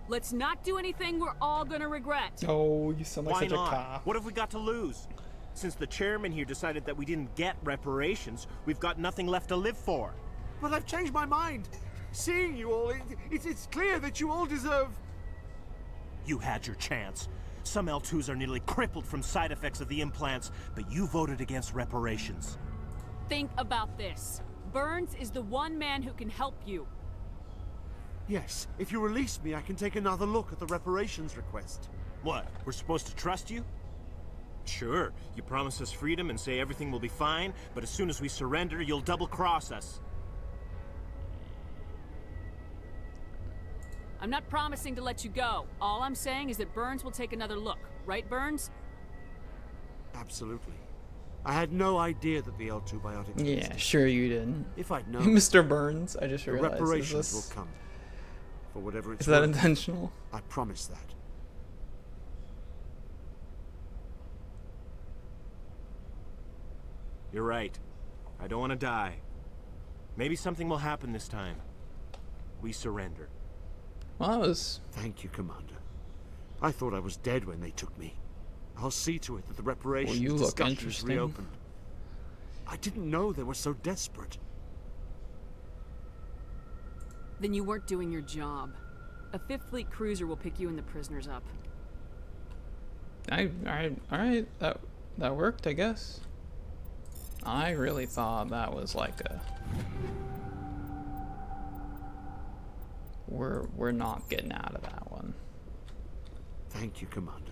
Let's not do anything we're all gonna regret. Oh, you sound like Why such not? a cop. What have we got to lose? Since the chairman here decided that we didn't get reparations, we've got nothing left to live for. But I've changed my mind. Seeing you all, it's clear that you all deserve... You had your chance. Some L2s are nearly crippled from side effects of the implants, but you voted against reparations. Think about this. Burns is the one man who can help you. Yes, if you release me, I can take another look at the reparations request. What, we're supposed to trust you? Sure, you promise us freedom and say everything will be fine, but as soon as we surrender, you'll double-cross us. I'm not promising to let you go. All I'm saying is that Burns will take another look. Right, Burns? Absolutely. I had no idea that the L2 biotic Yeah, existed. sure you didn't. If I'd known... Mr. Burns, I just the realized. reparations will come. For whatever it's Is that worth. intentional? I promise that. You're right. I don't want to die. Maybe something will happen this time. We surrender. Well, that was... Thank you, Commander. I thought I was dead when they took me. I'll see to it that the reparations you look discussion is interesting. reopened. I didn't know they were so desperate. Then you weren't doing your job. A Fifth Fleet cruiser will pick you and the prisoners up. Alright, that worked, I guess. I really thought that was like a... We're not getting out of that one. Thank you, Commander.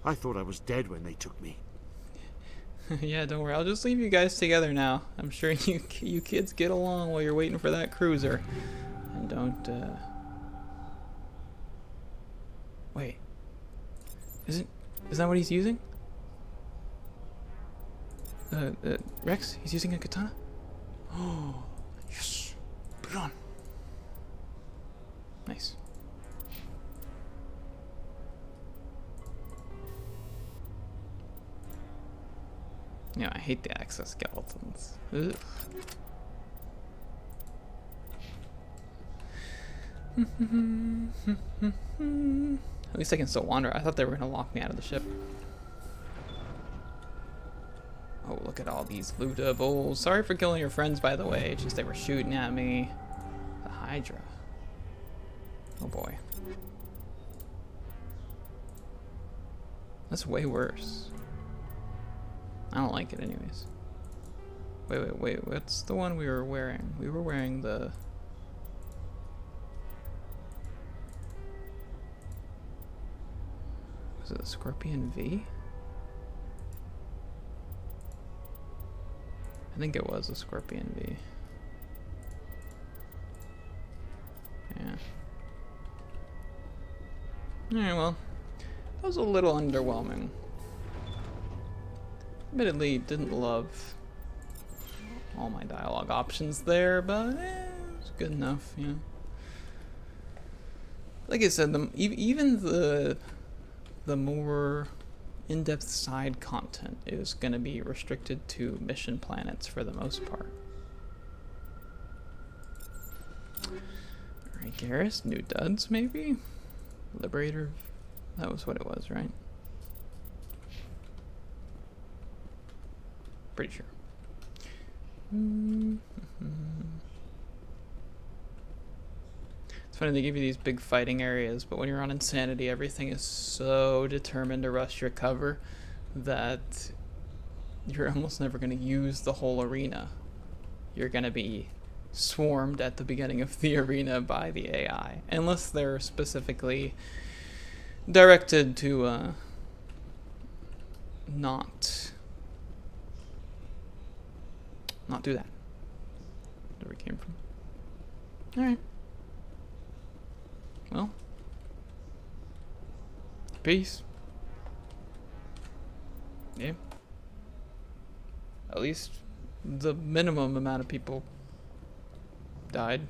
I thought I was dead when they took me. Yeah, don't worry. I'll just leave you guys together now. I'm sure you kids get along while you're waiting for that cruiser. And don't, Wait. Is that what he's using? Rex? He's using a katana? Oh, yes. Put it on. Nice. Yeah, I hate the exoskeletons. Ugh. At least I can still wander. I thought they were gonna lock me out of the ship. Oh, look at all these lootables. Sorry for killing your friends, by the way. It's just they were shooting at me. The Hydra. Oh boy. That's way worse. I don't like it anyways. Wait. What's the one we were wearing? We were wearing the... Was it the Scorpion V? I think it was a Scorpion V. Yeah. Alright, well. That was a little underwhelming. Admittedly, didn't love all my dialogue options there, but it's good enough, you know. Like I said, even the more in-depth side content is going to be restricted to mission planets for the most part. Alright, Garrus, new duds maybe? Liberator, that was what it was, right? Pretty sure. It's funny, they give you these big fighting areas, but when you're on Insanity, everything is so determined to rush your cover that you're almost never going to use the whole arena. You're going to be swarmed at the beginning of the arena by the AI, unless they're specifically directed to not do that. Where we came from. Alright. Well. Peace. Yeah. At least the minimum amount of people died.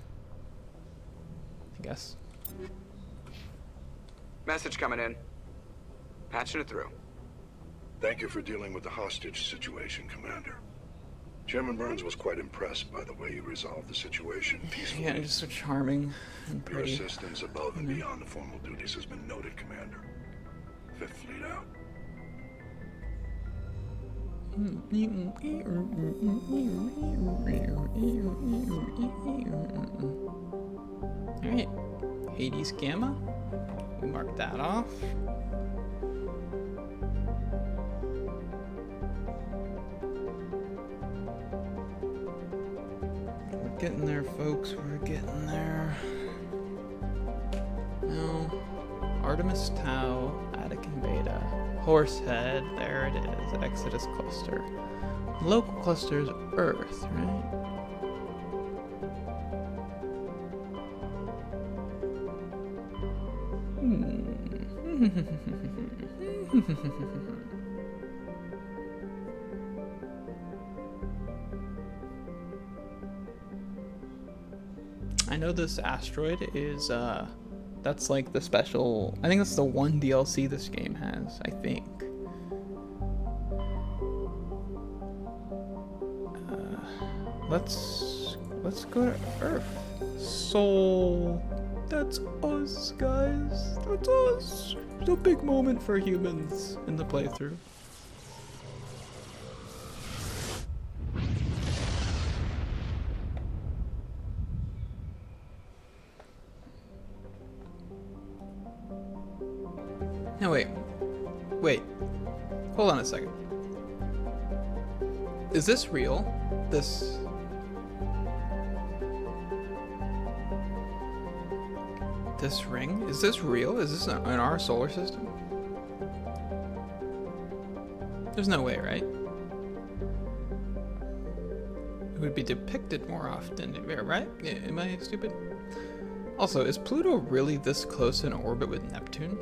I guess. Message coming in. Patching it through. Thank you for dealing with the hostage situation, Commander. Chairman Burns was quite impressed by the way you resolved the situation peacefully. Yeah, just so charming and Your pretty. assistance above and beyond the formal duties has been noted, Commander. Fifth Fleet out. Alright. Hades Gamma. We mark that off. We're getting there, folks. We're getting there. No. Artemis Tau, Attican Beta, Horsehead, there it is, Exodus Cluster. Local clusters Earth, right? I know this asteroid is, that's like the special, I think that's the one DLC this game has, I think. Let's go to Earth. Sol. That's us, guys. That's us. It's a big moment for humans in the playthrough. No, wait. Hold on a second. Is this real? This ring? Is this real? Is this in our solar system? There's no way, right? It would be depicted more often, right? Am I stupid? Also, is Pluto really this close in orbit with Neptune?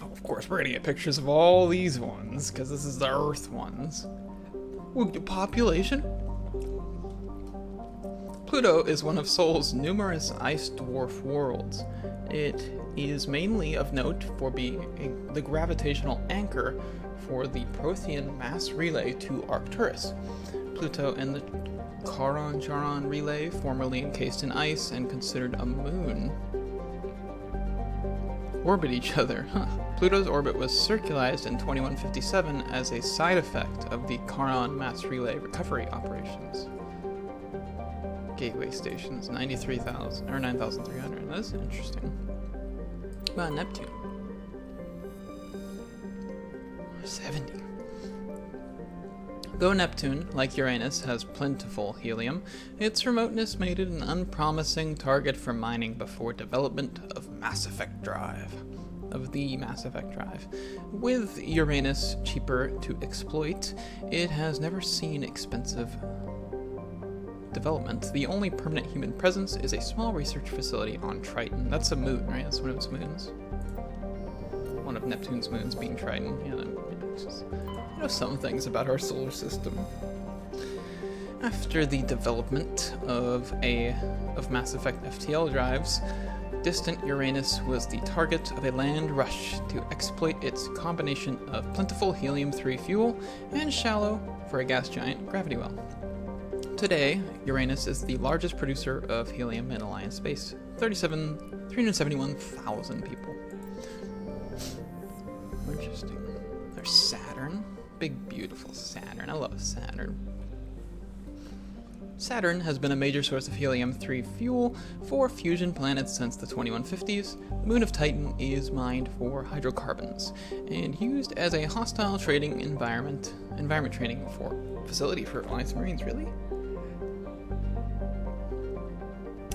Of course, we're gonna get pictures of all these ones, because this is the Earth ones. Ooh, population? Pluto is one of Sol's numerous ice dwarf worlds. It is mainly of note for being the gravitational anchor for the Prothean mass relay to Arcturus. Pluto and the Charon relay, formerly encased in ice and considered a moon, orbit each other. Pluto's orbit was circularized in 2157 as a side effect of the Charon mass relay recovery operations. Gateway stations, 93,000 or 9,300. That's interesting. Wow, Neptune. 70. Though Neptune, like Uranus, has plentiful helium, its remoteness made it an unpromising target for mining before development of the Mass Effect drive. With Uranus cheaper to exploit, it has never seen expensive development. The only permanent human presence is a small research facility on Triton. That's a moon, right? That's one of its moons. One of Neptune's moons being Triton. Yeah, I know some things about our solar system. After the development of Mass Effect FTL drives, distant Uranus was the target of a land rush to exploit its combination of plentiful helium-3 fuel and shallow, for a gas giant, gravity well. Today, Uranus is the largest producer of helium in Alliance space, 371,000 people. Interesting. There's Saturn. Big, beautiful Saturn. I love Saturn. Saturn has been a major source of helium-3 fuel for fusion planets since the 2150s. The moon of Titan is mined for hydrocarbons and used as a hostile trading environment training facility for Alliance Marines, really?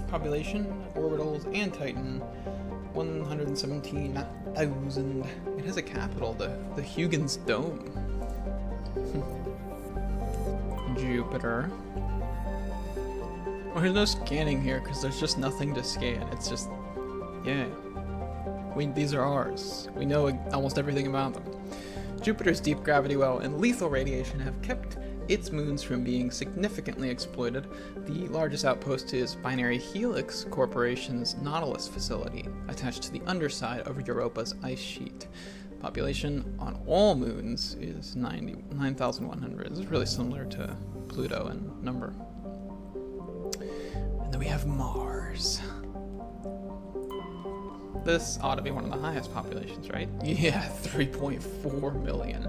Population, orbitals, and Titan, 117,000. It has a capital, the Huygens Dome. Jupiter. Well, there's no scanning here because there's just nothing to scan. It's just, yeah. These are ours. We know almost everything about them. Jupiter's deep gravity well and lethal radiation have kept its moons from being significantly exploited. The largest outpost is Binary Helix Corporation's Nautilus facility, attached to the underside of Europa's ice sheet. Population on all moons is 9,100. This is really similar to Pluto in number. And then we have Mars. This ought to be one of the highest populations, right? Yeah, 3.4 million.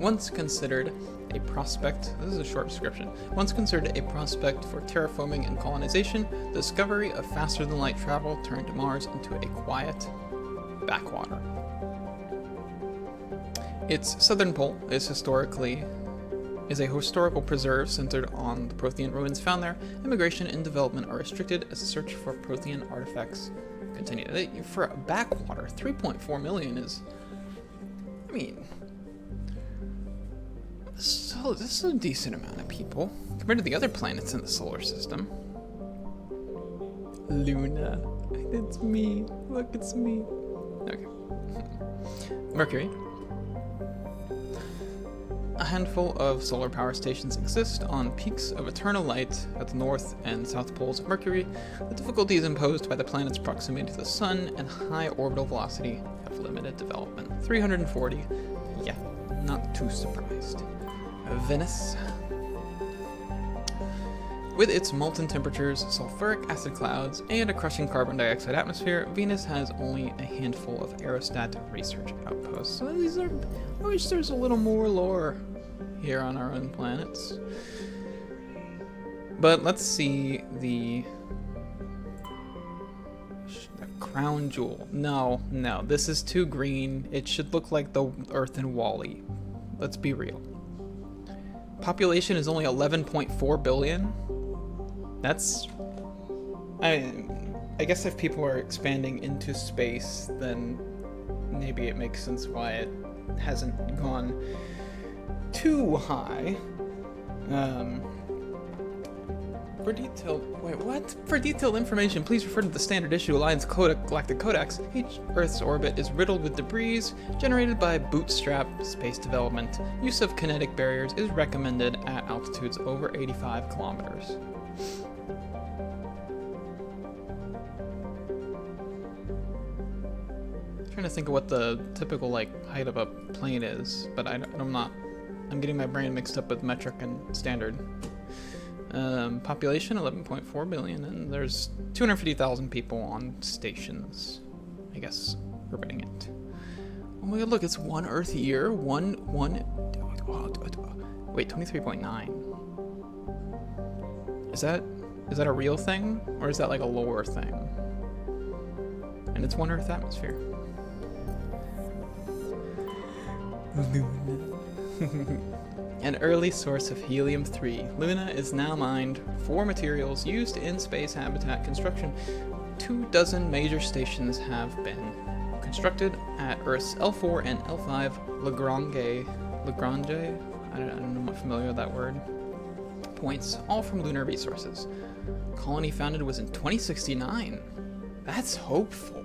Once considered a prospect, this is a short description, once considered a prospect for terraforming and colonization, the discovery of faster-than-light travel turned Mars into a quiet backwater. Its southern pole is a historical preserve centered on the Prothean ruins found there. Immigration and development are restricted as the search for Prothean artifacts continue. For a backwater, 3.4 million is, I mean, so this is a decent amount of people compared to the other planets in the solar system. Luna, it's me. Look, it's me. Okay. Mercury. A handful of solar power stations exist on peaks of eternal light at the north and south poles of Mercury. The difficulties imposed by the planet's proximity to the sun and high orbital velocity have limited development. 340. Yeah, not too surprised. Venus. With its molten temperatures, sulfuric acid clouds, and a crushing carbon dioxide atmosphere, Venus has only a handful of aerostat research outposts. So these are, I wish there's a little more lore here on our own planets. But let's see the crown jewel. No, this is too green. It should look like the Earth in WALL-E. Let's be real. Population is only 11.4 billion. That's, I guess if people are expanding into space, then maybe it makes sense why it hasn't gone too high. For detailed information, please refer to the Standard Issue Alliance Galactic Codex. Each Earth's orbit is riddled with debris generated by bootstrap space development. Use of kinetic barriers is recommended at altitudes over 85 kilometers. I'm trying to think of what the typical height of a plane is, but I'm not. I'm getting my brain mixed up with metric and standard. Population 11.4 billion, and there's 250,000 people on stations, I guess, orbiting it. Oh my god, look, it's 1 Earth year, wait, 23.9. Is that a real thing, or is that like a lore thing? And it's 1 Earth atmosphere. An early source of helium-3, Luna is now mined for materials used in space habitat construction. 24 major stations have been constructed at Earth's L4 and L5 Lagrange, I'm not familiar with that word, points, all from lunar resources. Colony founded was in 2069. That's hopeful.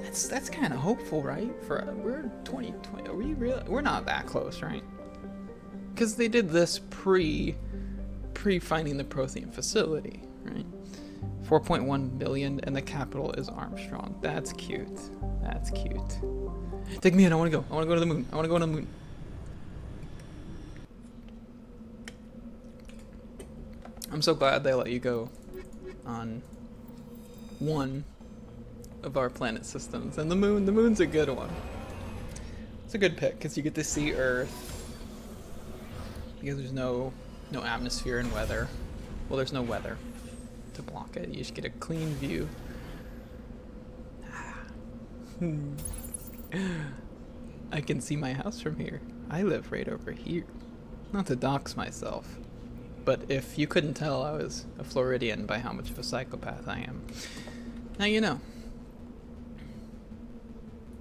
That's kind of hopeful, right? We're 2020. Are we really? We're not that close, right? Because they did this pre finding the Prothean facility, right? 4.1 billion, and the capital is Armstrong. That's cute. That's cute. Take me in. I want to go. I want to go to the moon. I want to go on the moon. I'm so glad they let you go on one of our planet systems. And the moon's a good one. It's a good pick because you get to see Earth. Because there's no atmosphere and weather. Well, there's no weather to block it. You just get a clean view. I can see my house from here. I live right over here. Not to dox myself, but if you couldn't tell, I was a Floridian by how much of a psychopath I am. Now you know.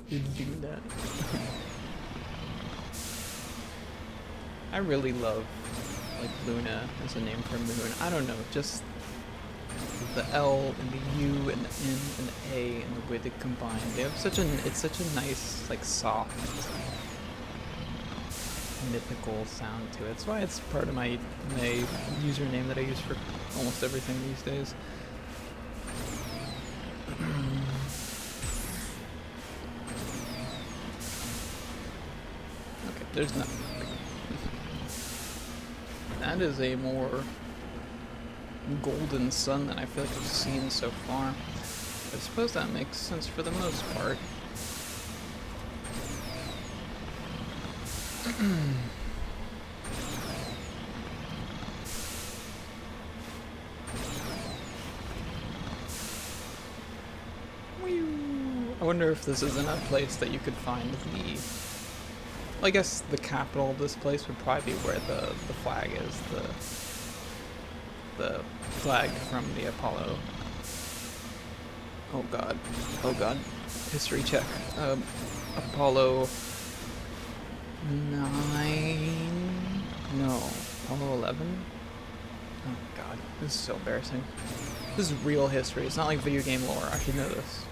You'd do that. I really love like Luna as a name for moon. I don't know, just the L and the U and the N and the A and the way they combine. They have it's such a nice, like, soft, mythical sound to it. That's why it's part of my username that I use for almost everything these days. Okay, there's nothing. That is a more golden sun than I feel like I've seen so far. I suppose that makes sense for the most part. I wonder if this isn't a place that you could find the... Well, I guess the capital of this place would probably be where the flag is. The flag from the Apollo. Oh god. Oh god. History check. Apollo 9? No. Apollo 11? Oh god. This is so embarrassing. This is real history. It's not like video game lore. I should know this.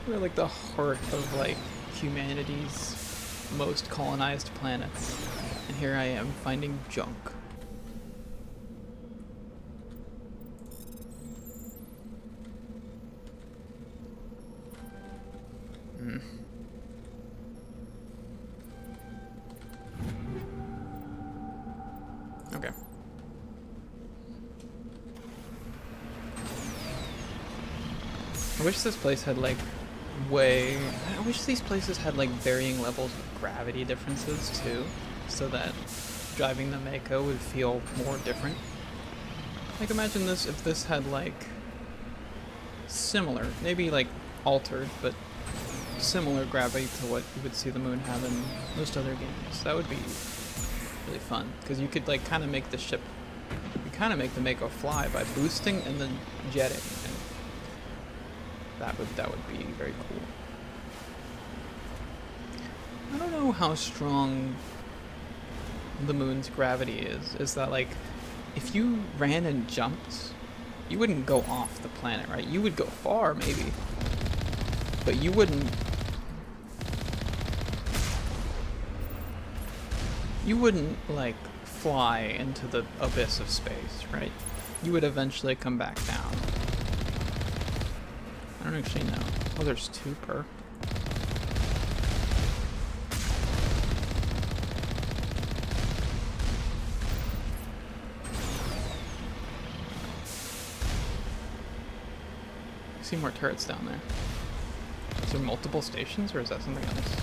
We're like the heart of like humanity's most colonized planets, and here I am finding junk. Okay. I wish this place had like I wish these places had like varying levels of gravity differences too, so that driving the Mako would feel more different. Like imagine this if this had like similar, maybe like altered, but similar gravity to what you would see the moon have in most other games. That would be really fun, because you could like kind of make the ship, you kind of make the Mako fly by boosting and then jetting. That would be very cool. I don't know how strong the moon's gravity is. Is that like, if you ran and jumped, you wouldn't go off the planet, right? You would go far, maybe. But you wouldn't like fly into the abyss of space, right? You would eventually come back down. I don't actually know. Oh, there's 2 per. I see more turrets down there. Is there multiple stations, or is that something else?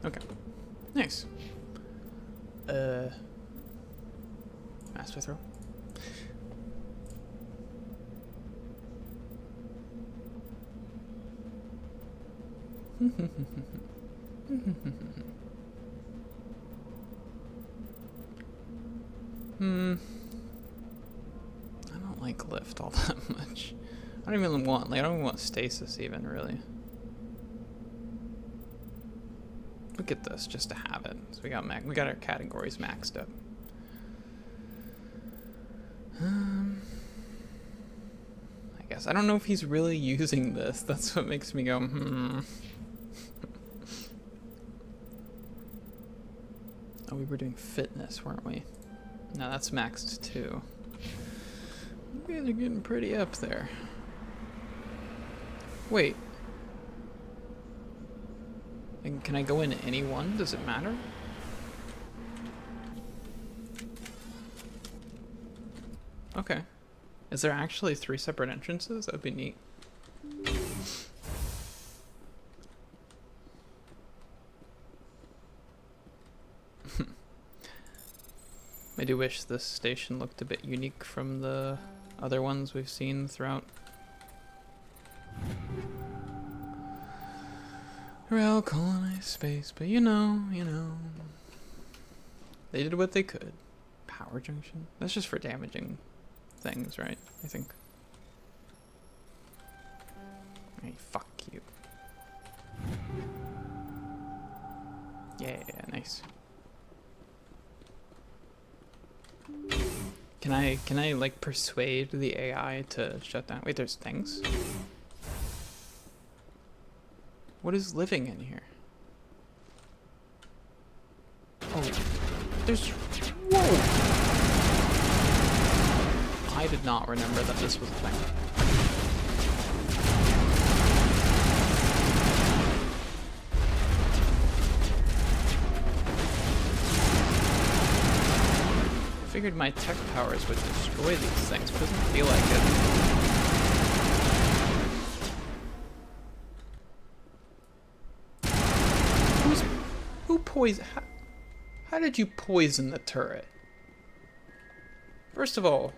Okay. Nice. Master throw. I don't like lift all that much. I don't even want stasis even, really. Look at this, just to have it. So we got our categories maxed up. I guess I don't know if he's really using this. That's what makes me go, Oh, we were doing fitness, weren't we? No, that's maxed too. You guys are getting pretty up there. Wait. And can I go in any one? Does it matter? Okay. Is there actually 3 separate entrances? That'd be neat. I do wish this station looked a bit unique from the other ones we've seen throughout Real colonized space, but you know, they did what they could. Power junction? That's just for damaging things, right? I think. Hey, fuck you. Yeah, nice. Can I like persuade the AI to shut down? Wait, there's things? What is living in here? Oh, there's... Whoa! I did not remember that this was a thing. I figured my tech powers would destroy these things, but it doesn't feel like it. Who poisoned? How did you poison the turret? First of all,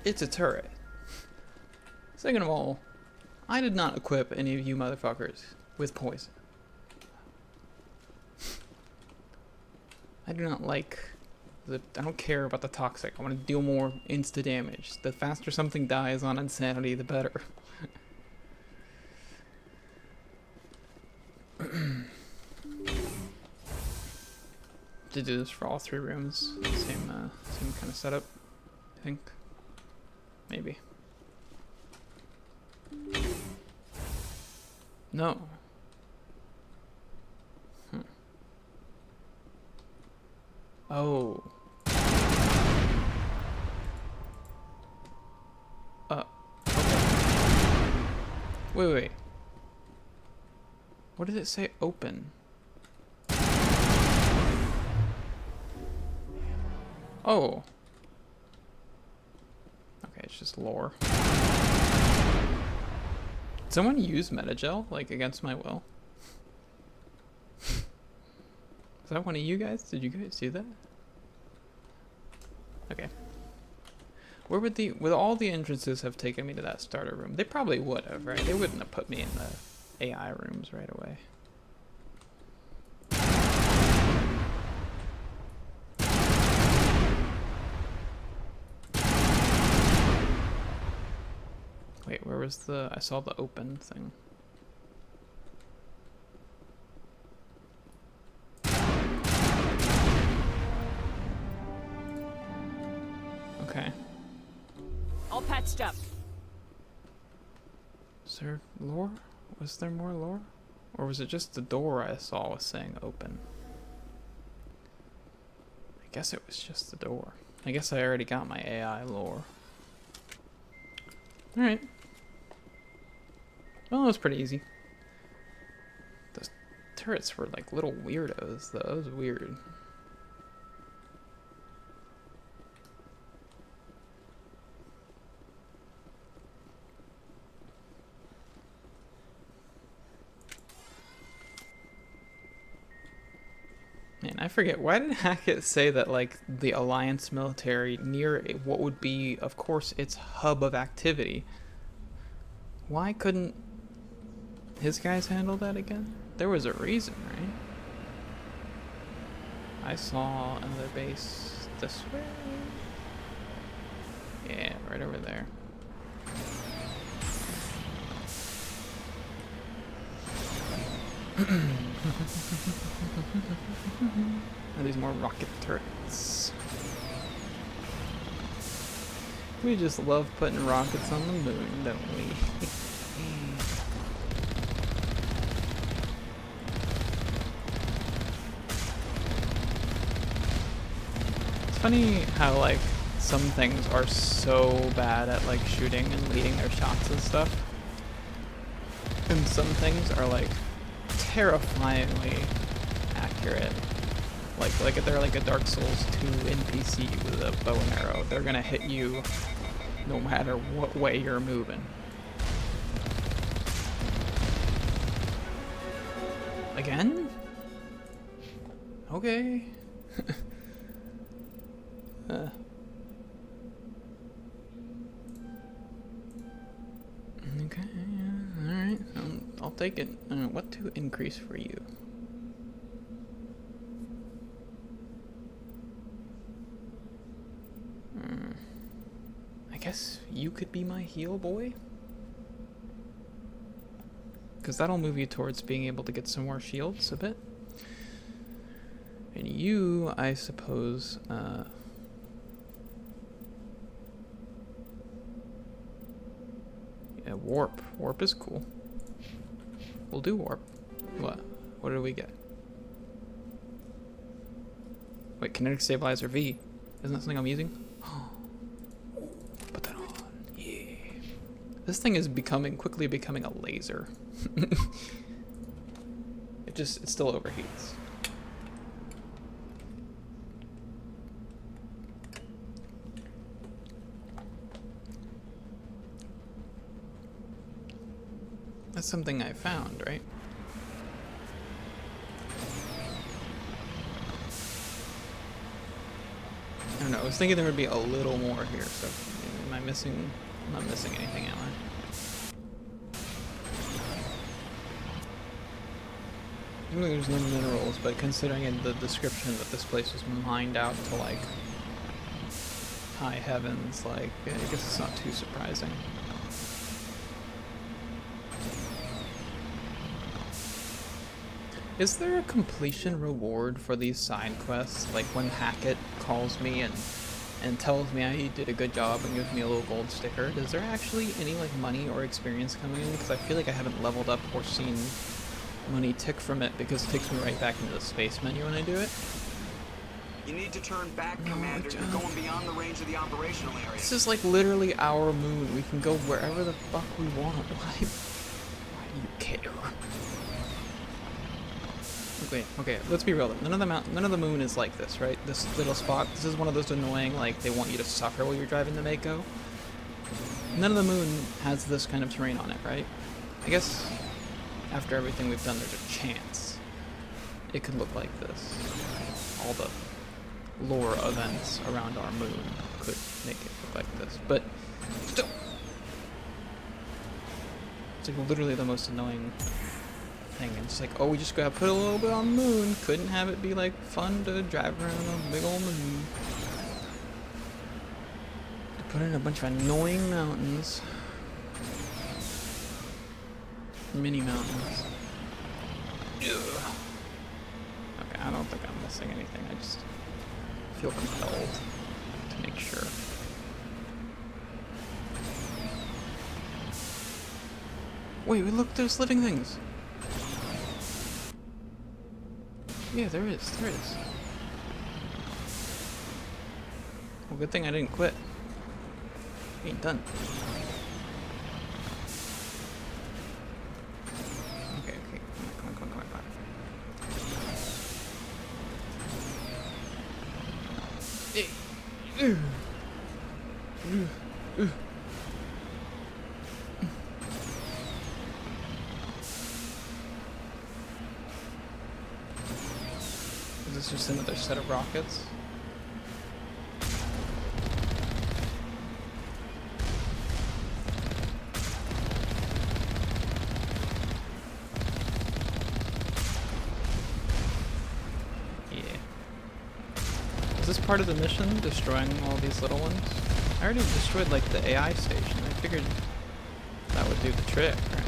it's a turret. Second of all, I did not equip any of you motherfuckers with poison. I do not like the... I don't care about the toxic. I want to deal more insta damage. The faster something dies on insanity, the better. To do this for all 3 rooms, same kind of setup, I think. Maybe. No. Oh. Okay. Wait. What did it say? Open. Oh. Okay, it's just lore. Did someone use Metagel, like, against my will? Is that one of you guys? Did you guys do that? Okay. Where would all the entrances have taken me to that starter room? They probably would have, right? They wouldn't have put me in the AI rooms right away. Wait, where was the... I saw the open thing. Okay. All patched up. Is there lore? Was there more lore? Or was it just the door I saw was saying open? I guess it was just the door. I guess I already got my AI lore. Alright. Well, that was pretty easy. Those turrets were like little weirdos, though. It was weird. Man, I forget. Why did Hackett say that, like, the Alliance military near what would be, of course, its hub of activity? Why couldn't his guys handle that again? There was a reason, right? I saw another base this way. Yeah, right over there. Are these more rocket turrets? We just love putting rockets on the moon, don't we? funny how like some things are so bad at like shooting and leading their shots and stuff, and some things are like terrifyingly accurate. Like if they're like a Dark Souls 2 NPC with a bow and arrow, they're gonna hit you no matter what way you're moving. Again? Okay. Okay, alright. I'll take it. What to increase for you? I guess you could be my heal boy? Because that'll move you towards being able to get some more shields a bit. And you, I suppose, yeah, warp. Warp is cool. We'll do warp. What? What do we get? Wait, kinetic stabilizer V. Isn't that something I'm using? Put that on. Yeah. This thing is quickly becoming a laser. It still overheats. That's something I found, right? I don't know, I was thinking there would be a little more here, so am I missing? I'm not missing anything, am I? Even though there's no minerals, but considering in the description that this place was mined out to like high heavens, like I guess it's not too surprising. Is there a completion reward for these side quests? Like when Hackett calls me and tells me I did a good job and gives me a little gold sticker, is there actually any like money or experience coming in? Because I feel like I haven't leveled up or seen money tick from it because it takes me right back into the space menu when I do it. You need to turn back, Commander. You're going beyond the range of the operational area. This is like literally our moon. We can go wherever the fuck we want. Why do you care? Okay, let's be real though. None of the moon is like this, right? This little spot. This is one of those annoying, like, they want you to suffer while you're driving the Mako. None of the moon has this kind of terrain on it, right? I guess after everything we've done, there's a chance it could look like this. All the lore events around our moon could make it look like this, but still, it's like literally the most annoying thing. It's like, oh, we just gotta put a little bit on the moon. Couldn't have it be like fun to drive around a big old moon. To put in a bunch of annoying mountains. Mini mountains. Ugh. Okay, I don't think I'm missing anything. I just feel compelled to make sure. Wait, look, there's living things. Yeah, there is. Well, good thing I didn't quit. Ain't done. Okay, come on. Hey. Is this just another set of rockets? Is this part of the mission, destroying all these little ones? I already destroyed, like, the AI station. I figured that would do the trick, right?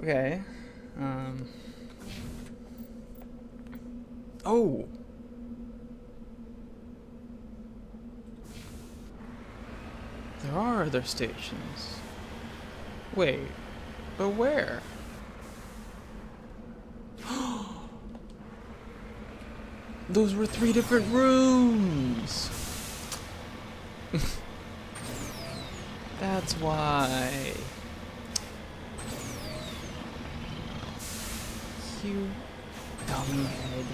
Okay. Oh! There are other stations. Wait, but where? Those were 3 different rooms! That's why. You dumbhead.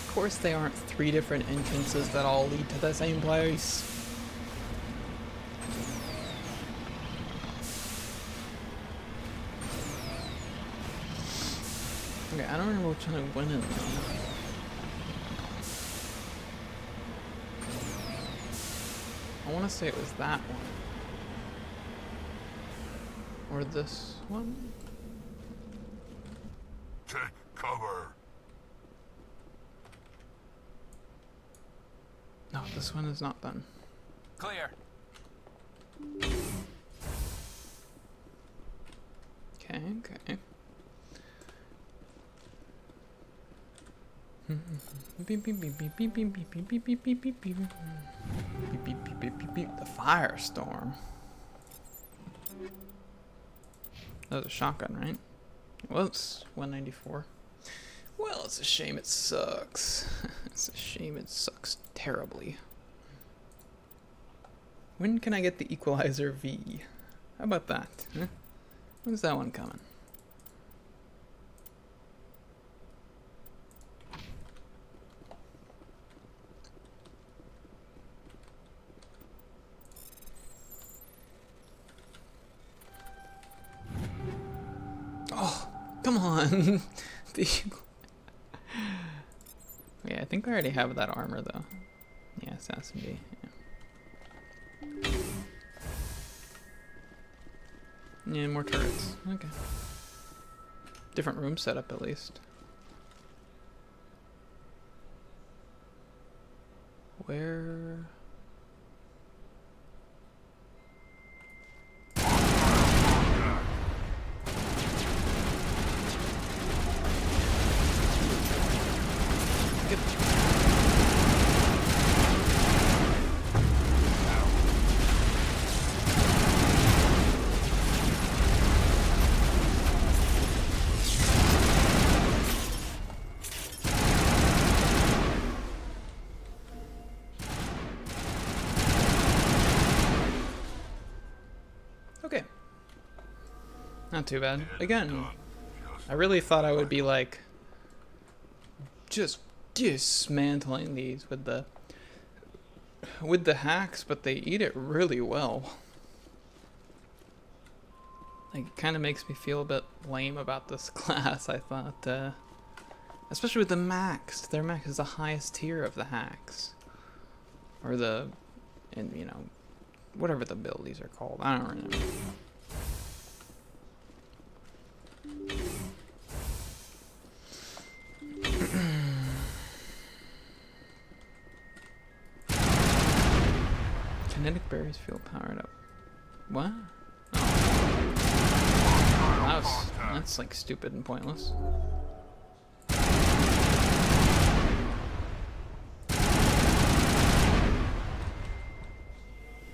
Of course they aren't 3 different entrances that all lead to the same place. Okay, I don't remember which one I went in though. I want to say it was that one. Or this one? Take cover. No, this one is not done. Clear. Okay, okay. The firestorm. That was a shotgun, right? Well, it's 194. Well, it's a shame it sucks. It's a shame it sucks terribly. When can I get the equalizer V? How about that? Huh? When's that one coming? Oh, come on. Yeah, I think I already have that armor though. Yeah, Assassin B. Yeah. Yeah, more turrets. Okay. Different room setup at least. Where? Okay. Not too bad. Again, I really thought I would be like just dismantling these with the hacks, but they eat it really well. Like, it kind of makes me feel a bit lame about this class. I thought, especially with the max. Their max is the highest tier of the hacks, or the, and you know, whatever the abilities are called. I don't remember. Kinetic berries feel powered up. What? Oh. That's like stupid and pointless.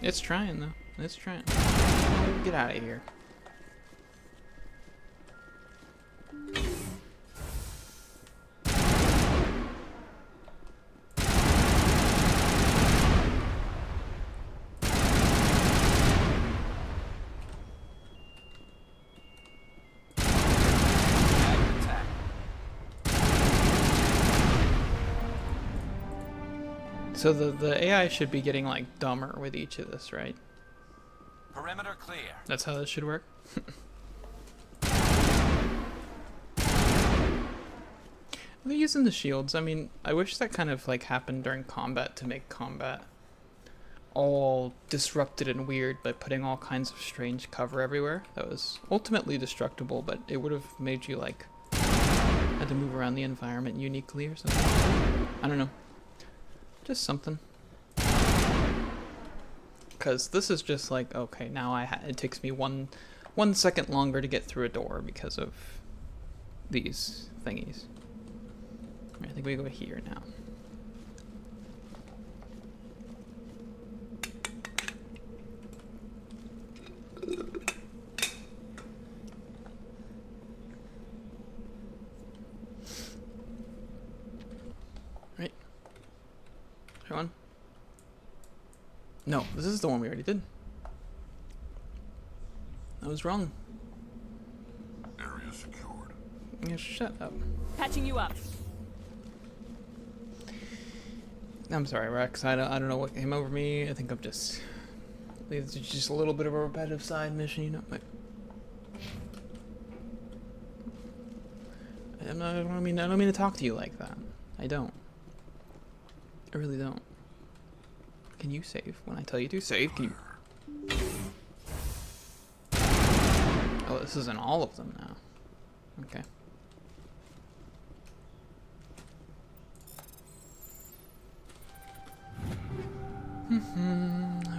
It's trying though. It's trying. Get out of here. So the AI should be getting like dumber with each of this, right? Perimeter clear. That's how this should work. They're using the shields. I mean, I wish that kind of like happened during combat to make combat all disrupted and weird by putting all kinds of strange cover everywhere. That was ultimately destructible, but it would have made you like had to move around the environment uniquely or something. I don't know. Just something. Because this is just like, okay, now it takes me one second longer to get through a door because of these thingies. I think we go here now. Right. One. No, this is the one we already did. I was wrong. Area secured. Yeah, shut up. Patching you up. I'm sorry, Rex. I don't know what came over me. I think I'm just... It's just a little bit of a repetitive side mission, you know? But I don't mean to talk to you like that. I don't. I really don't. Can you save when I tell you to save? Can you? Oh, this is in all of them now. Okay.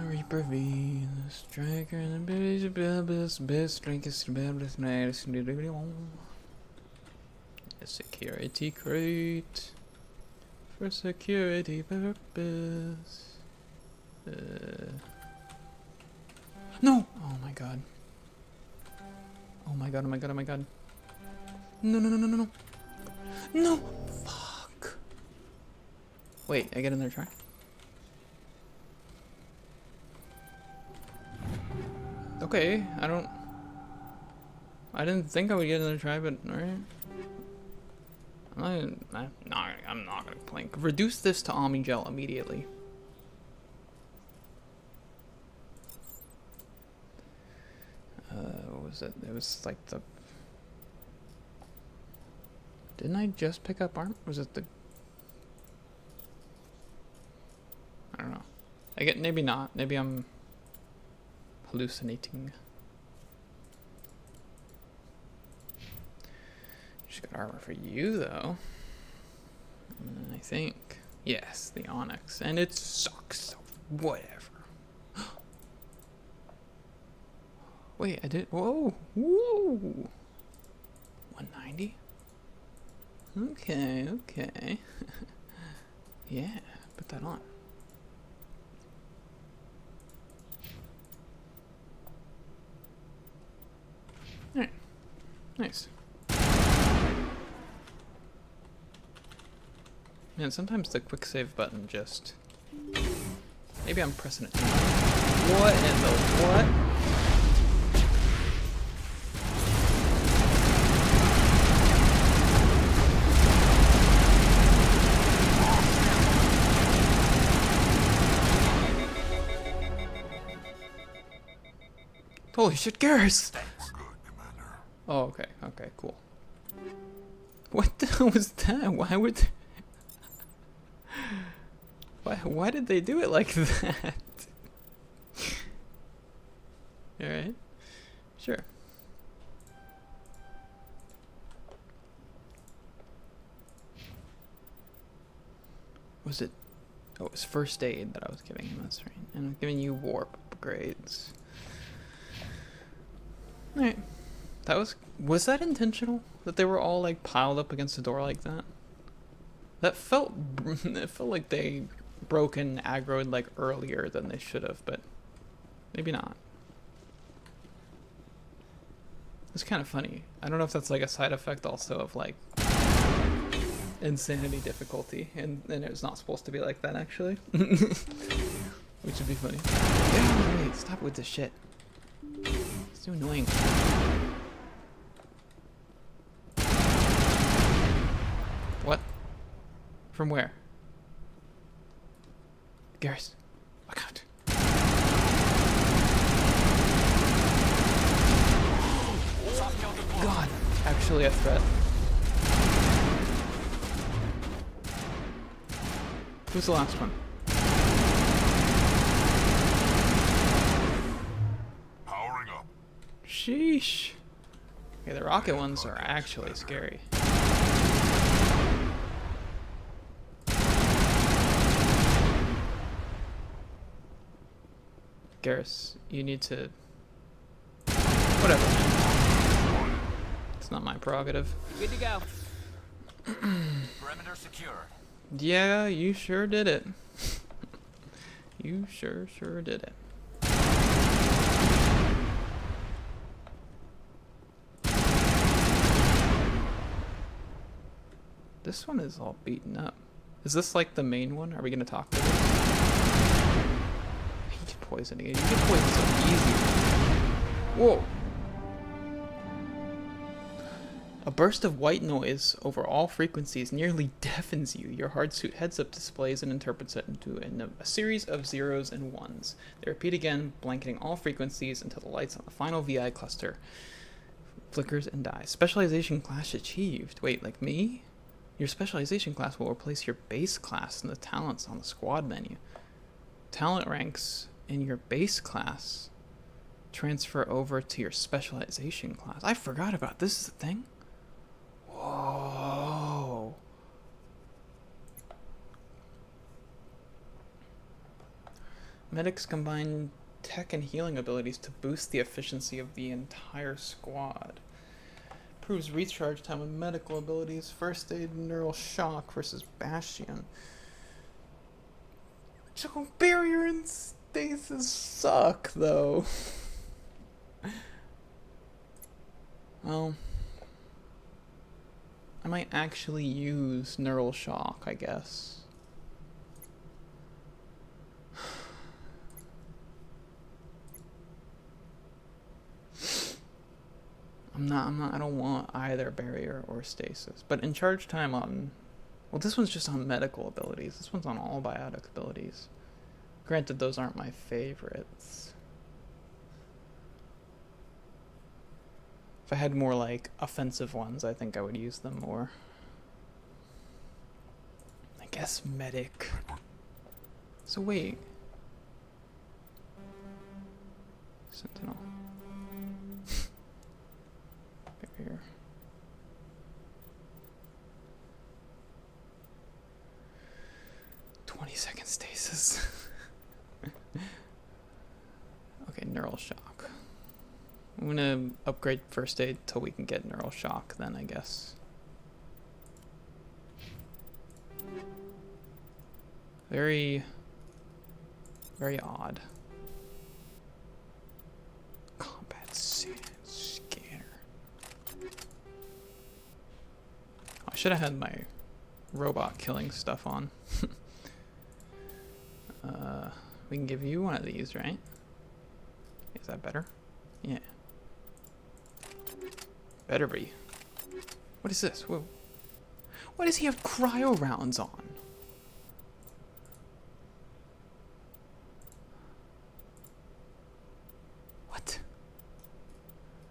Reaper V, the striker, and the best drink is the best night. A security crate for security purpose. No! Oh my god. Oh my god, oh my god, oh my god. No, no, no, no, no, no. No! Fuck. Wait, I get in there, try. Okay, I didn't think I would get another try, but alright. I'm not gonna complain. Reduce this to Omni Gel immediately. What was it? It was like the... Didn't I just pick up armor? Was it the... I don't know. I get, maybe not. Maybe I'm hallucinating. Just got armor for you though. I think. Yes, the Onyx. And it sucks, so whatever. Wait, I did. Whoa! Whoa! 190? Okay, okay. Yeah, put that on. Alright. Nice. Man, sometimes the quick save button just... Maybe I'm pressing it too much. What in the what? Holy shit, Garrus! Oh, okay, okay, cool. What the hell was that? Why would... Why did they do it like that? Alright. Sure. Was it... Oh, it was first aid that I was giving him, that's right. And I'm giving you warp upgrades. Alright. That was that intentional? That they were all like piled up against the door like that? That felt, it felt like they broke and aggroed like earlier than they should have, but maybe not. It's kind of funny. I don't know if that's like a side effect also of like insanity difficulty, and it's not supposed to be like that actually. Which would be funny. Wait, stop with this shit. It's too annoying. What? From where? Garrus, look out. God, actually a threat. Who's the last one? Powering up. Sheesh. Okay, the rocket ones are actually scary. Garrus, you need to... Whatever. It's not my prerogative. Good to go. Perimeter secured. Yeah, you sure did it. You sure did it. This one is all beaten up. Is this like the main one? Are we gonna talk to it? He can poison again. You can poison so easy. Whoa. A burst of white noise over all frequencies nearly deafens you. Your hard suit heads-up displays and interprets it into a series of zeros and ones. They repeat again, blanketing all frequencies until the lights on the final VI cluster flickers and dies. Specialization class achieved. Wait, like me? Your specialization class will replace your base class in the talents on the squad menu. Talent ranks in your base class transfer over to your specialization class. I forgot about this. Is a thing? Whoa. Medics combine tech and healing abilities to boost the efficiency of the entire squad. Improves recharge time with medical abilities. First aid, neural shock versus Bastion. Barrier and stasis suck, though. Well, I might actually use neural shock, I guess. I don't want either barrier or stasis. But in charge time on, well, this one's just on medical abilities. This one's on all biotic abilities. Granted, those aren't my favorites. If I had more like offensive ones, I think I would use them more. I guess medic. So wait. Sentinel. Here. "20-second stasis." Okay, neural shock. I'm gonna upgrade first aid till we can get neural shock then, I guess. Very odd. Combat scanner. I should have had my robot killing stuff on. We can give you one of these, right? Is that better? Yeah. Better be. What is this? Whoa. Why does he have cryo rounds on? What?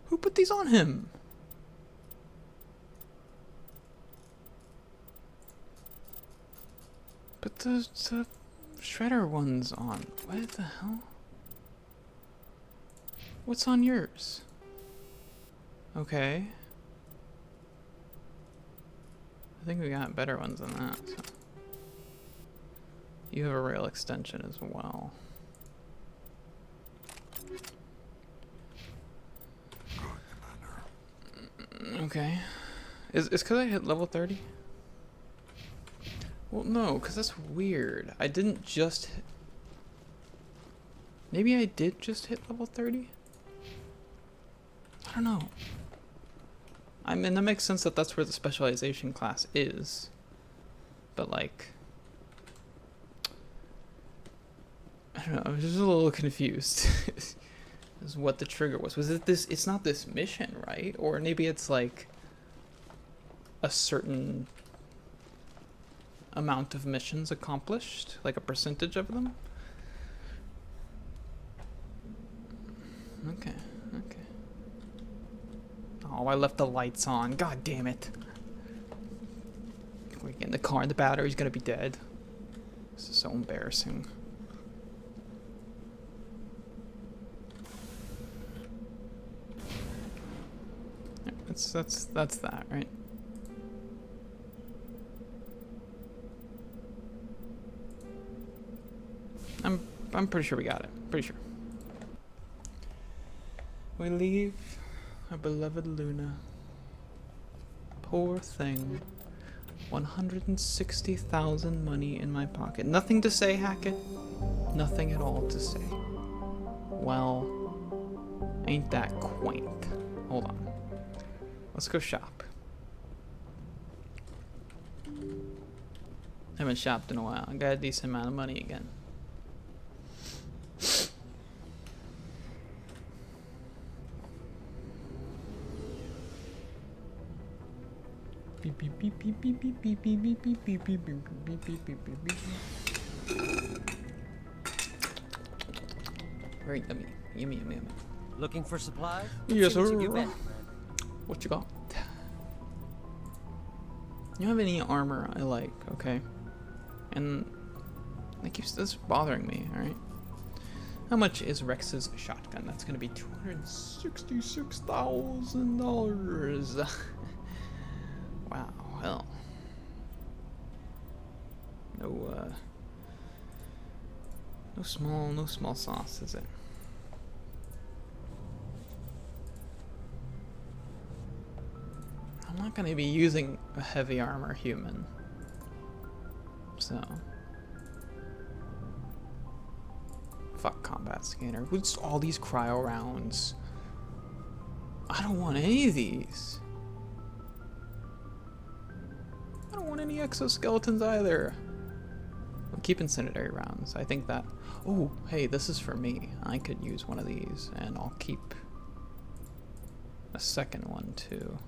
Who put these on him? But the shredder one's on. What the hell? What's on yours? Okay. I think we got better ones than that. So. You have a rail extension as well. Okay. Is because I hit level 30? Well, no, because that's weird. I didn't just hit... Maybe I did just hit level 30? I don't know. I mean, that makes sense that that's where the specialization class is. But, like... I don't know, I was just a little confused. As what the trigger was. Was it this... It's not this mission, right? Or maybe it's, like... a certain... amount of missions accomplished, like a percentage of them. Okay. Oh, I left the lights on. God damn it. We get in the car and the battery's gonna be dead. This is so embarrassing. That's that, right? I'm pretty sure we got it. Pretty sure. We leave our beloved Luna. Poor thing. 160,000 money in my pocket. Nothing to say, Hackett. Nothing at all to say. Well, ain't that quaint. Hold on. Let's go shop. Haven't shopped in a while. I got a decent amount of money again. Very yummy. Yummy, yummy, yummy. Looking for supplies? Yes, See what sir. you get. What you got? You don't have any armor I like, okay? And that keeps this bothering me, alright? How much is Rex's shotgun? That's gonna be $266,000. Wow, well. No small sauce, is it? I'm not gonna be using a heavy armor human. So. Fuck combat scanner. What's all these cryo rounds? I don't want any of these. I don't want any exoskeletons either. I'll keep incendiary rounds. I think that... Oh, hey, this is for me. I could use one of these, and I'll keep a second one too.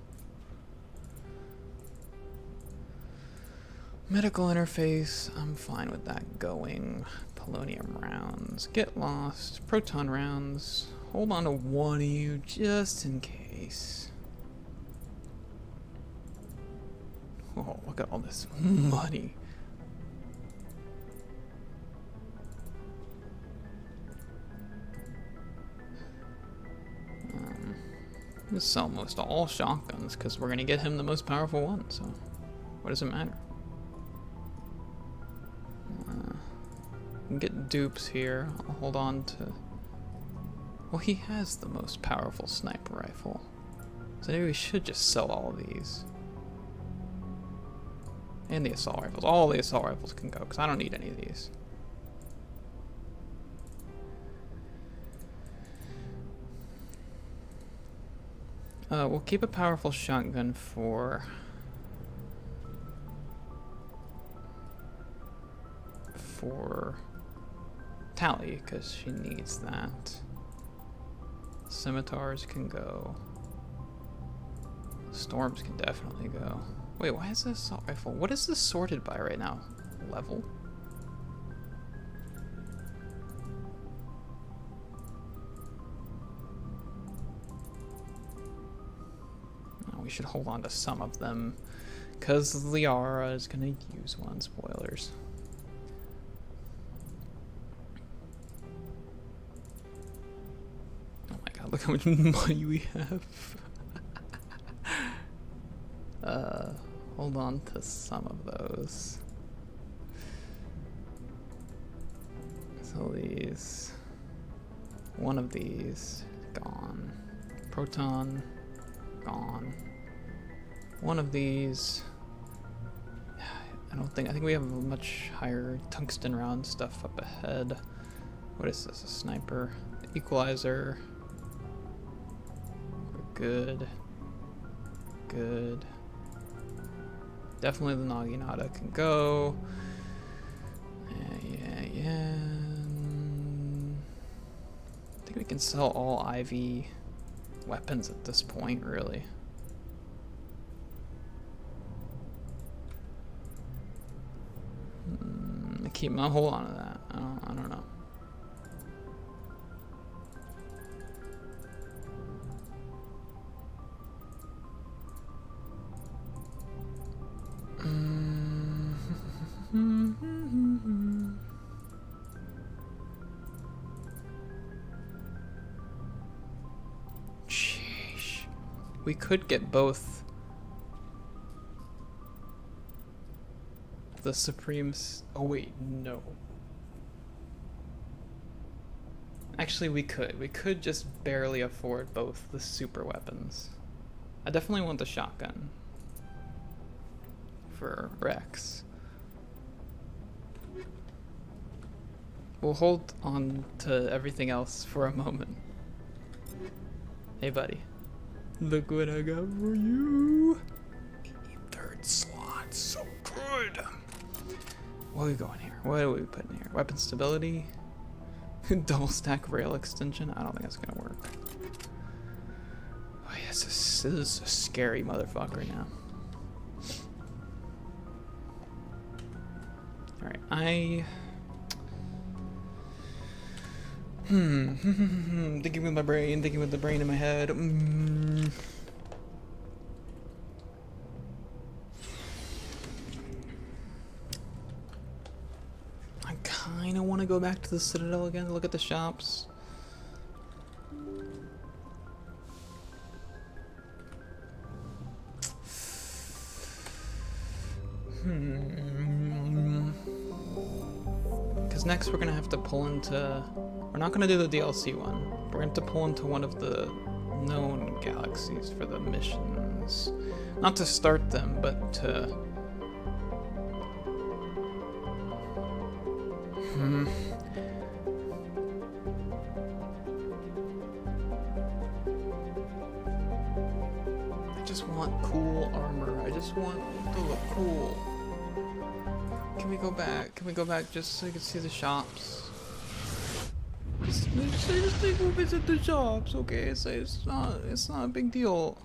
Medical interface, I'm fine with that going. Polonium rounds, get lost, proton rounds. Hold on to one of you just in case. Oh, look at all this money. Let's sell most all shotguns because we're gonna get him the most powerful one. So, what does it matter? Get dupes here. I'll hold on to... Well, he has the most powerful sniper rifle. So maybe we should just sell all of these. And the assault rifles. All the assault rifles can go, because I don't need any of these. We'll keep a powerful shotgun for Tally, because she needs that. Scimitars can go. Storms can definitely go. Wait, why is this assault rifle? What is this sorted by right now? Level? Oh, we should hold on to some of them, because Liara is gonna use one. Spoilers. Look how much money we have. Hold on to some of those. So these. One of these. Gone. Proton. Gone. One of these. I think we have a much higher tungsten round stuff up ahead. What is this? A sniper. Equalizer. Good. Good. Definitely the Naginata can go. Yeah. I think we can sell all IV weapons at this point, really. Keep my hold on to that. I don't know. Sheesh. We could get both the Supremes. Oh wait, no. Actually, we could. We could just barely afford both the super weapons. I definitely want the shotgun over Rex. We'll hold on to everything else for a moment. Hey, buddy. Look what I got for you. Third slot, so good. What are we going here? What are we putting here? Weapon stability. Double stack rail extension. I don't think that's gonna work. Oh yes, this is a scary motherfucker now. All right, thinking with my brain, thinking with the brain in my head. I kind of want to go back to the Citadel again to look at the shops. Because next we're going to have to pull into... We're not going to do the DLC one. We're going to have to pull into one of the known galaxies for the missions. Not to start them, but to... I just want cool armor. I just want it to look cool. Can we go back? Can we go back just so you can see the shops? Just think we'll visit the shops, okay? So it's not a big deal.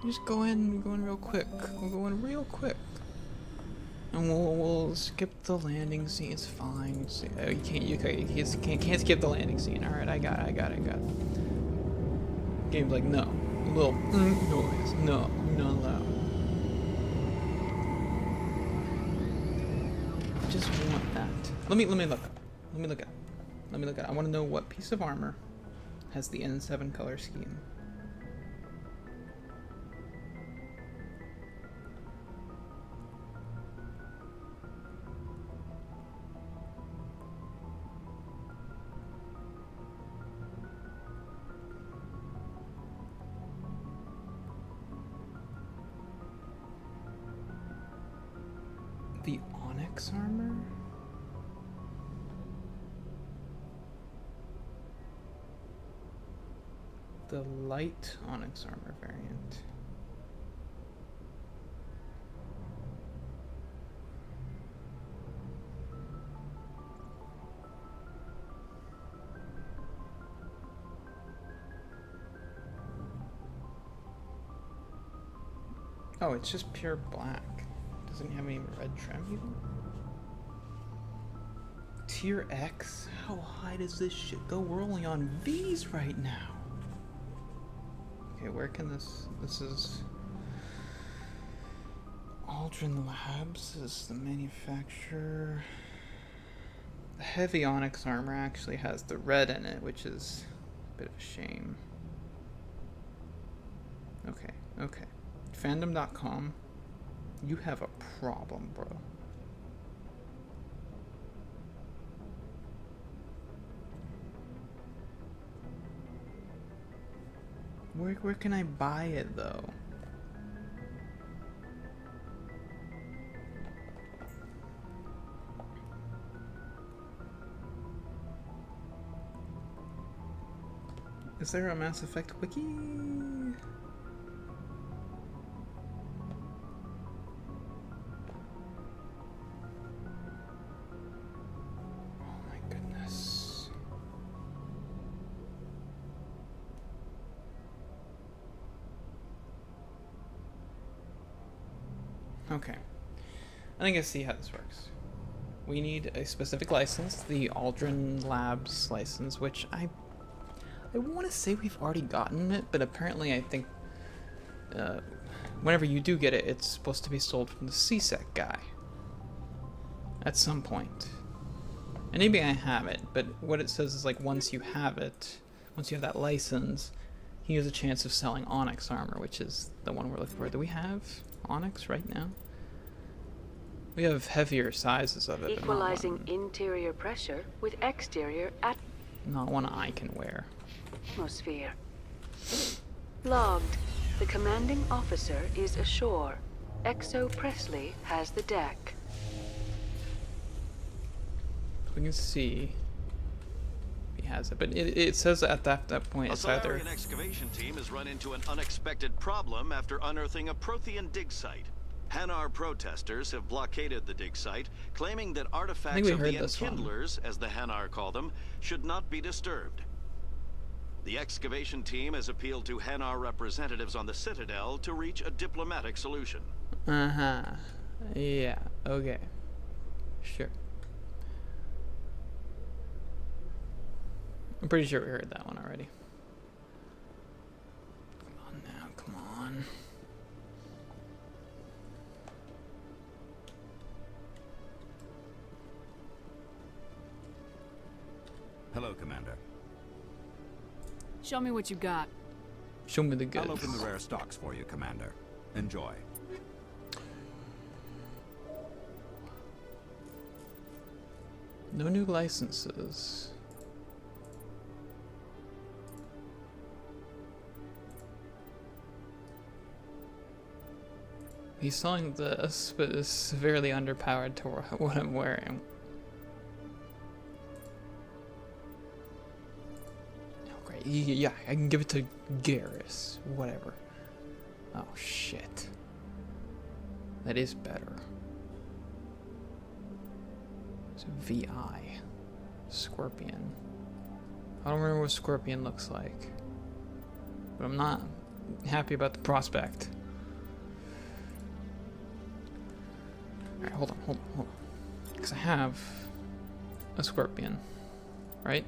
Just go in real quick. We'll go in real quick. And we'll skip the landing scene. It's fine. You can't skip the landing scene. All right, I got it. Game's like no, little noise. No, not allowed. I just want that. Let me look. I want to know what piece of armor has the N7 color scheme. The Onyx armor? The light Onyx armor variant. Oh, it's just pure black. Doesn't have any red trim even? Tier X? How high does this shit go? We're only on V's right now. Okay, where can this is Aldrin Labs is the manufacturer. The heavy Onyx armor actually has the red in it, which is a bit of a shame. Okay. Fandom.com, you have a problem, bro. Where can I buy it though? Is there a Mass Effect wiki? Okay, I think I see how this works. We need a specific license, the Aldrin Labs license, which I want to say we've already gotten it, but apparently I think whenever you do get it, it's supposed to be sold from the CSEC guy at some point. And maybe I have it, but what it says is like once you have it, once you have that license, he has a chance of selling Onyx armor, which is the one we're looking for. Do we have Onyx right now? We have heavier sizes of it. Equalizing interior pressure with exterior not one I can wear. atmosphere. Logged. The commanding officer is ashore. Exo Presley has the deck. We can see he has it, but it says at that point it's either. A Solarian excavation team has run into an unexpected problem after unearthing a Prothean dig site. Hanar protesters have blockaded the dig site, claiming that artifacts of the Enkindlers, as the Hanar call them, should not be disturbed. The excavation team has appealed to Hanar representatives on the Citadel to reach a diplomatic solution. Yeah, okay. Sure. I'm pretty sure we heard that one already. Come on now, come on. Hello, Commander. Show me what you got. Show me the goods. I'll open the rare stocks for you, Commander. Enjoy. No new licenses. He's selling this, but is severely underpowered to what I'm wearing. Oh, great. Yeah, I can give it to Garrus. Whatever. Oh, shit. That is better. So VI. Scorpion. I don't remember what Scorpion looks like. But I'm not happy about the prospect. Alright, hold on. Because I have a Scorpion, right?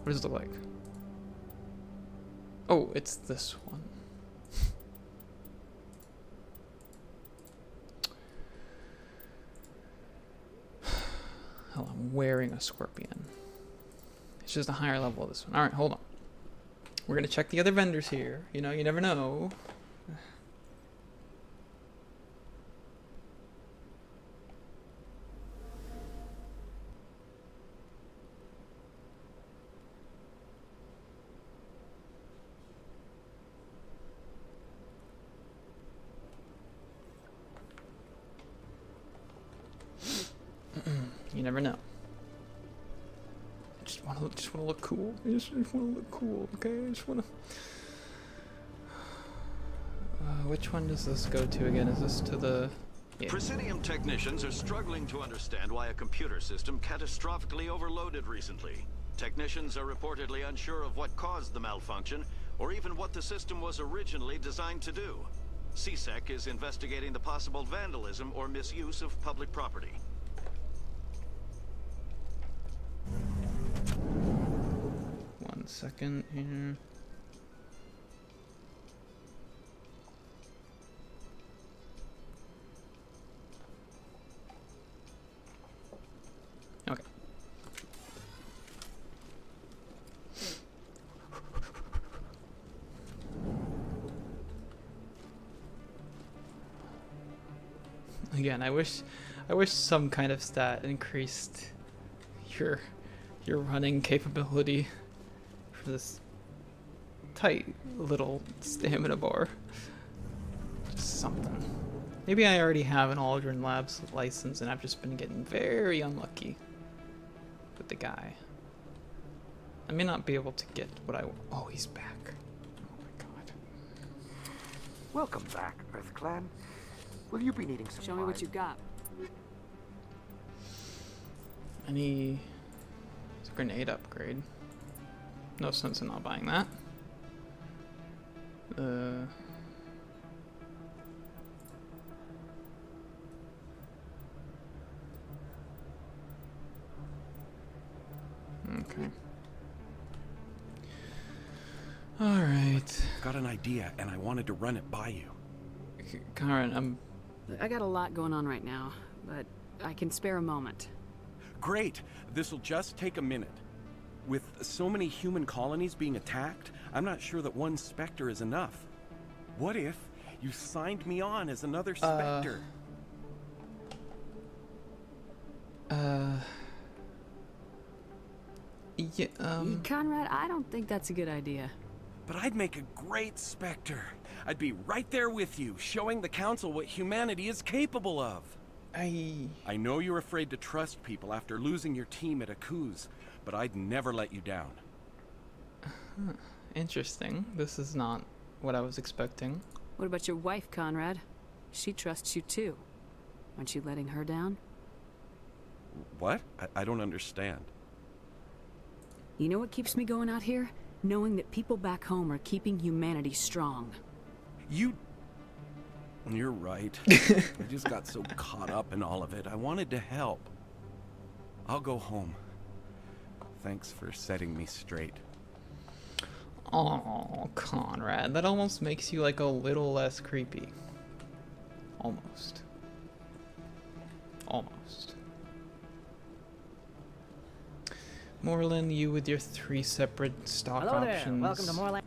What does it look like? Oh, it's this one. Hell, I'm wearing a Scorpion. It's just a higher level of this one. Alright, hold on. We're gonna check the other vendors here. You know, you never know. You never know. I just want to look cool. I just want to look cool. Okay, I just want to. Which one does this go to again? Is this to the? Yeah. Presidium technicians are struggling to understand why a computer system catastrophically overloaded recently. Technicians are reportedly unsure of what caused the malfunction, or even what the system was originally designed to do. CSEC is investigating the possible vandalism or misuse of public property. One second here. Okay. Again, I wish some kind of stat increased your running capability for this tight little stamina bar. Just something. Maybe I already have an Aldrin Labs license and I've just been getting very unlucky with the guy. I may not be able to get what I want. Oh, he's back. Oh my god. Welcome back, Earth Clan. Will you be needing some Show me what you got. Any grenade upgrade? No sense in not buying that. Okay. All right. Got an idea, and I wanted to run it by you. Karen, I got a lot going on right now, but I can spare a moment. Great. This'll just take a minute. With so many human colonies being attacked, I'm not sure that one Spectre is enough. What if you signed me on as another Spectre? Yeah, Conrad, I don't think that's a good idea. But I'd make a great Spectre. I'd be right there with you, showing the Council what humanity is capable of. I know you're afraid to trust people after losing your team at Akuz, but I'd never let you down. Interesting. This is not what I was expecting. What about your wife, Conrad? She trusts you too. Aren't you letting her down? What? I don't understand. You know what keeps me going out here? Knowing that people back home are keeping humanity strong. You're right. I just got so caught up in all of it. I wanted to help. I'll go home. Thanks for setting me straight. Oh, Conrad, that almost makes you like a little less creepy. Almost. Almost. Moreland, you with your 3 separate stock Hello options. there. Welcome to Moreland.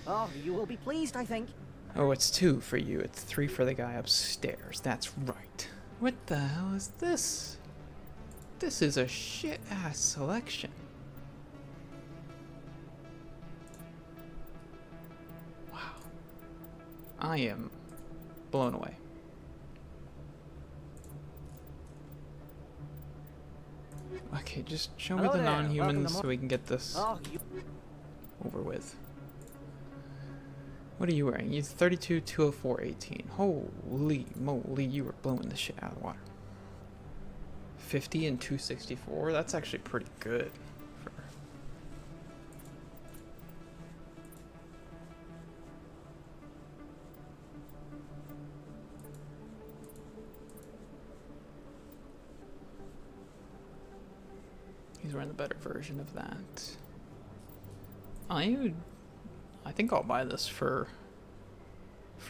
Oh, you will be pleased, I think. Oh, it's 2 for you. It's 3 for the guy upstairs. That's right. What the hell is this? This is a shit-ass selection. Wow. I am blown away. Okay, just show me the non-humans so we can get this over with. What are you wearing? You're 32, 204, 18. Holy moly, you were blowing the shit out of the water. 50 and 264? That's actually pretty good. He's wearing the better version of that. I think I'll buy this for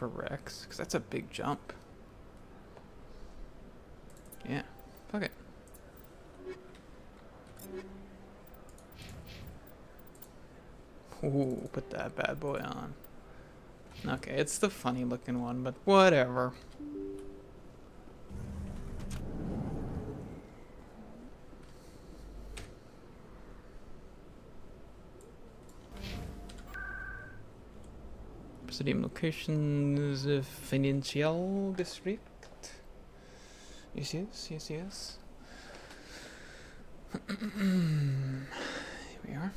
Rex, because that's a big jump. Yeah, fuck it. Ooh, put that bad boy on. Okay, it's the funny looking one, but whatever. Stadium locations, financial district. Yes, yes, yes, yes. Here we are.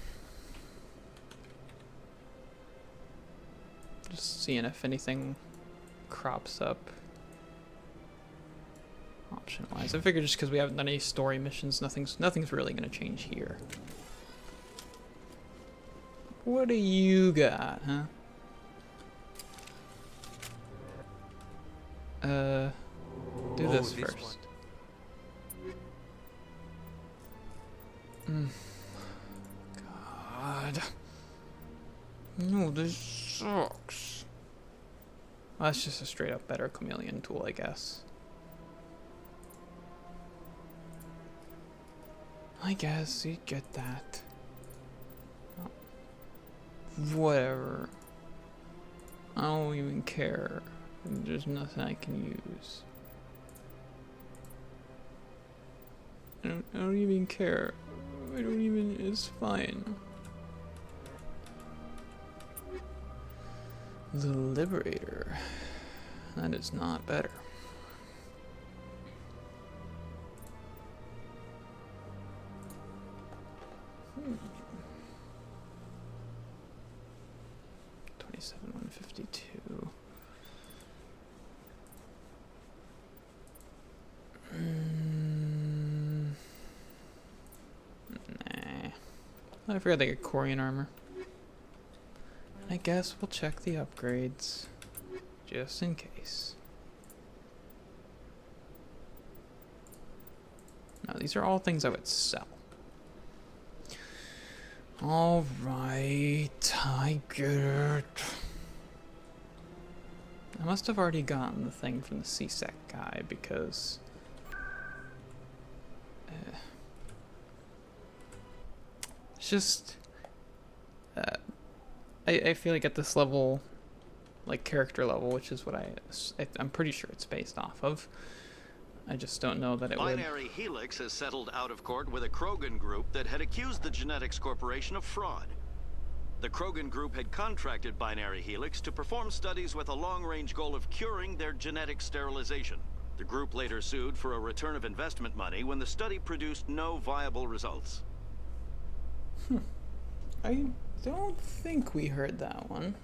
Just seeing if anything crops up option-wise. I figured just because we haven't done any story missions, nothing's really gonna change here. What do you got, huh? Do this first. God. No, this sucks. Well, that's just a straight up better chameleon tool, I guess. I guess you get that. Oh. Whatever. I don't even care. There's nothing I can use. I don't even care. I don't even, it's fine. The Liberator. That is not better. Hmm. 27,152. Nah. I forgot they get Corian armor. I guess we'll check the upgrades. Just in case. Now, these are all things I would sell. Alright, I get it. I must have already gotten the thing from the CSEC guy because... it's just... I feel like at this level, like character level, which is what I'm pretty sure it's based off of. I just don't know that it would. Binary Helix has settled out of court with a Krogan group that had accused the Genetics Corporation of fraud. The Krogan group had contracted Binary Helix to perform studies with a long-range goal of curing their genetic sterilization. The group later sued for a return of investment money when the study produced no viable results. I don't think we heard that one.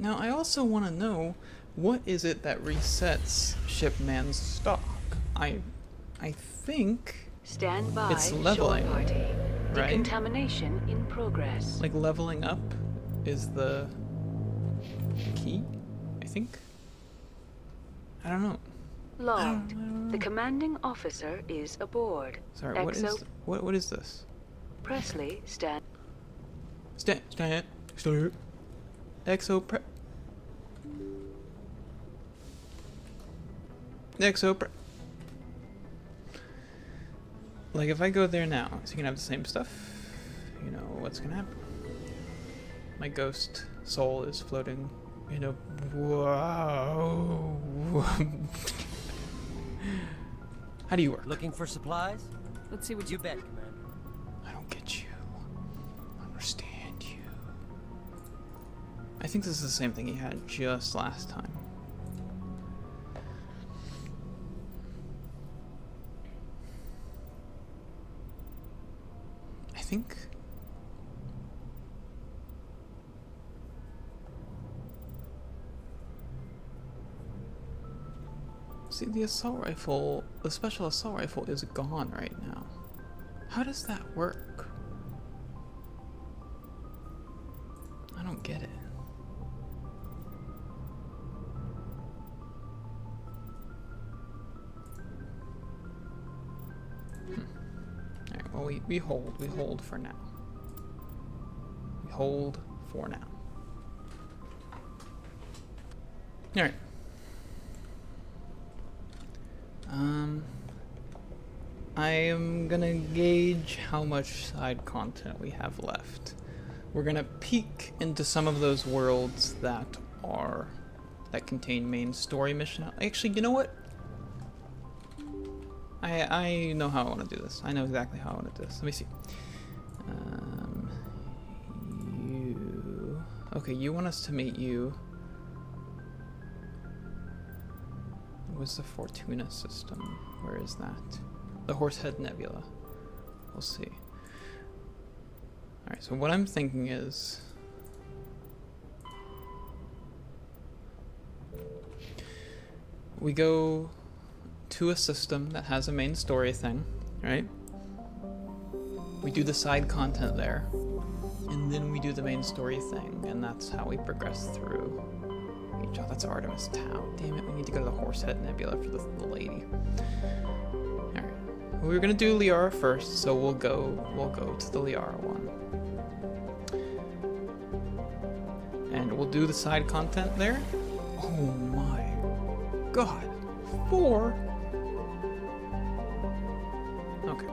Now, I also want to know, what is it that resets Shipman's stock? I think Stand by. it's leveling, shore party. right? Decontamination in progress. Like leveling up is the key, I think. I don't know. Logged. The commanding officer is aboard. Sorry, what is this? Presley, stand. Like, if I go there now, is he gonna have the same stuff? You know, what's gonna happen? My ghost soul is floating in a... Whoa. How do you work? Looking for supplies? Let's see what you bet, Commander. I don't get you. I understand you. I think this is the same thing he had just last time. I think... See, the assault rifle, the special assault rifle is gone right now. How does that work? I don't get it. Alright, well, we hold for now. We hold for now. Alright. I am gonna gauge how much side content we have left. We're gonna peek into some of those worlds that contain main story mission. Actually, you know what? I know how I want to do this. I know exactly how I want to do this. Let me see. You... Okay, you want us to meet you. What's the Fortuna system? Where is that? The Horsehead Nebula. We'll see. Alright, so what I'm thinking is... we go to a system that has a main story thing, right? We do the side content there, and then we do the main story thing, and that's how we progress through each. Oh, that's Artemis Tau. Damn it, we need to go to the Horsehead Nebula for the lady. Alright. We were gonna do Liara first, so we'll go to the Liara one. And we'll do the side content there. Oh my god. 4? Okay.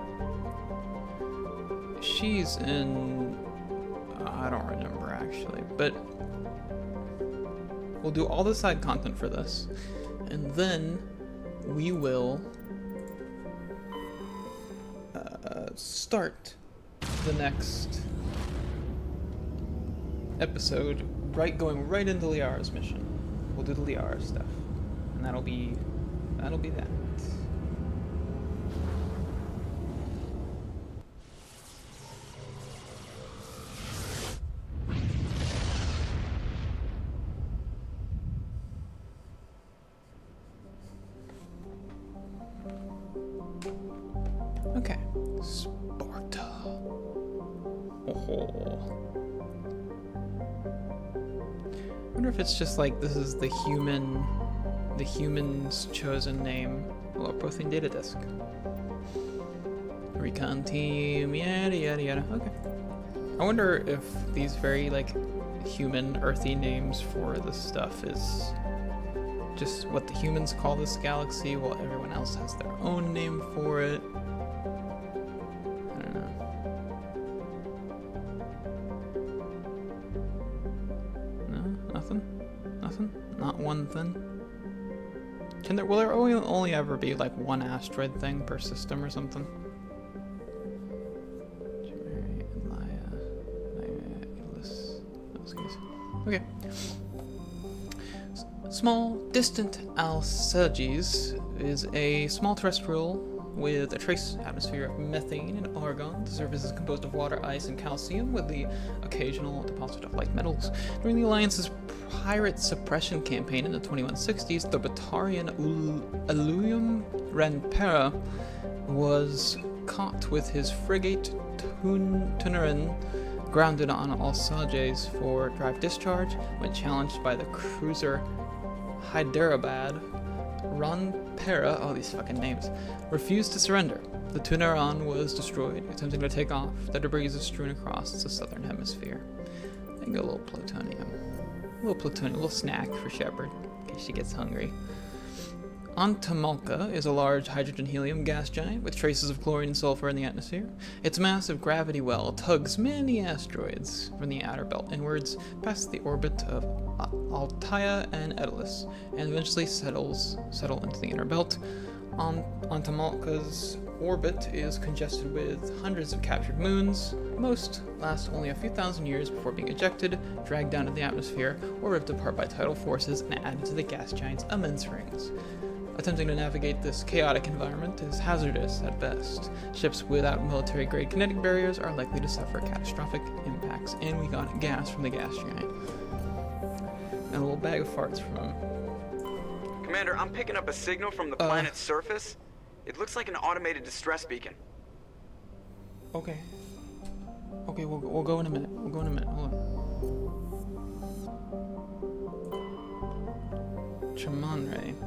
She's in... I don't remember actually, but we'll do all the side content for this, and then we will start the next episode going right into Liara's mission. We'll do the Liara stuff, and that'll be that. Okay, Sparta. Oh. I wonder if it's just like this is the human's chosen name. Well, Prothean data disk. Recon team, yada yada yada. Okay. I wonder if these very like human, earthy names for this stuff is just what the humans call this galaxy, while everyone else has their own name for it. I don't know. No, nothing. Not one thing. Will there only ever be like one asteroid thing per system or something? Excuse. Okay. Small, distant Alsages is a small terrestrial with a trace atmosphere of methane and argon. The surface is composed of water, ice, and calcium, with the occasional deposit of light metals. During the Alliance's pirate suppression campaign in the 2160s, the Batarian Illuium Ranpera was caught with his frigate Tunerin grounded on Alsages for drive discharge. When challenged by the cruiser Hyderabad, Ranpera, oh these fucking names, refused to surrender. The Tuneran was destroyed, attempting to take off. The debris is strewn across the southern hemisphere. And a little plutonium. A little snack for Shepard, in case she gets hungry. Antamalka is a large hydrogen-helium gas giant with traces of chlorine and sulfur in the atmosphere. Its massive gravity well tugs many asteroids from the outer belt inwards, past the orbit of Altaia and Edelus, and eventually settle into the inner belt. Antamalka's orbit is congested with hundreds of captured moons. Most last only a few thousand years before being ejected, dragged down to the atmosphere, or ripped apart by tidal forces and added to the gas giant's immense rings. Attempting to navigate this chaotic environment is hazardous at best. Ships without military-grade kinetic barriers are likely to suffer catastrophic impacts, and we got gas from the gas giant. And a little bag of farts from him. Commander, I'm picking up a signal from the planet's surface. It looks like an automated distress beacon. Okay. Okay, we'll go in a minute. We'll go in a minute. Hold on.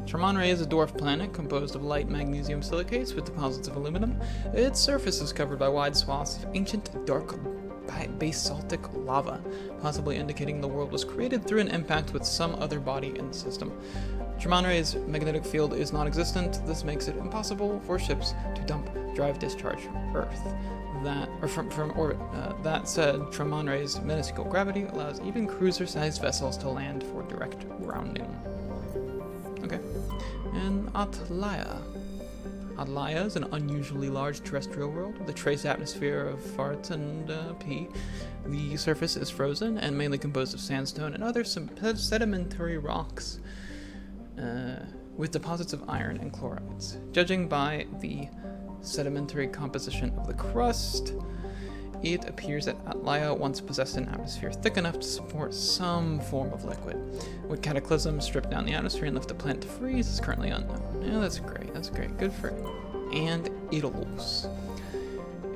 Tramonre is a dwarf planet composed of light magnesium silicates with deposits of aluminum. Its surface is covered by wide swaths of ancient dark basaltic lava, possibly indicating the world was created through an impact with some other body in the system. Tramonre's magnetic field is non-existent. This makes it impossible for ships to dump drive discharge from Earth. From orbit. That said, Tramonre's minuscule gravity allows even cruiser-sized vessels to land for direct grounding. Okay. And Atlaia. Atlaia is an unusually large terrestrial world with a trace atmosphere of fart and pee. The surface is frozen and mainly composed of sandstone and other sedimentary rocks with deposits of iron and chlorides. Judging by the sedimentary composition of the crust, it appears that Atlaia once possessed an atmosphere thick enough to support some form of liquid. What cataclysm stripped down the atmosphere and left the planet to freeze is currently unknown. Yeah, that's great. That's great. Good for it. And Idalos.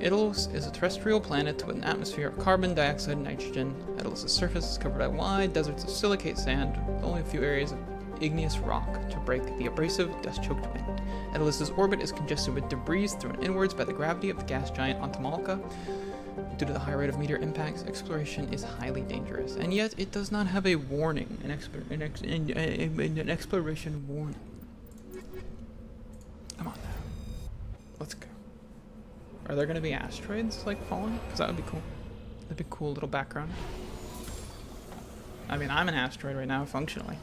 Idalos is a terrestrial planet with an atmosphere of carbon dioxide and nitrogen. Idalos' surface is covered by wide deserts of silicate sand, with only a few areas of igneous rock to break the abrasive, dust-choked wind. Idalos' orbit is congested with debris thrown inwards by the gravity of the gas giant Antamalka. Due to the high rate of meteor impacts, exploration is highly dangerous, and yet it does not have a warning, an exploration warning. Come on now. Let's go. Are there going to be asteroids, like, falling? Because that would be cool. That'd be a cool little background. I mean, I'm an asteroid right now, functionally.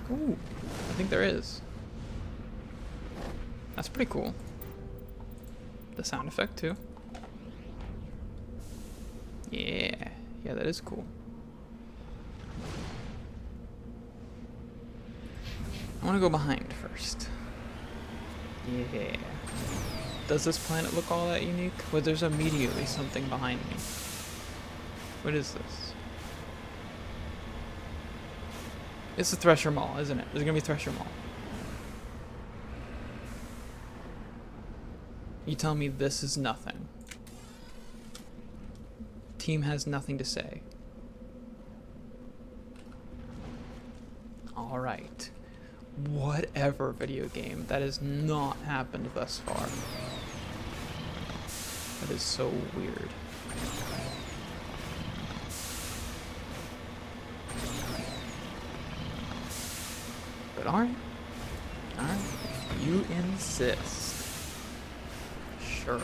Ooh, I think there is. That's pretty cool. The sound effect, too. Yeah. Yeah, that is cool. I want to go behind first. Yeah. Does this planet look all that unique? Well, there's immediately something behind me. What is this? It's the Thresher Mall, isn't it? There's gonna be Thresher Mall. You tell me this is nothing. Team has nothing to say. Alright. Whatever video game. That has not happened thus far. That is so weird. But alright. Alright. You insist. Sure.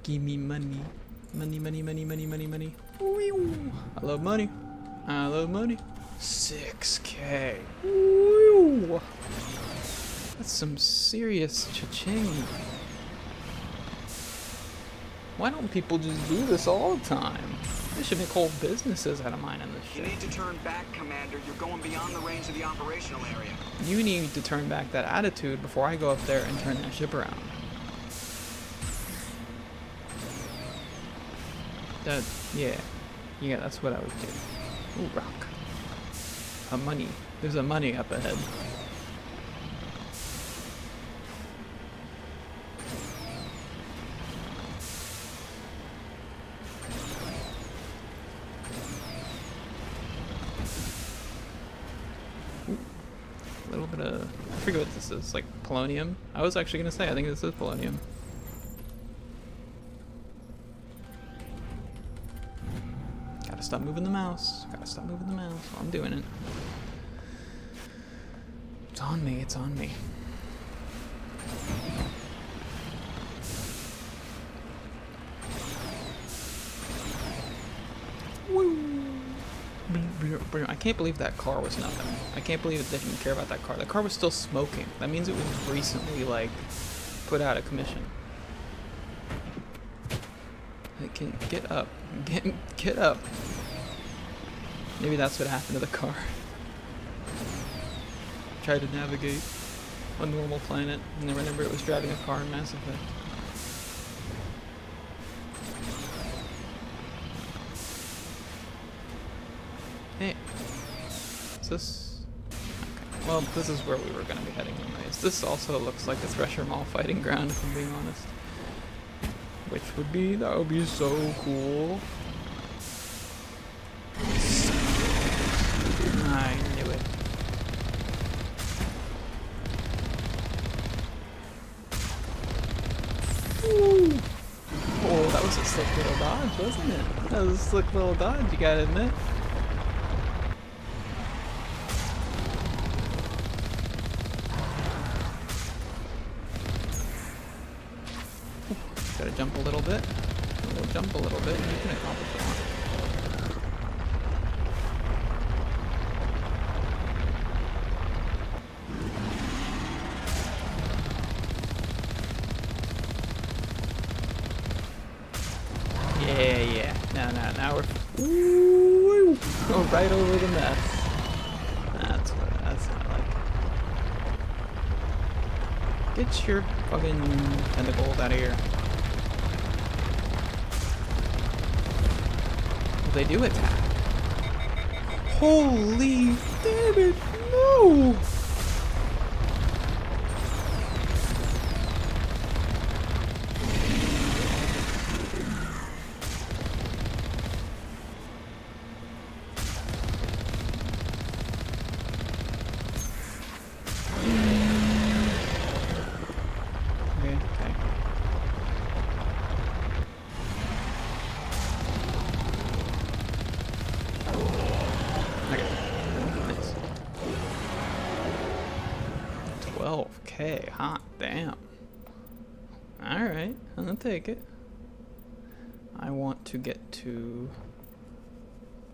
Give me money. Money, money, money, money, money, money. I love money. I love money. 6K. Woo! That's some serious cha-ching. Why don't people just do this all the time? They should make whole businesses out of mining this shit. You need to turn back, Commander. You're going beyond the range of the operational area. You need to turn back that attitude before I go up there and turn that ship around. Yeah, that's what I would do. Ooh, rock. A money. There's a money up ahead. Ooh, a little bit of, I forget what this is, like polonium? I was actually gonna say, I think this is polonium. Stop moving the mouse. Gotta stop moving the mouse. Well, I'm doing it. It's on me. It's on me. Woo! I can't believe that car was nothing. I can't believe they didn't care about that car. The car was still smoking. That means it was recently, like, put out of commission. Can get up. Get up. Maybe that's what happened to the car. Tried to navigate a normal planet and then remember it was driving a car in Mass Effect. Hey. Is this? Okay. Well, this is where we were going to be heading anyways. This also looks like a Thresher Mall fighting ground, if I'm being honest. Which would be, that would be so cool. I knew it. Ooh. Oh, that was a slick little dodge, wasn't it? That was a slick little dodge, you gotta admit. Gotta jump a little bit. We'll jump a little bit and you can accomplish a lot. Yeah. Now we're ooh, go right over the mess. That's what I like. Get your fucking tentacles out of here. They do attack. Holy damn it, no! Okay, hot damn. Alright, I'll take it. I want to get to...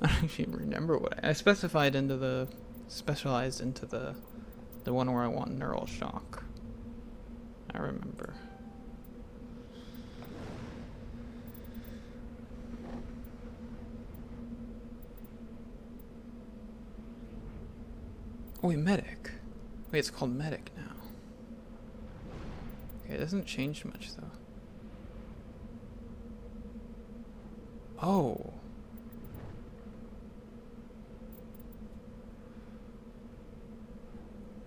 I don't even remember what I specified into the... specialized into the one where I want neural shock. I remember. Oh, wait, medic. Wait, it's called medic now. Okay, it doesn't change much though. Oh.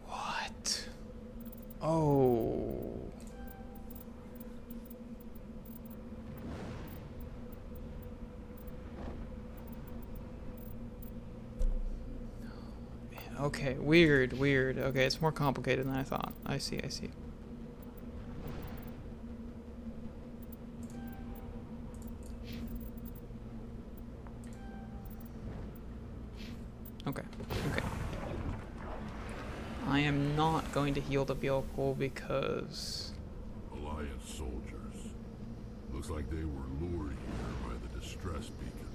What? Oh. Okay, weird. Okay, it's more complicated than I thought. I see. Okay. I am not going to heal the vehicle because... Alliance soldiers. Looks like they were lured here by the distress beacon.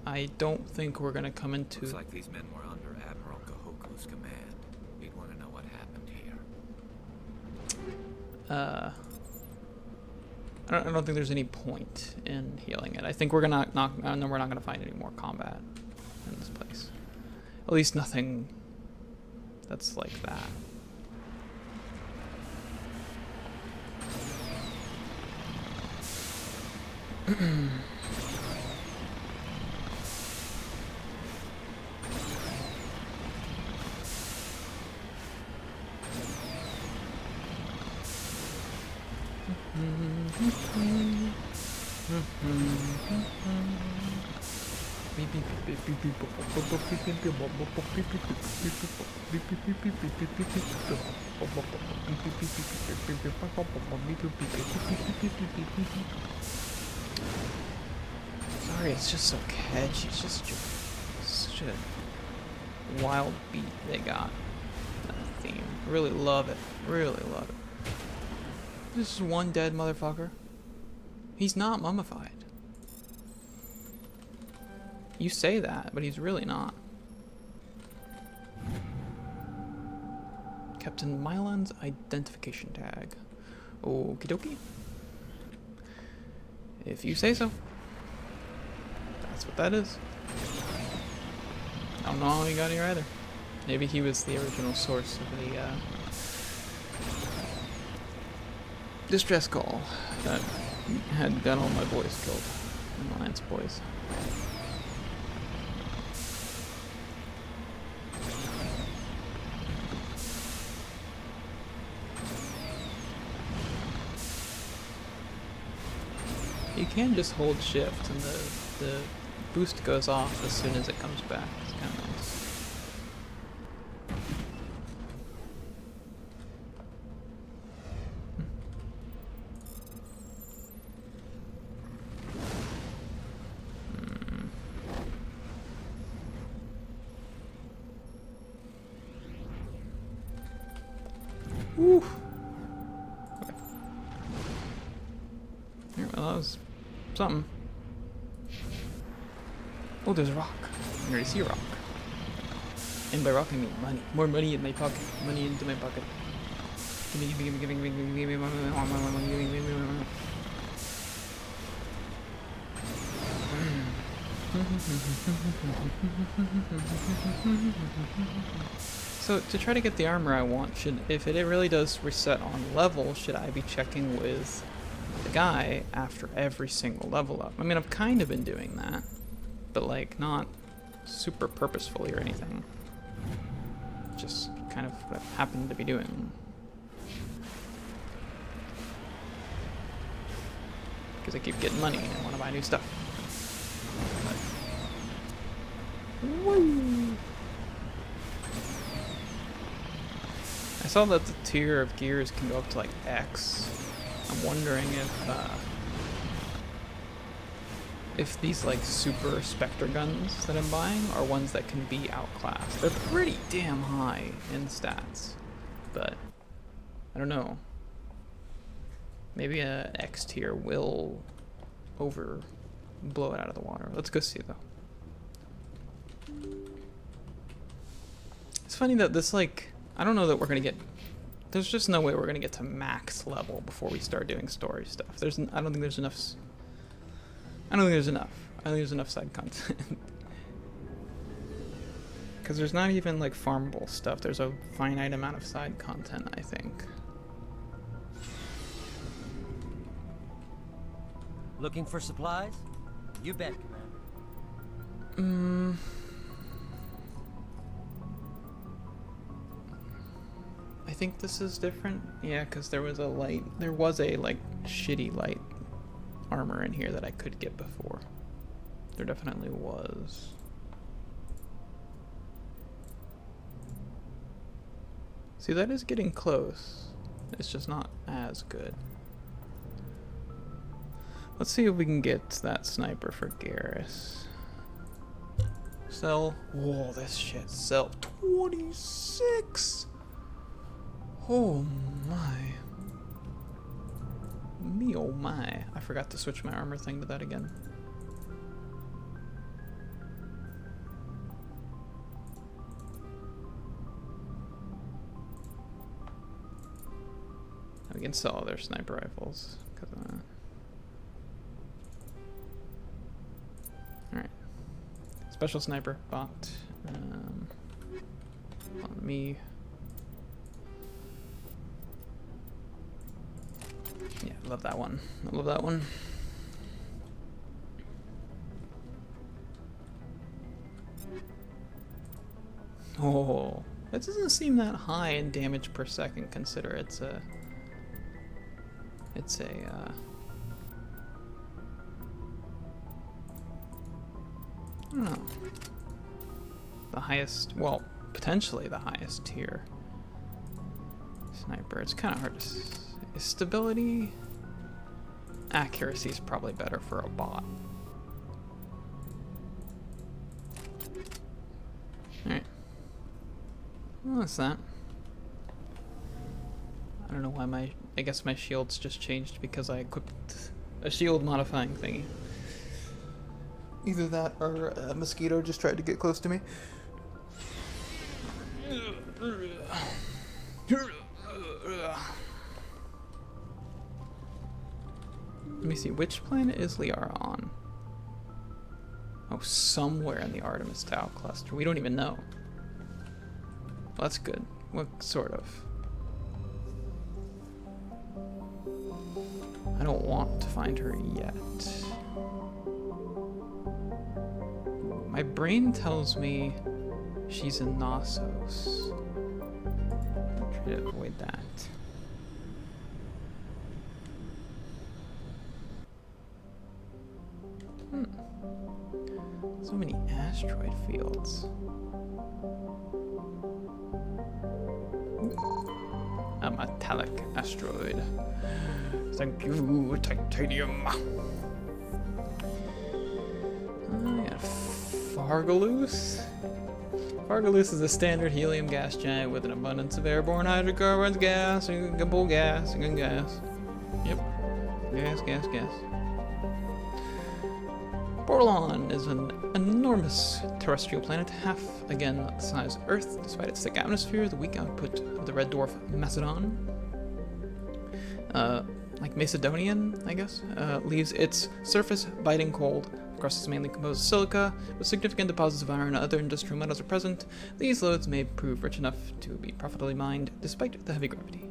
I don't think we're gonna come into... Looks like these men were under Admiral Kahoku's command. He'd want to know what happened here. I don't think there's any point in healing it. I think we're gonna we're not gonna find any more combat in this place. At least nothing that's like that. Sorry, it's just so catchy. It's just such a wild beat they got. That theme. Really love it. Really love it. This is one dead motherfucker. He's not mummified. You say that, but he's really not. Captain Milan's identification tag. Okie dokie. If you say so. That's what that is. I don't know how he got here either. Maybe he was the original source of the distress call that had got all my boys killed. My Lance boys. You can just hold shift and the boost goes off as soon as it comes back. It's kind of nice. Woo. Okay. Here, well, that was something. Oh, there's a rock. I already see a rock. And by rock I mean money. More money in my pocket. Money into my pocket. Give me money. So to try to get the armor I want, if it really does reset on level, should I be checking with the guy after every single level up? I mean, I've kind of been doing that, but like not super purposefully or anything. Just kind of what I happened to be doing. Because I keep getting money and I want to buy new stuff. But... Woo! I saw that the tier of gears can go up to like X. I'm wondering if these like super Spectre guns that I'm buying are ones that can be outclassed. They're pretty damn high in stats, but I don't know. Maybe a X tier will blow it out of the water. Let's go see though. It's funny that this like, I don't know that we're gonna get, there's just no way we're gonna get to max level before we start doing story stuff. I don't think there's enough. I don't think there's enough side content. Because there's not even like farmable stuff. There's a finite amount of side content, I think. Looking for supplies? You bet, Commander. I think this is different. Yeah, because there was a like shitty light armor in here that I could get before. There definitely was. See, that is getting close. It's just not as good. Let's see if we can get that sniper for Garrus. Sell. Whoa, this shit sell 26. Oh my. Me oh my. I forgot to switch my armor thing to that again. We can sell their sniper rifles. Alright. Special sniper bought. On me. Yeah, love that one. I love that one. Oh, that doesn't seem that high in damage per second. Consider it's a I don't know, the highest, well, potentially the highest tier sniper. It's kind of hard to stability. Accuracy is probably better for a bot. Alright. Well, that's that. I don't know why I guess my shields just changed because I equipped a shield modifying thingy. Either that or a mosquito just tried to get close to me. Let me see, which planet is Liara on? Oh, somewhere in the Artemis Tau cluster. We don't even know. Well, that's good. What sort of? I don't want to find her yet. My brain tells me she's in Knossos. I'm trying to avoid that. So many asteroid fields. A metallic asteroid. Thank you, titanium. Yeah, Fargalus. Fargalus is a standard helium gas giant with an abundance of airborne hydrocarbons, gas, and gas, and gas. Yep. Gas. Borlon is an enormous terrestrial planet, half again the size of Earth. Despite its thick atmosphere, the weak output of the red dwarf Macedon, like Macedonian, I guess, leaves its surface biting cold. The crust is mainly composed of silica, with significant deposits of iron and other industrial metals are present. These lodes may prove rich enough to be profitably mined, despite the heavy gravity.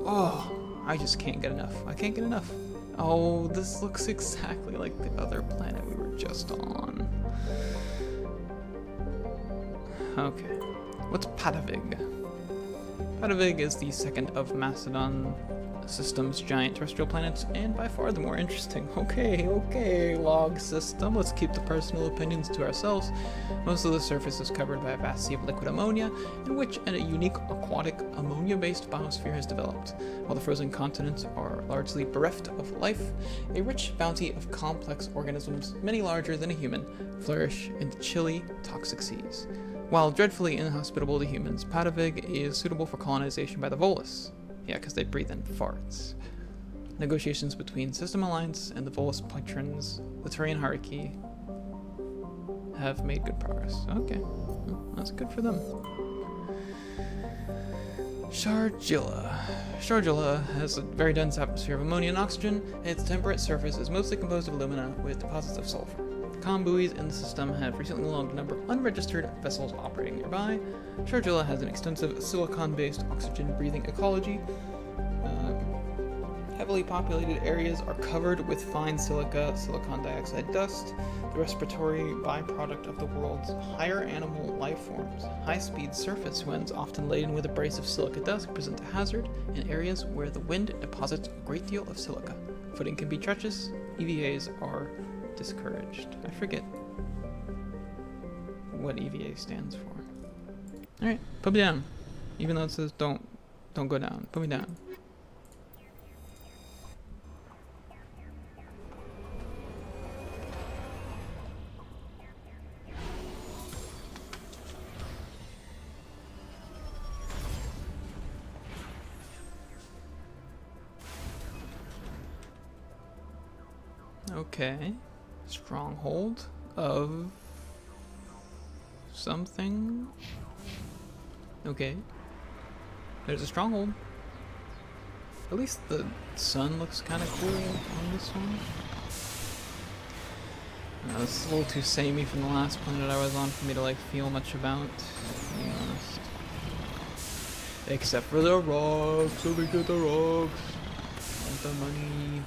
Oh, I just can't get enough. I can't get enough. Oh, this looks exactly like the other planet we were just on. Okay. What's Patavig? Patavig is the second of Macedon system's giant terrestrial planets, and by far the more interesting. Okay, log system. Let's keep the personal opinions to ourselves. Most of the surface is covered by a vast sea of liquid ammonia, in which a unique aquatic ammonia-based biosphere has developed. While the frozen continents are largely bereft of life, a rich bounty of complex organisms, many larger than a human, flourish in the chilly, toxic seas. While dreadfully inhospitable to humans, Patavig is suitable for colonization by the Volus. Yeah, because they breathe in farts. Negotiations between System Alliance and the Volus patrons, the Turian hierarchy, have made good progress. Okay, well, that's good for them. Shargilla. Shargilla has a very dense atmosphere of ammonia and oxygen, and its temperate surface is mostly composed of alumina with deposits of sulfur. Comm buoys in the system have recently logged a number of unregistered vessels operating nearby. Shargilla has an extensive silicon-based oxygen-breathing ecology. Heavily populated areas are covered with fine silicon dioxide dust, the respiratory byproduct of the world's higher animal life forms. High-speed surface winds, often laden with abrasive silica dust, present a hazard in areas where the wind deposits a great deal of silica. Footing can be treacherous. EVAs are discouraged. I forget what EVA stands for. Alright, put me down. Even though it says don't go down. Put me down. Okay. Stronghold of something. Okay. There's a stronghold. At least the sun looks kind of cool on this one. This is a little too samey from the last planet I was on for me to like feel much about, to be honest. Except for the rocks, so we get the rocks. Want the money.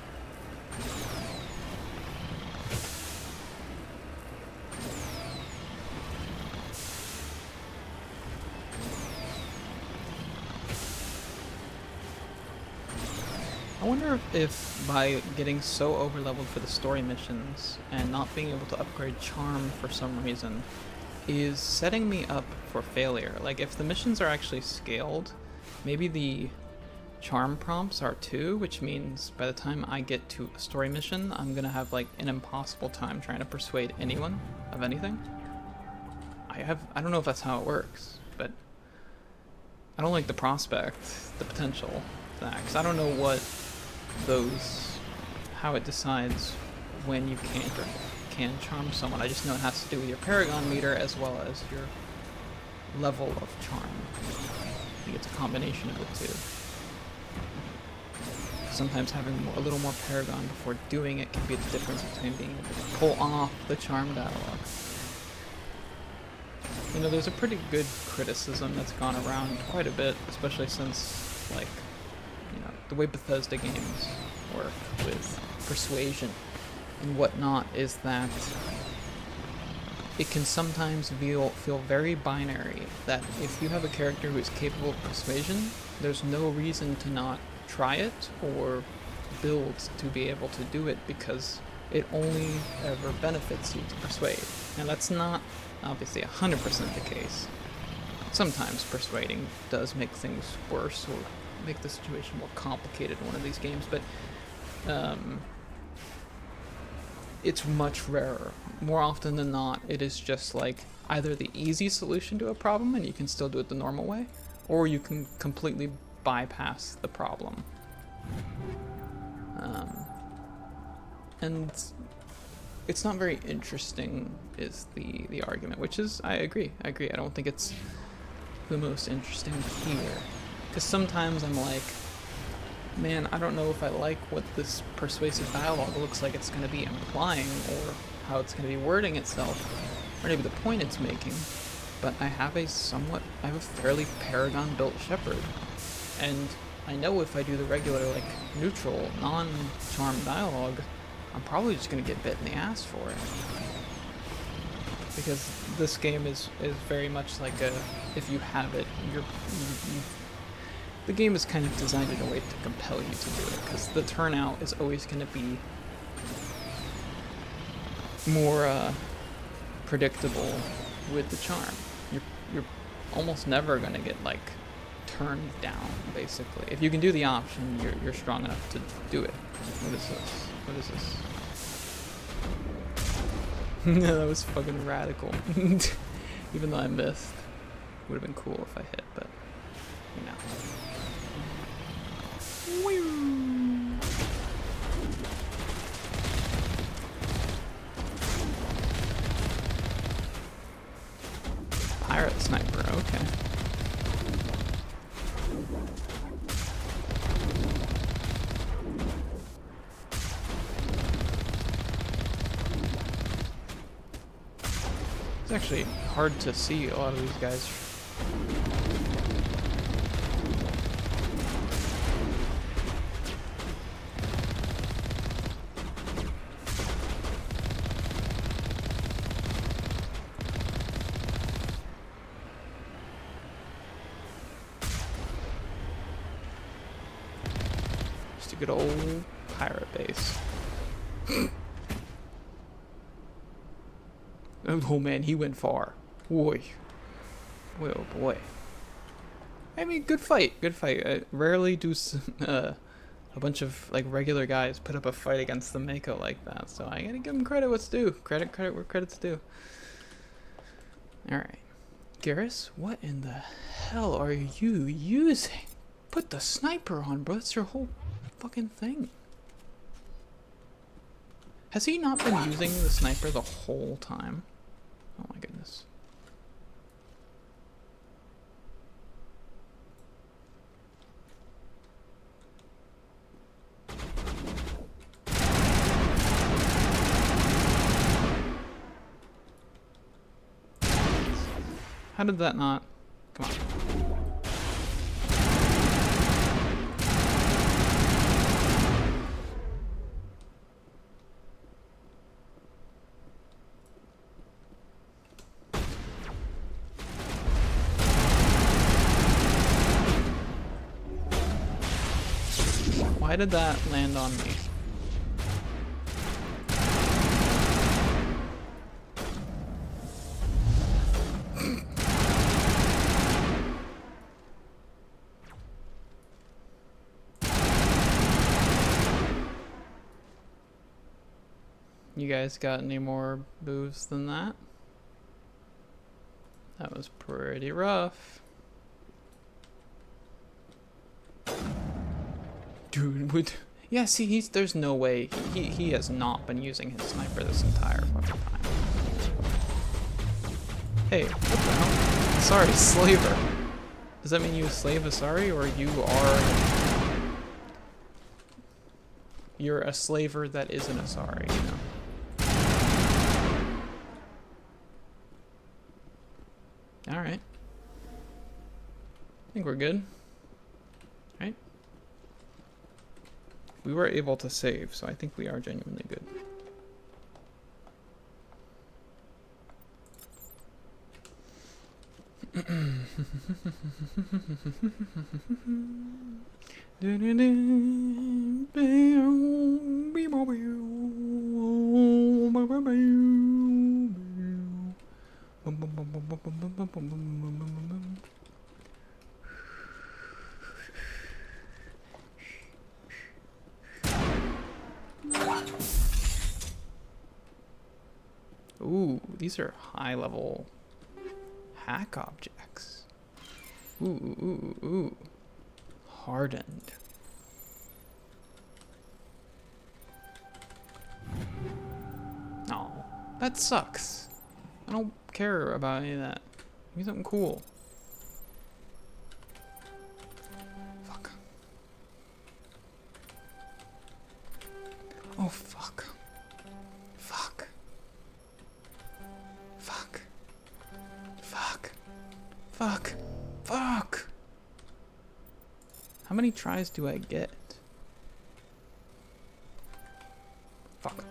I wonder if by getting so overleveled for the story missions and not being able to upgrade charm for some reason is setting me up for failure. Like if the missions are actually scaled, maybe the charm prompts are too, which means by the time I get to a story mission, I'm gonna have like an impossible time trying to persuade anyone of anything. I don't know if that's how it works, but I don't like the prospect, the potential of that, because I don't know how it decides when you can't or can charm someone. I just know it has to do with your Paragon meter as well as your level of charm. I think it's a combination of the two. Sometimes having a little more Paragon before doing it can be the difference between being able to pull off the charm dialogue. You know, there's a pretty good criticism that's gone around quite a bit, especially since, like, you know, the way Bethesda games work with persuasion and whatnot is that it can sometimes feel very binary, that if you have a character who is capable of persuasion, there's no reason to not try it or build to be able to do it because it only ever benefits you to persuade. Now that's not obviously 100% the case. Sometimes persuading does make things worse or make the situation more complicated in one of these games, but it's much rarer. More often than not, it is just like either the easy solution to a problem and you can still do it the normal way, or you can completely bypass the problem. And it's not very interesting is the argument, which is, I agree. I don't think it's the most interesting here. Because sometimes I'm like, man, I don't know if I like what this persuasive dialogue looks like it's going to be implying, or how it's going to be wording itself, or maybe the point it's making, but I have a fairly Paragon-built Shepherd, and I know if I do the regular, like, neutral, non-charm dialogue, I'm probably just going to get bit in the ass for it. Because this game is very much like a, if you have it, the game is kind of designed in a way to compel you to do it, because the turnout is always going to be more predictable with the charm. You're almost never going to get, like, turned down, basically. If you can do the option, you're strong enough to do it. What is this? What is this? No, that was fucking radical. Even though I missed. Would have been cool if I hit, but you know. Pirate sniper, okay. It's actually hard to see a lot of these guys. Just a good old pirate base. Oh man, he went far. Boy. Boy, oh boy. I mean, good fight, good fight. I rarely do a bunch of, like, regular guys put up a fight against the Mako like that, so I gotta give him credit what's due. Credit where credit's due. Alright. Garrus, what in the hell are you using? Put the sniper on, bro. That's your whole fucking thing. Has he not been using the sniper the whole time? Oh my goodness. How did that not? Come on. Why did that land on me? You guys got any more moves than that? That was pretty rough. Dude, would... Yeah, see, there's no way. He has not been using his sniper this entire fucking time. Hey, what the hell? Sorry, slaver. Does that mean you slave Asari, or you're a slaver that isn't Asari, you know? Alright. I think we're good. Right? We were able to save, so I think we are genuinely good. Ooh, these are high-level hack objects. Ooh. Hardened. No, that sucks. I don't care about any of that. Give me something cool. Fuck. Oh, fuck. Fuck. Fuck. Fuck. Fuck. Fuck. How many tries do I get? Fuck.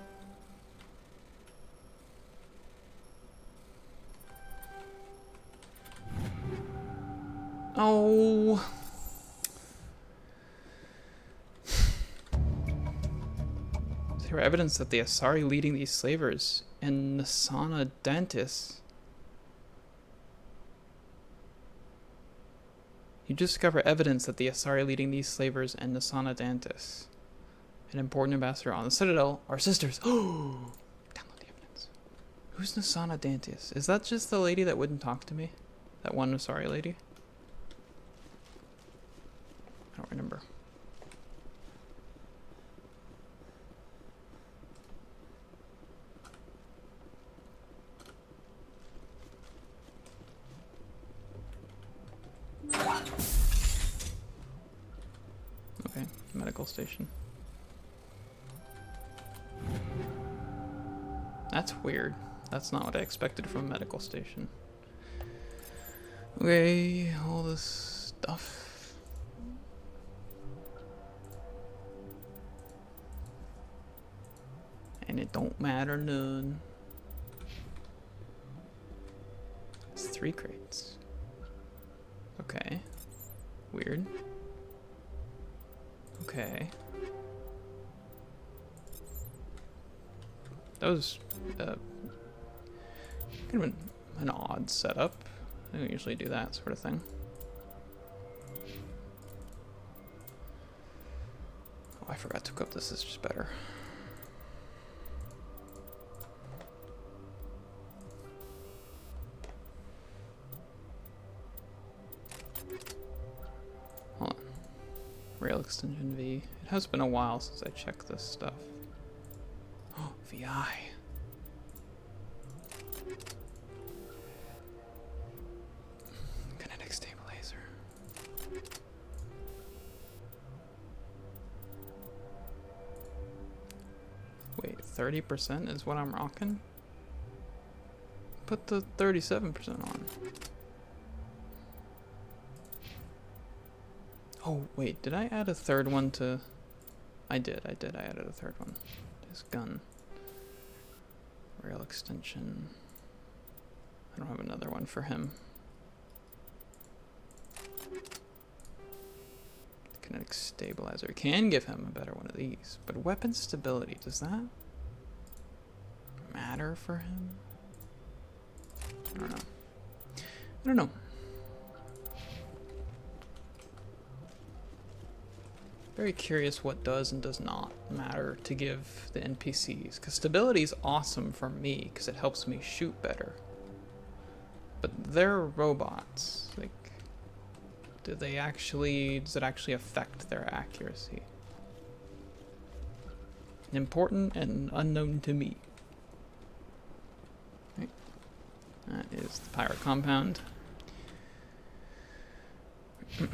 Oh. Is there evidence that the Asari leading these slavers and Nasana Dantis? You discover evidence that the Asari leading these slavers and Nasana Dantis, an important ambassador on the Citadel, are sisters. Oh! Download the evidence. Who's Nasana Dantis? Is that just the lady that wouldn't talk to me? That one Asari lady? I don't remember. Okay, medical station. That's weird. That's not what I expected from a medical station. Okay, all this stuff. And it don't matter none. It's 3 crates. Okay. Weird. Okay. That was kind of an odd setup. I don't usually do that sort of thing. Oh, I forgot to cook this. Is just better. Hold on. Rail extension V. It has been a while since I checked this stuff. Oh, VI. Kinetic stabilizer. Wait, 30% is what I'm rocking? Put the 37% on. Oh, wait, did I add a third one to... I did, I added a third one. His gun. Rail extension. I don't have another one for him. Kinetic stabilizer. Can give him a better one of these. But weapon stability, does that matter for him? I don't know. I don't know. Very curious what does and does not matter to give the NPCs. Because stability is awesome for me because it helps me shoot better. But they're robots. Like, does it actually affect their accuracy? Important and unknown to me. Right. That is the pirate compound. So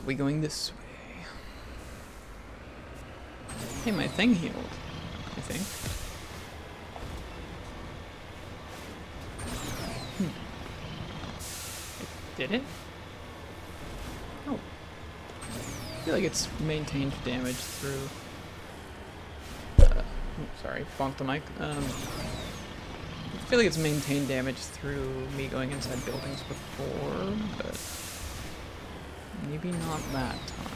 we going this way. Hey, my thing healed, I think. Did it? Oh. I feel like it's maintained damage through... sorry, bonked the mic. I feel like it's maintained damage through me going inside buildings before, but... maybe not that time.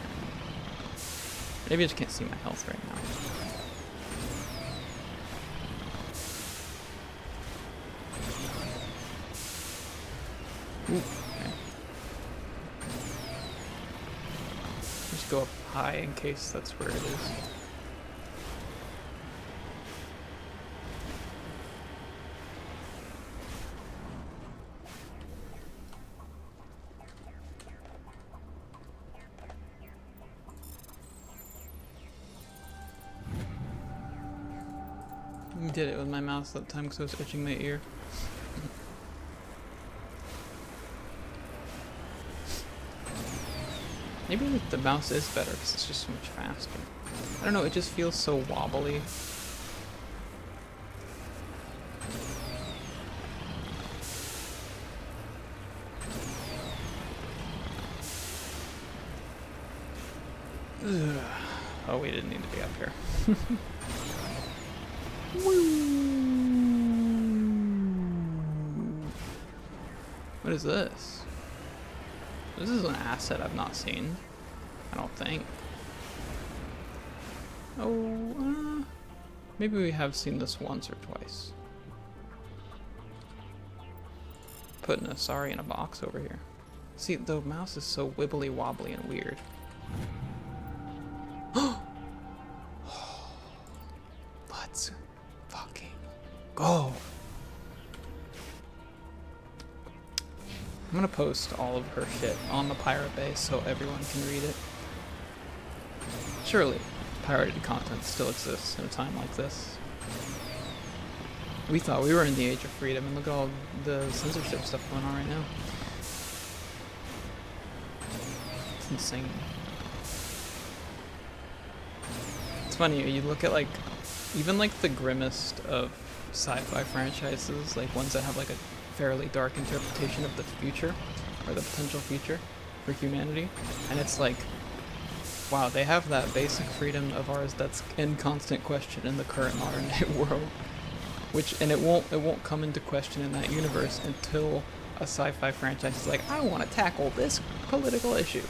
Maybe I just can't see my health right now. Ooh, okay. Just go up high in case that's where it is. I did it with my mouse that time because I was itching my ear. Maybe the mouse is better because it's just so much faster. I don't know, it just feels so wobbly. Ugh. Oh, we didn't need to be up here. What is this? This is an asset I've not seen. I don't think. Oh, maybe we have seen this once or twice. Putting a sorry in a box over here. See, the mouse is so wibbly wobbly and weird. Let's fucking go. I'm gonna post all of her shit on the pirate base so everyone can read it. Surely, pirated content still exists in a time like this. We thought we were in the age of freedom, and look at all the censorship stuff going on right now. It's insane. It's funny, you look at like, even like the grimmest of sci-fi franchises, like ones that have like a fairly dark interpretation of the future, or the potential future for humanity, and it's like, wow, they have that basic freedom of ours that's in constant question in the current modern day world, and it won't come into question in that universe until a sci-fi franchise is like, I want to tackle this political issue.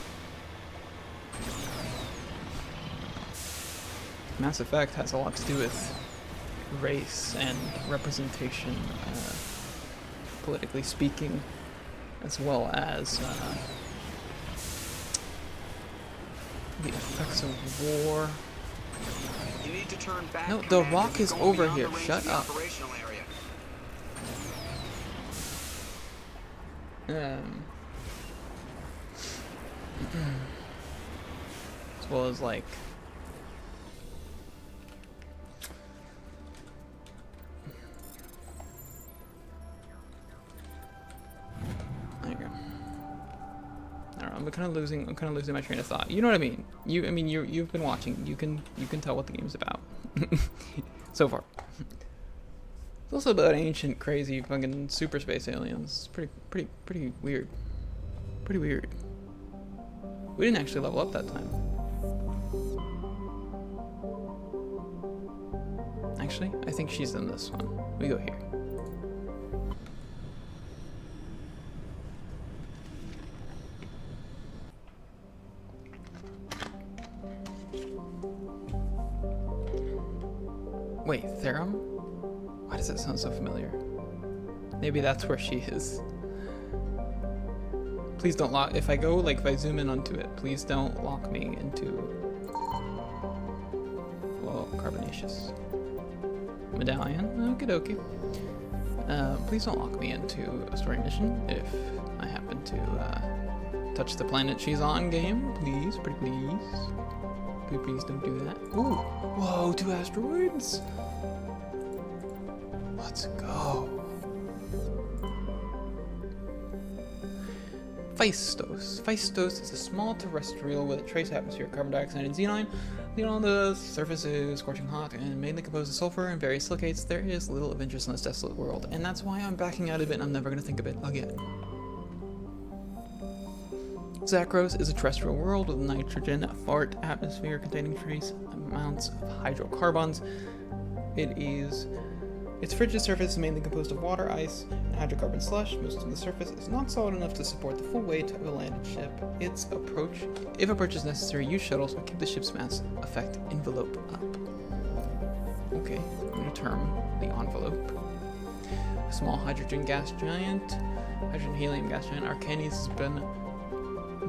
Mass Effect has a lot to do with race and representation, politically speaking, as well as the effects of war. You need to turn back. No, the rock is over here. Shut up. As well as like I'm kind of losing my train of thought. You know what I mean? You've been watching. You can tell what the game's about so far. It's also about ancient, crazy, fucking super space aliens. It's pretty weird. Pretty weird. We didn't actually level up that time. Actually, I think she's in this one. We go here. Wait, Therum? Why does that sound so familiar? Maybe that's where she is. Please don't lock, if I go, like, if I zoom in onto it, please don't lock me into, well, carbonaceous. Medallion, okie dokie. Please don't lock me into a story mission if I happen to, touch the planet she's on game. Please, pretty please. Please don't do that. Ooh, whoa, 2 asteroids. Let's go. Phaistos. Phaistos is a small terrestrial with a trace atmosphere of carbon dioxide and xenon. On the surface is scorching hot and mainly composed of sulfur and various silicates. There is little of interest in this desolate world, and that's why I'm backing out of it and I'm never going to think of it again. Zakros is a terrestrial world with nitrogen fart atmosphere containing trace amounts of hydrocarbons. Its frigid surface is mainly composed of water, ice, and hydrocarbon slush. Most of the surface is not solid enough to support the full weight of a landed ship. If approach is necessary, use shuttles or keep the ship's mass effect envelope up. Okay, I'm going to term the envelope. A small hydrogen gas giant, hydrogen-helium gas giant, Arcanes has been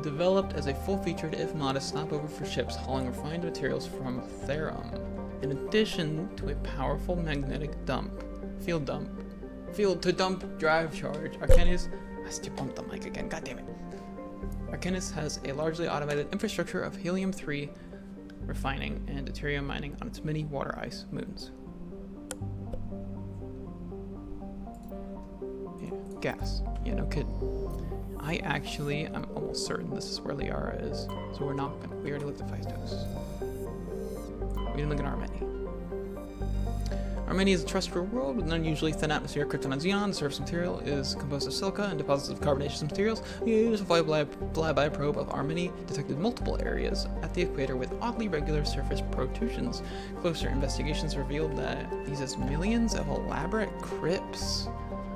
developed as a full-featured, if modest, stopover for ships hauling refined materials from Therum. In addition to a powerful magnetic field to dump drive charge, Arcanis, I still bumped the mic again, god damn it. Arcanis has a largely automated infrastructure of helium-3 refining and deuterium mining on its many water ice moons. Yeah, gas. Yeah, no kidding. I'm almost certain this is where Liara is, so we already looked at Phaistos. We didn't look at Armeni. Armeni is a terrestrial world with an unusually thin atmosphere of krypton and xenon. The surface material is composed of silica and deposits of carbonaceous materials. A flyby probe of Armeni detected multiple areas at the equator with oddly regular surface protrusions. Closer investigations revealed that these are millions of elaborate crypts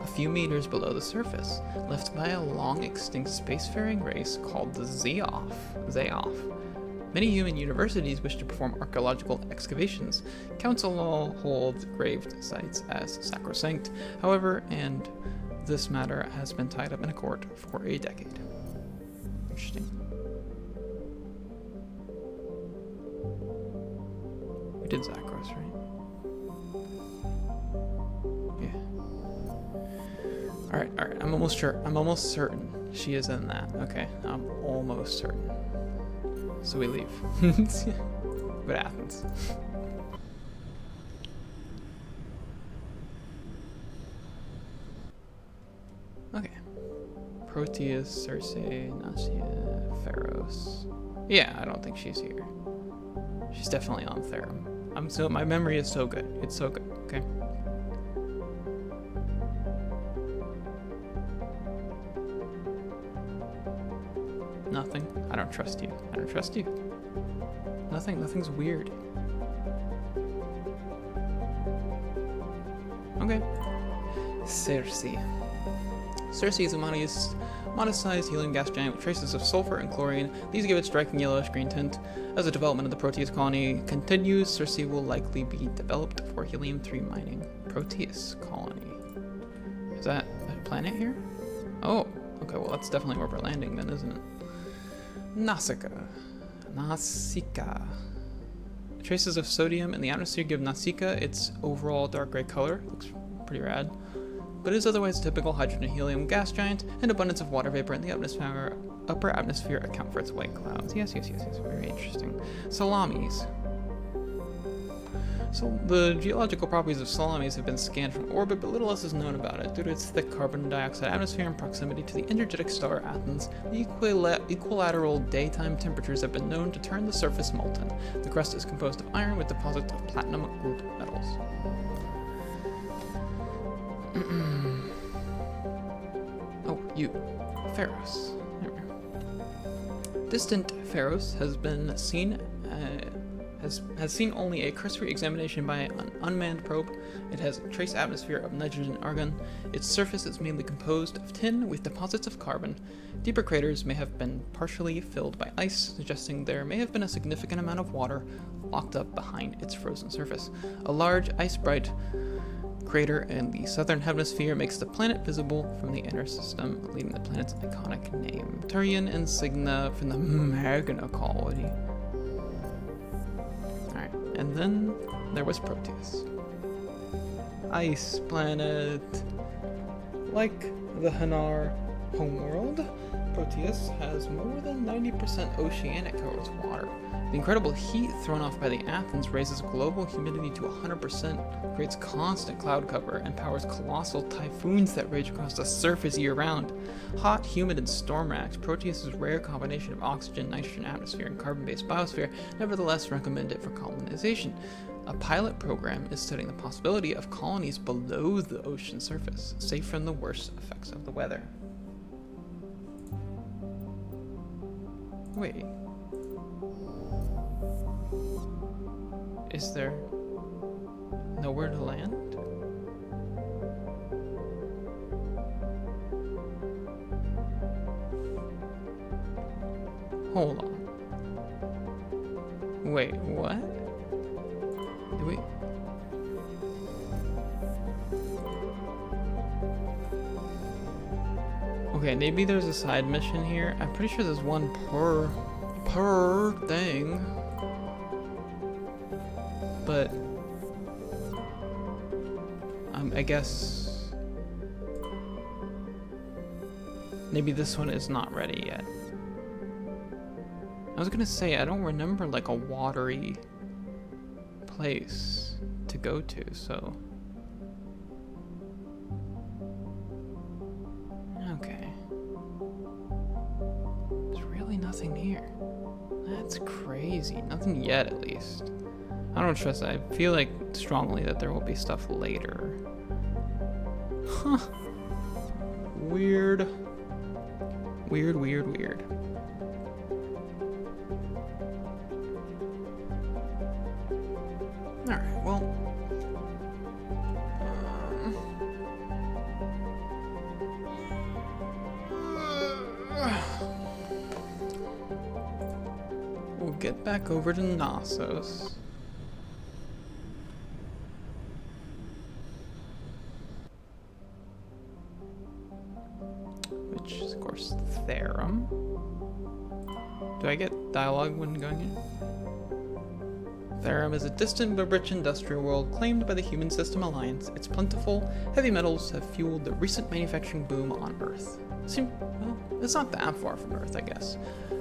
a few meters below the surface, left by a long-extinct spacefaring race called the Zaoth. Many human universities wish to perform archaeological excavations. Council holds graved sites as sacrosanct, however, and this matter has been tied up in a court for a decade. Interesting. We did Zakros, right? Yeah. Alright, I'm almost certain she is in that. Okay, I'm almost certain. So we leave. What happens? Okay. Proteus, Circe, Nasia, Pharos. Yeah, I don't think she's here. She's definitely on Therum. My memory is so good. It's so good, okay? Nothing. I don't trust you. I don't trust you. Nothing's weird. Okay. Circe. Circe is a modest-sized helium gas giant with traces of sulfur and chlorine. These give it striking yellowish-green tint. As the development of the Proteus colony continues, Circe will likely be developed for helium-3 mining. Proteus colony. Is that a planet here? Oh, okay, well that's definitely where we're landing then, isn't it? Nausicaa. Traces of sodium in the atmosphere give Nausicaa its overall dark gray color. Looks pretty rad. But it is otherwise a typical hydrogen-helium gas giant, and abundance of water vapor in the upper atmosphere account for its white clouds. Yes. Very interesting. Salamis. So the geological properties of Salamis have been scanned from orbit, but little else is known about it. Due to its thick carbon dioxide atmosphere and proximity to the energetic star Athens, the equilateral daytime temperatures have been known to turn the surface molten. The crust is composed of iron with deposits of platinum group metals. Oh, you. Pharos. distant Pharos has been seen has seen only a cursory examination by an unmanned probe. It has a trace atmosphere of nitrogen and argon. Its surface is mainly composed of tin with deposits of carbon. Deeper craters may have been partially filled by ice, suggesting there may have been a significant amount of water locked up behind its frozen surface. A large ice-bright crater in the southern hemisphere makes the planet visible from the inner system, leaving the planet's iconic name, Turian insignia from the Magna quality. Alright, and then there was Proteus. Ice planet. Like the Hanar homeworld, Proteus has more than 90% oceanic covered water. The incredible heat thrown off by the Athens raises global humidity to 100%, creates constant cloud cover, and powers colossal typhoons that rage across the surface year-round. Hot, humid, and storm-racked, Proteus' rare combination of oxygen, nitrogen atmosphere, and carbon-based biosphere nevertheless recommend it for colonization. A pilot program is studying the possibility of colonies below the ocean surface, safe from the worst effects of the weather. Wait. Is there nowhere to land? Hold on. Wait, what? Did we... Okay, maybe there's a side mission here. I'm pretty sure there's one per thing. But I guess maybe this one is not ready yet. I was gonna say, I don't remember like a watery place to go to, so okay. There's really nothing here. That's crazy. Nothing yet, at least. I don't trust that. I feel like strongly that there will be stuff later. Huh. Weird. Weird, weird, weird. Alright, well. We'll get back over to Knossos. Which is, of course, Therum. Do I get dialogue when going in? Therum is a distant but rich industrial world claimed by the Human System Alliance. Its plentiful, heavy metals have fueled the recent manufacturing boom on Earth. Well, it's not that far from Earth, I guess.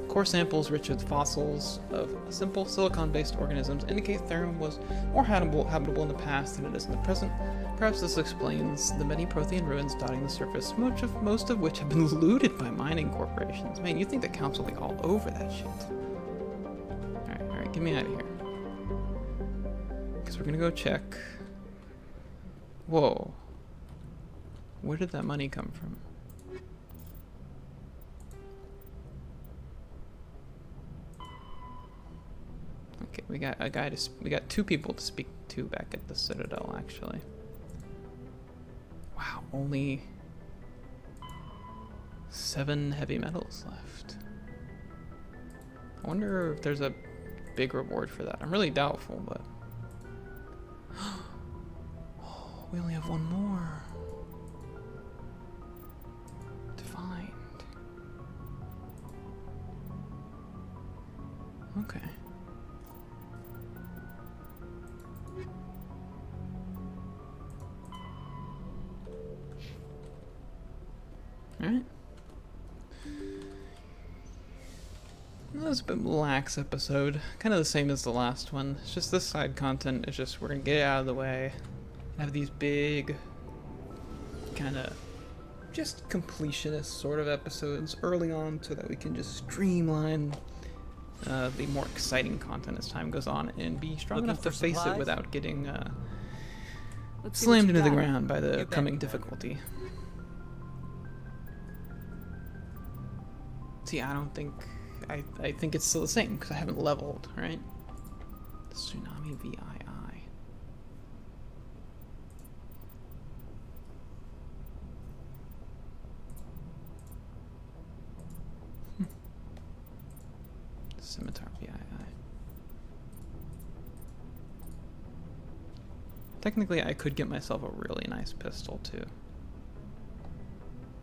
Core samples rich with fossils of simple silicon-based organisms indicate Therum was more habitable in the past than it is in the present. Perhaps this explains the many Prothean ruins dotting the surface, most of which have been looted by mining corporations. Man, you'd think the council would be all over that shit. Alright, get me out of here. Because we're gonna go check. Whoa. Where did that money come from? Okay, we got two people to speak to back at the Citadel, actually. Wow, only 7 heavy metals left. I wonder if there's a big reward for that. I'm really doubtful, but oh, we only have one more to find. Okay. Alright. That was a bit lax episode. Kind of the same as the last one. It's just this side content is just, we're gonna get it out of the way. Have these big, kind of, just completionist sort of episodes early on so that we can just streamline the more exciting content as time goes on and be strong enough to face it without getting slammed into the ground by the coming difficulty. See, I don't think I think it's still the same because I haven't leveled, right? Tsunami VII. Scimitar VII. Technically, I could get myself a really nice pistol, too.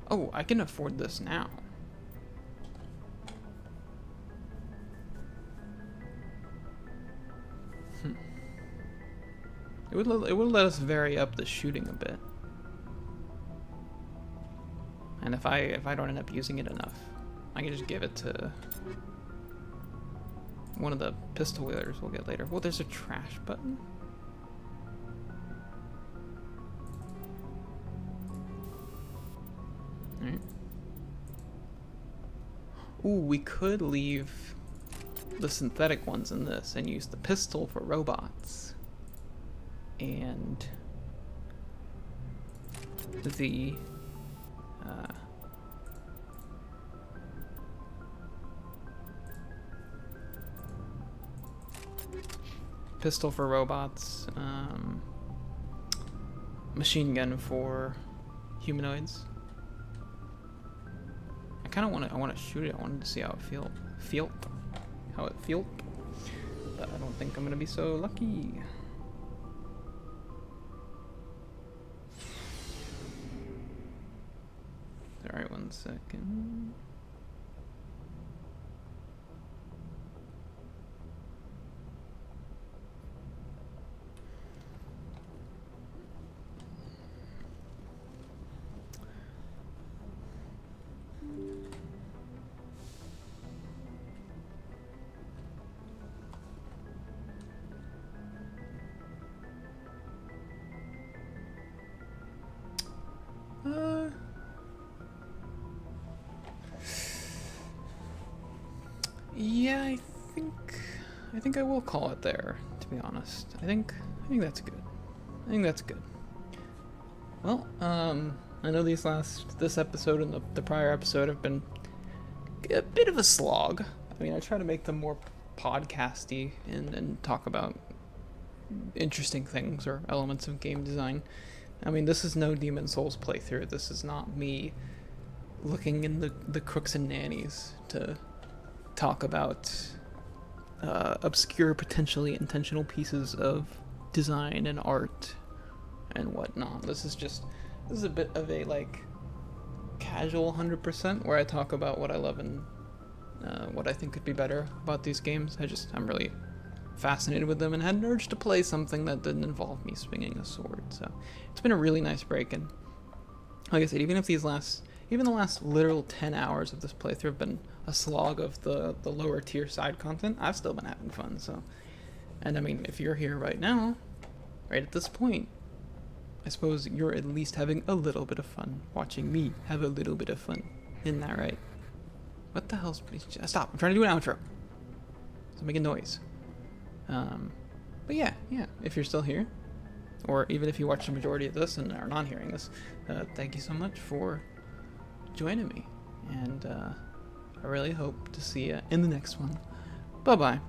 Oh, I can afford this now. It would let us vary up the shooting a bit. And if I don't end up using it enough, I can just give it to one of the pistol wheelers we'll get later. Well, there's a trash button. Alright. Ooh, we could leave the synthetic ones in this and use the pistol for robots. And the pistol for robots, machine gun for humanoids. I kind of want to shoot it. I wanted to see how it felt, but I don't think I'm gonna be so lucky. Alright, 1 second. Yeah, I think I will call it there, to be honest. I think that's good. I think that's good. Well, I know this episode and the prior episode have been a bit of a slog. I mean, I try to make them more podcasty and talk about interesting things or elements of game design. I mean, this is no Demon's Souls playthrough. This is not me looking in the crooks and nannies to talk about obscure, potentially intentional pieces of design and art and whatnot. This is a bit of a like casual 100% where I talk about what I love and what I think could be better about these games. I'm really fascinated with them and had an urge to play something that didn't involve me swinging a sword. So it's been a really nice break, and like I said, even the last literal 10 hours of this playthrough have been a slog of the lower tier side content, I've still been having fun. So, and I mean, if you're here right now, right at this point, I suppose you're at least having a little bit of fun watching me have a little bit of fun. Isn't that right? What the hell's... Stop, I'm trying to do an outro. So make a noise. But yeah, if you're still here, or even if you watch the majority of this and are not hearing this, thank you so much for joining me, and I really hope to see you in the next one. Bye bye.